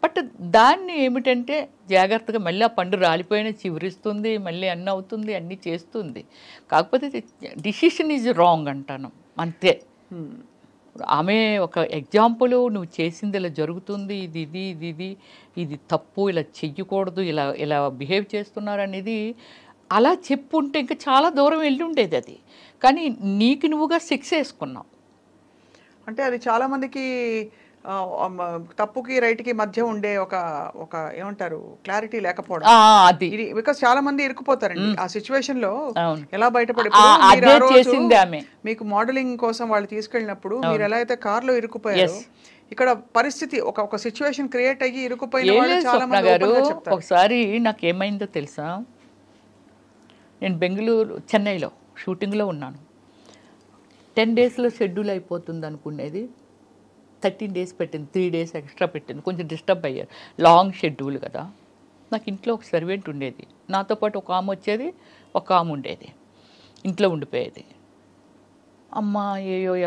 బట్ దాన్ని ఏమిటంటే జాగ్రత్తగా మళ్ళీ ఆ పండు రాలిపోయిన చివరిస్తుంది, మళ్ళీ అన్నీ అవుతుంది, అన్నీ చేస్తుంది. కాకపోతే డిసిషన్ ఈజ్ రాంగ్ అంటాను అంతే. ఆమె ఒక ఎగ్జాంపుల్, నువ్వు చేసింది ఇలా జరుగుతుంది, ఇది తప్పు, ఇలా చెయ్యకూడదు, ఇలా బిహేవ్ చేస్తున్నారు అనేది అలా చెప్పుంటే ఇంకా చాలా దూరం వెళ్ళి ఉండేది అది. కానీ నీకు నువ్వుగా శిక్ష వేసుకున్నావు. అంటే అది చాలామందికి తప్పుకి రైట్కి మధ్య ఉండే ఒక ఏమంటారు క్లారిటీ లేకపోవడం. అది బికాస్ చాలా మంది ఇరుక్కుపోతారండి ఆ సిచ్యువేషన్ లో. ఎలా బయటపడి మీకు మోడలింగ్ కోసం వాళ్ళు తీసుకెళ్ళినప్పుడు మీరు ఎలా అయితే కార్ లో ఇరుక్కుపోయారు, ఇక్కడ పరిస్థితి ఒక సిచ్యువేషన్ క్రియేట్ అయ్యి ఇరుక్కుపోయిన వాళ్ళు చాలా మంది చెప్తారు. ఒకసారి నాకు ఏమైందో తెలుసా, నేను చెన్నైలో షూటింగ్లో ఉన్నాను. 10 డేస్లో షెడ్యూల్ అయిపోతుంది అనుకునేది 13 డేస్ పెట్టింది, 3 డేస్ ఎక్స్ట్రా పెట్టింది. కొంచెం డిస్టర్బ్ అయ్యారు, లాంగ్ షెడ్యూల్ కదా. నాకు ఇంట్లో ఒక సర్వెంట్ ఉండేది, నాతో పాటు ఒక ఆమె వచ్చేది, ఒక ఆమె ఉండేది, ఇంట్లో ఉండిపోయేది. అమ్మ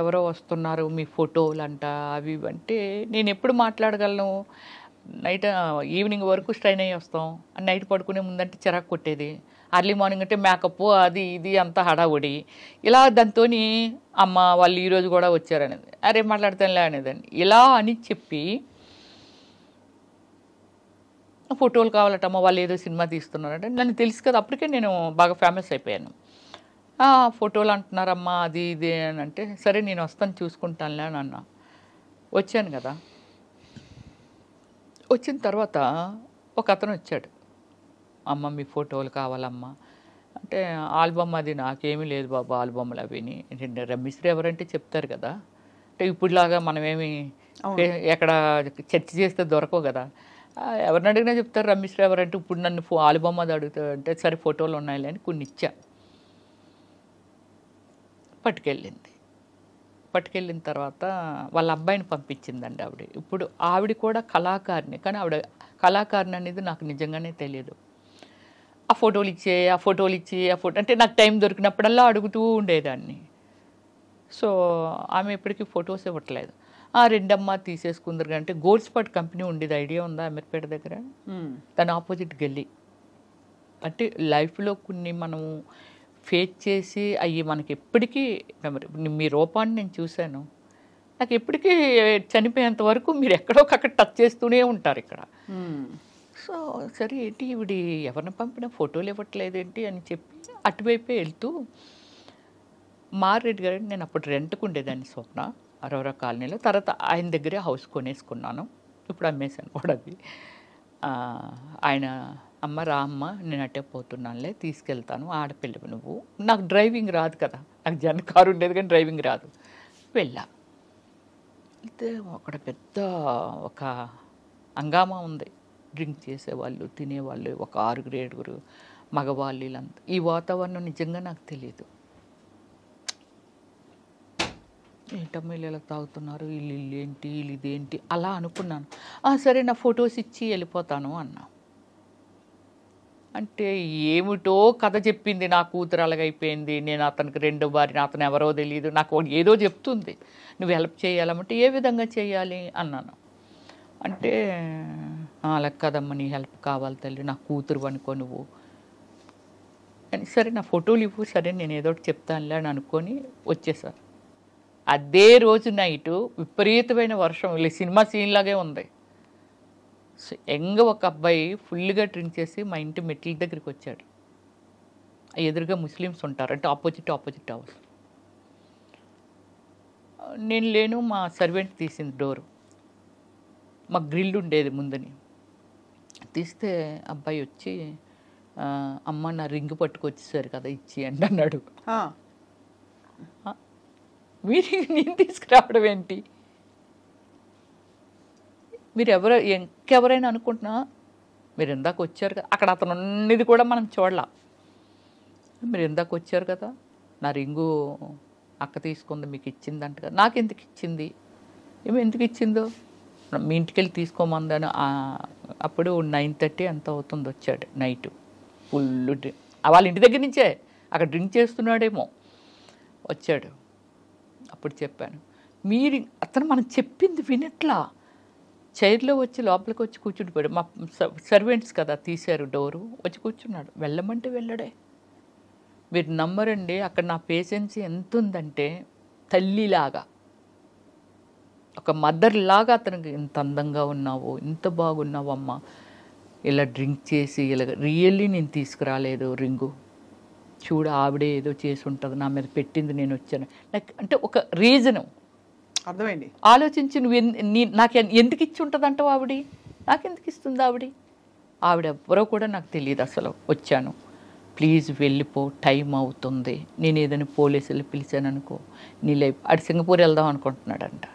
ఎవరో వస్తున్నారు, మీ ఫోటోలు అంట అవి అంటే నేను ఎప్పుడు మాట్లాడగలను? నైట్ ఈవినింగ్ వరకు స్ట్రైన్ అయ్యి వస్తాం, నైట్ పడుకునే ముందంటే చిరాకు కొట్టేది, అర్లీ మార్నింగ్ అంటే మేకప్ అది ఇది అంతా హడావుడి. ఇలా దాంతో అమ్మ వాళ్ళు ఈరోజు కూడా వచ్చారనేది, అరే మాట్లాడతానులే అనేదాన్ని. ఇలా అని చెప్పి ఫోటోలు కావాలటమ్మ, వాళ్ళు ఏదో సినిమా తీస్తున్నారంటే నన్ను తెలుసు కదా, అప్పటికే నేను బాగా ఫేమస్ అయిపోయాను. ఫోటోలు అంటున్నారమ్మా అది ఇది అని అంటే, సరే నేను వస్తాను చూసుకుంటానులే అని అన్నా. వచ్చాను కదా, వచ్చిన తర్వాత ఒక అతను వచ్చాడు, అమ్మ మీ ఫోటోలు కావాలమ్మా, అంటే ఆల్బమ్ అది నాకేమీ లేదు బాబు ఆల్బమ్లు అవిని. రమ్మిశ్రీ ఎవరంటే చెప్తారు కదా. అంటే ఇప్పుడులాగా మనమేమి ఎక్కడ చర్చ చేస్తే దొరకవు కదా. ఎవరిని అడిగినా చెప్తారు రమ్మిశ్రీ ఎవరంటే. ఇప్పుడు నన్ను ఆల్బమ్ అది అడుగుతాడు అంటే సరే ఫోటోలు ఉన్నాయిలే అని కొన్ని ఇచ్చా. పట్టుకెళ్ళిన తర్వాత వాళ్ళ అబ్బాయిని పంపించిందండి ఆవిడ. ఇప్పుడు ఆవిడ కూడా కళాకారిణి, కానీ ఆవిడ కళాకారిణి అనేది నాకు నిజంగానే తెలియదు. ఆ ఫోటోలు ఇచ్చి అంటే నాకు టైం దొరికినప్పుడల్లా అడుగుతూ ఉండేదాన్ని. సో ఆమె ఎప్పటికీ ఫొటోస్ ఇవ్వట్లేదు. రెండమ్మ తీసేసుకుందరు అంటే గోల్డ్ స్పాట్ కంపెనీ ఉండేది, ఐడియా ఉందా అమీర్పేట దగ్గర? దాని ఆపోజిట్ గల్లీ. అంటే లైఫ్లో కొన్ని మనం ఫేస్ చేసి అవి మనకి ఎప్పటికీ మీ రూపాన్ని నేను చూశాను. నాకు ఎప్పటికీ చనిపోయేంత వరకు మీరు ఎక్కడొకక్కడ టచ్ చేస్తూనే ఉంటారు ఇక్కడ. సో సరే ఏంటి ఈవిడ ఎవరిని పంపినా ఫోటోలు ఇవ్వట్లేదేంటి అని చెప్పి అటువైపే వెళ్తూ మారెడ్డి గారు, నేను అప్పుడు రెంట్కు ఉండేదాన్ని స్వప్న అరోరా కాలనీలో. తర్వాత ఆయన దగ్గరే హౌస్ కొనేసుకున్నాను, ఇప్పుడు అమ్మేశాను కూడా అది. ఆయన అమ్మ రా అమ్మ నేను అట్టే పోతున్నానులే తీసుకెళ్తాను, ఆడపిల్లవి నువ్వు. నాకు డ్రైవింగ్ రాదు కదా, నాకు కారు ఉండేది కానీ డ్రైవింగ్ రాదు. వెళ్ళా, అయితే అక్కడ పెద్ద ఒక హంగామా ఉంది. డ్రింక్ చేసేవాళ్ళు, తినేవాళ్ళు, ఒక 6-7 మగవాళ్ళు, వీళ్ళంతా. ఈ వాతావరణం నిజంగా నాకు తెలియదు. ఏంటమ్మా వీళ్ళు ఇలా తాగుతున్నారు, వీళ్ళు ఏంటి, వీళ్ళు ఇదేంటి అలా అనుకున్నాను. సరే నా ఫొటోస్ ఇచ్చి వెళ్ళిపోతాను అన్నా. అంటే ఏమిటో కథ చెప్పింది, నా కూతురు అలాగైపోయింది, నేను అతనికి 2వ భార్యని, అతను ఎవరో తెలియదు, నాకు ఏదో చెప్తుంది, నువ్వు హెల్ప్ చేయాలంటే ఏ విధంగా చేయాలి అన్నాను. అంటే అలా కదమ్మా నీ హెల్ప్ కావాలి తల్లి, నా కూతురు అనుకో నువ్వు అని. సరే నా ఫోటోలు ఇవ్వు, సరే నేను ఏదో ఒకటి చెప్తానులే అని అనుకొని వచ్చేసాను. అదే రోజు నైటు విపరీతమైన వర్షం, ఇలా సినిమా సీన్ లాగే ఉంది. ఒక అబ్బాయి ఫుల్గా డ్రింక్ చేసి మా ఇంటి మెట్ల దగ్గరికి వచ్చాడు. ఎదురుగా ముస్లిమ్స్ ఉంటారు, అంటే ఆపోజిట్ హౌస్. నేను లేను, మా సర్వెంట్ తీసింది డోరు. మా గ్రిల్ ఉండేది ముందని. తీస్తే అబ్బాయి వచ్చి అమ్మ నా రింగ్ పట్టుకొచ్చేసారు కదా ఇచ్చి అండి అన్నాడు. మీరు నేను తీసుకురావడం ఏంటి, మీరు ఇంకెవరైనా అనుకుంటున్నా, మీరు ఇందాక వచ్చారు కదా, అక్కడ అతను ఉన్నది కూడా మనం చూడాల. మీరు ఇందాక వచ్చారు కదా, నా రింగు అక్క తీసుకుంది మీకు ఇచ్చిందంట కదా. నాకు ఎందుకు ఇచ్చింది, ఎందుకు ఇచ్చిందో, మీ ఇంటికి వెళ్ళి తీసుకోమందని. అప్పుడు 9:30 ఎంత అవుతుంది వచ్చాడు నైటు. ఫుల్ డ్రింక్, వాళ్ళ ఇంటి దగ్గర నుంచే, అక్కడ డ్రింక్ చేస్తున్నాడేమో వచ్చాడు. అప్పుడు చెప్పాను, అతను మనం చెప్పింది వినట్లా. చైర్లో వచ్చి లోపలికి వచ్చి కూర్చుండిపోయాడు. మా సర్వెంట్స్ కదా తీశారు డోరు, వచ్చి కూర్చున్నాడు. వెళ్ళమంటే వెళ్ళడే. మీరు నమ్మరండి, అక్కడ నా పేషెన్సీ ఎంత ఉందంటే తల్లిలాగా, ఒక మదర్ లాగా అతనికి ఇంత అందంగా ఉన్నావు, ఇంత బాగున్నావు అమ్మ, ఇలా డ్రింక్ చేసి ఇలా రియల్లీ నేను తీసుకురాలేదు రింగు, చూడు ఆవిడే ఏదో చేసి ఉంటుంది, నా మీద పెట్టింది, నేను వచ్చాను. లైక్ అంటే ఒక రీజను అర్థమైంది. ఆలోచించి నువ్వు నాకు ఎందుకు ఇచ్చి ఉంటుంది అంటావు, నాకెందుకు ఇస్తుంది ఆవిడ ఎవరో కూడా నాకు తెలియదు అసలు. వచ్చాను, ప్లీజ్ వెళ్ళిపో, టైం అవుతుంది, నేను ఏదైనా పోలీసులు పిలిచాను అనుకో నీ లైఫ్. ఆడు సింగపూర్ వెళ్దాం అనుకుంటున్నాడంట.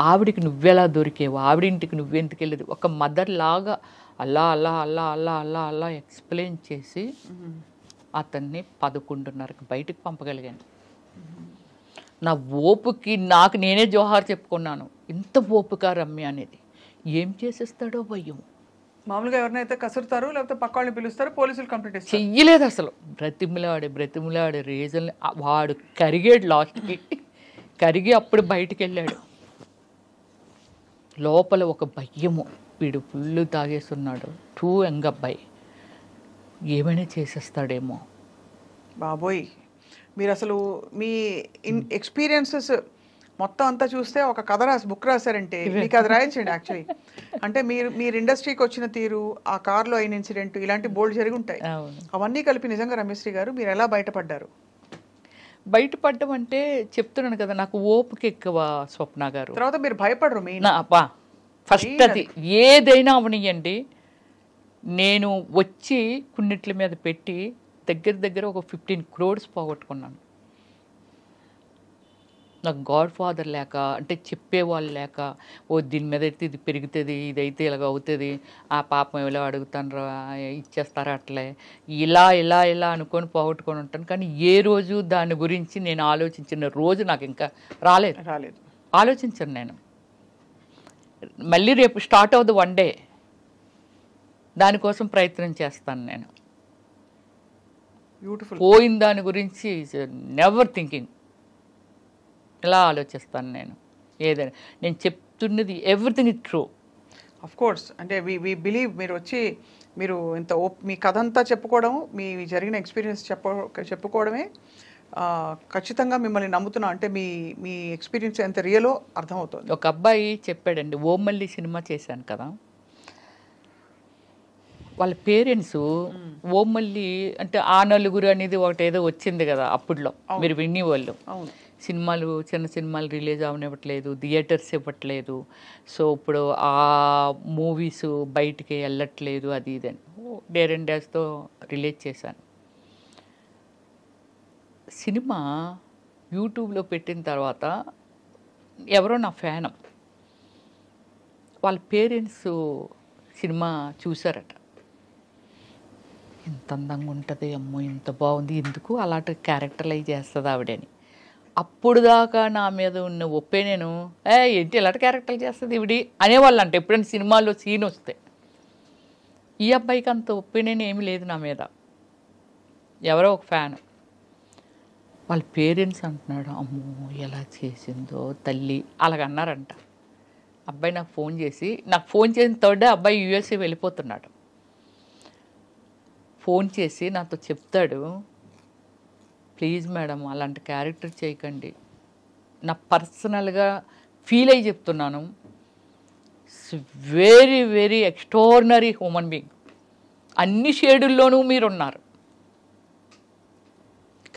ఆవిడికి నువ్వెలా దొరికేవు, ఆవిడింటికి నువ్వెందుకు వెళ్ళేది, ఒక మదర్ లాగా అలా అలా అలా అలా అలా అలా ఎక్స్ప్లెయిన్ చేసి అతన్ని 11:30కి బయటకు పంపగలిగాను. నా ఓపుకి నాకు నేనే జోహార్ చెప్పుకున్నాను. ఇంత ఓపుక రమ్య అనేది ఏం చేసేస్తాడో భయం. మామూలుగా ఎవరినైతే కసురుతారు, లేకపోతే పక్క వాళ్ళని పిలుస్తారు, పోలీసులు కంప్లైంట్ ఇస్తారు. చెయ్యలేదు అసలు. బ్రతిమిలాడే రీజన్ వాడు కరిగాడు. లాస్ట్కి కరిగి అప్పుడు బయటికి వెళ్ళాడు. లోపల ఒక భయము, వీడు ఫుల్ తాగేస్తున్నాడు, టూ యంగ్ అబ్బాయి, ఏమైనా చేసేస్తాడేమో. బాబోయ్, మీరు అసలు మీ ఎక్స్పీరియన్సెస్ మొత్తం అంతా చూస్తే ఒక కథ బుక్ రాశారంటే మీకు అది రాయించండి యాక్చువల్లీ. అంటే మీరు ఇండస్ట్రీకి వచ్చిన తీరు, ఆ కార్లో అయిన ఇన్సిడెంట్, ఇలాంటి బోల్డ్ జరిగి ఉంటాయి. అవన్నీ కలిపి నిజంగా రమ్యశ్రీ గారు మీరు ఎలా బయటపడ్డారు? బయటపడ్డం అంటే చెప్తున్నాను కదా, నాకు ఓపిక ఎక్కువ స్వప్న గారు. తర్వాత మీరు భయపడరు మీ ఫస్ట్ అది ఏదైనా అవనియండి, నేను వచ్చి కున్నిట్ల మీద పెట్టి దగ్గర దగ్గర ఒక 15 crores పోగొట్టుకున్నాను. నాకు గాడ్ ఫాదర్ లేక, అంటే చెప్పేవాళ్ళు లేక, దీని మీద అయితే ఇది పెరుగుతుంది, ఇదైతే ఇలాగ అవుతుంది, ఆ పాపం ఇలా అడుగుతాను ఇచ్చేస్తారా అట్లే, ఇలా ఇలా ఇలా అనుకొని పోగొట్టుకొని ఉంటాను. కానీ ఏ రోజు దాని గురించి నేను ఆలోచించిన రోజు నాకు ఇంకా రాలేదు. ఆలోచించను నేను. మళ్ళీ రేపు స్టార్ట్ అవుతుంది వన్ డే, దానికోసం ప్రయత్నం చేస్తాను నేను. పోయిన దాని గురించి నెవర్ థింకింగ్, ఇలా ఆలోచిస్తాను నేను. ఏదైనా నేను చెప్తున్నది everything is true. Of course, అంటే వి బిలీవ్. మీరు వచ్చి మీరు ఇంత మీ కథ అంతా చెప్పుకోవడం, మీ జరిగిన ఎక్స్పీరియన్స్ చెప్పుకోవడమే ఖచ్చితంగా మిమ్మల్ని నమ్ముతున్నా. అంటే మీ ఎక్స్పీరియన్స్ ఎంత రియలో అర్థమవుతుంది. ఒక అబ్బాయి చెప్పాడండి, ఓమల్లి సినిమా చేశాను కదా, వాళ్ళ పేరెంట్స్ ఓమల్లి అంటే ఆ నలుగురు అనేది ఒకటి ఏదో వచ్చింది కదా అప్పుడులో, మీరు వినేవాళ్ళు. సినిమాలు, చిన్న సినిమాలు రిలీజ్ అవనివ్వట్లేదు, థియేటర్స్ ఇవ్వట్లేదు, సో ఇప్పుడు ఆ మూవీస్ బయటికి వెళ్ళట్లేదు, అది ఇదని డేర్ అండ్ డాష్తో రిలీజ్ చేశాను. సినిమా యూట్యూబ్లో పెట్టిన తర్వాత ఎవరో నా ఫ్యాన్, వాళ్ళ పేరెంట్స్ సినిమా చూసారట. ఇంత అందంగా ఉంటుంది, అమ్మో ఇంత బాగుంది, ఎందుకు అలాంటి క్యారెక్టర్లైజ్ చేస్తుంది ఆవిడని. అప్పుడు దాకా నా మీద ఉన్న ఒపీనియన్, ఏంటి ఇలాంటి క్యారెక్టర్లు చేస్తుంది ఇవిడి అనేవాళ్ళు. అంటే ఎప్పుడైనా సినిమాల్లో సీన్ వస్తే, ఈ అబ్బాయికి అంత ఒపీనియన్ ఏమీ లేదు నా మీద. ఎవరో ఒక ఫ్యాన్, వాళ్ళ పేరెంట్స్ అంటున్నాడు, అమ్మో ఎలా చేసిందో తల్లి అలాగన్నారంట. అబ్బాయి నాకు ఫోన్ చేసిన థర్డ్ డే అబ్బాయి యూఎస్ఏ వెళ్ళిపోతున్నాడు. ఫోన్ చేసి నాతో చెప్తాడు, ప్లీజ్ మేడం అలాంటి క్యారెక్టర్ చేయకండి, నా పర్సనల్గా ఫీల్ అయ్యి చెప్తున్నాను, very very extraordinary human being, అన్ని షేడుల్లోనూ మీరున్నారు,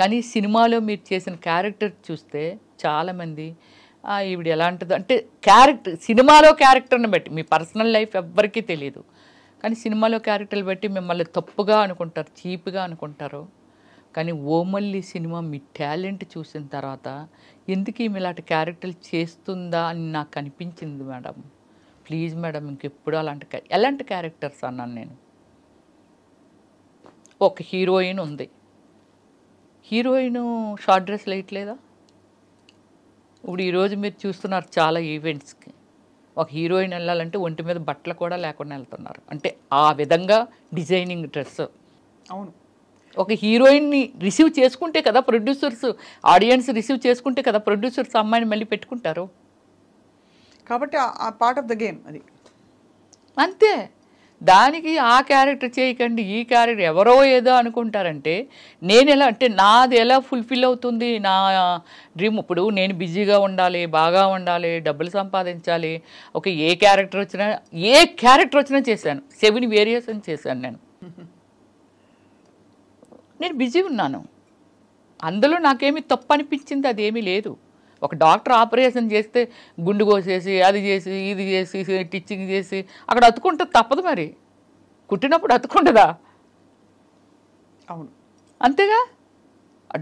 కానీ సినిమాలో మీరు చేసిన క్యారెక్టర్ చూస్తే చాలామంది ఈవిడ ఎలాంటిదో అంటే క్యారెక్టర్, సినిమాలో క్యారెక్టర్ని బట్టి, మీ పర్సనల్ లైఫ్ ఎవ్వరికీ తెలియదు, కానీ సినిమాలో క్యారెక్టర్లు బట్టి మిమ్మల్ని తప్పుగా అనుకుంటారు, చీప్గా అనుకుంటారు. కానీ ఓమల్లి సినిమా మీ టాలెంట్ చూసిన తర్వాత ఎందుకు ఈమె ఇలాంటి క్యారెక్టర్లు చేస్తుందా అని నాకు అనిపించింది మేడం. ప్లీజ్ మేడం ఇంకెప్పుడు ఎలాంటి క్యారెక్టర్స్ అన్నాను నేను. ఒక హీరోయిన్ ఉంది, హీరోయిన్ షార్ట్ డ్రెస్లు వేయట్లేదా? ఇప్పుడు ఈరోజు మీరు చూస్తున్నారు చాలా ఈవెంట్స్కి, ఒక హీరోయిన్ వెళ్ళాలంటే ఒంటి మీద బట్టలు కూడా లేకుండా వెళ్తున్నారు, అంటే ఆ విధంగా డిజైనింగ్ డ్రెస్. అవును, ఒక హీరోయిన్ని రిసీవ్ చేసుకుంటే కదా ప్రొడ్యూసర్స్, ఆడియన్స్ రిసీవ్ చేసుకుంటే కదా ప్రొడ్యూసర్స్ అమ్మాయిని మళ్ళీ పెట్టుకుంటారు. కాబట్టి ఆ పార్ట్ ఆఫ్ ద గేమ్ అది అంతే. దానికి ఆ క్యారెక్టర్ చేయకండి, ఈ క్యారెక్టర్ ఎవరో ఏదో అనుకుంటారంటే నేను ఎలా, అంటే నాది ఎలా ఫుల్ఫిల్ అవుతుంది నా డ్రీమ్. ఇప్పుడు నేను బిజీగా ఉండాలి, బాగా ఉండాలి, డబ్బులు సంపాదించాలి, ఒక ఏ క్యారెక్టర్ వచ్చినా చేశాను, 7 వేరియేషన్ చేశాను నేను బిజీ ఉన్నాను, అందులో నాకేమీ తప్పు అనిపించింది అదేమీ లేదు. ఒక డాక్టర్ ఆపరేషన్ చేస్తే గుండు కోసేసి అది చేసి ఇది చేసి టిచ్చింగ్ చేసి అక్కడ అతుకుంటుంది, తప్పదు మరి, కుట్టినప్పుడు అతుకుంటుందా? అవును, అంతేగా.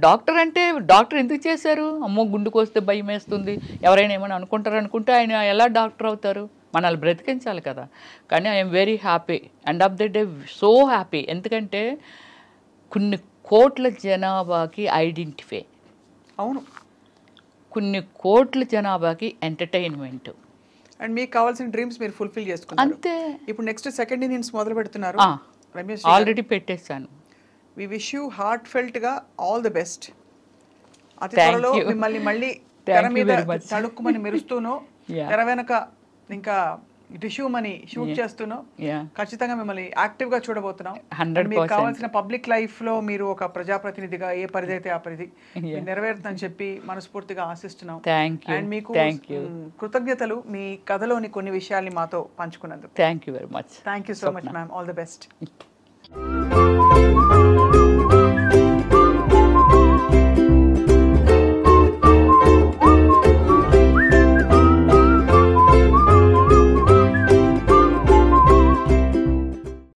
డాక్టర్ అంటే డాక్టర్ ఎందుకు చేశారు? అమ్మో గుండు కోస్తే భయం వేస్తుంది, ఎవరైనా ఏమైనా అనుకుంటారు అనుకుంటే ఆయన ఎలా డాక్టర్ అవుతారు? మనల్ని బ్రతికించాలి కదా. కానీ I'm very happy, end of the day so happy. ఎందుకంటే కొన్ని కోట్ల జనాభాకి ఐడెంటిఫై, అవును, కొన్ని కోట్ల జనాభాకి ఎంటర్టైన్మెంట్, అండ్ మీకు కావాల్సిన డ్రీమ్స్ మీరు ఫుల్ఫిల్ చేసుకున్నారు అంతే. ఇప్పుడు నెక్స్ట్ సెకండ్ ఇన్నింగ్స్ మొదలు పెడుతున్నారు రమేష్, ఆల్రెడీ పెట్టేశాను. వి విష్ యూ హార్ట్ ఫెల్ట్గా ఆల్ ది బెస్ట్. అతి త్వరలో మిమ్మల్ని మళ్ళీ తెర మీద తడుక్కుమని మెరుస్తూనో, తెర వెనక ఇంకా టిష్యూమని షూట్ చేస్తూనో ఖచ్చితంగా మిమ్మల్ని యాక్టివ్గా చూడబోతున్నాం. మీకు కావాల్సిన పబ్లిక్ లైఫ్లో మీరు ఒక ప్రజాప్రతినిధిగా ఏ పరిధి అయితే ఆ పరిధి నెరవేరుతుందని చెప్పి మనస్ఫూర్తిగా ఆశిస్తున్నాం. అండ్ మీకు కృతజ్ఞతలు మీ కథలోని కొన్ని విషయాల్ని మాతో పంచుకున్నందుకు. Thank you very much. Thank you so much ma'am. All the best.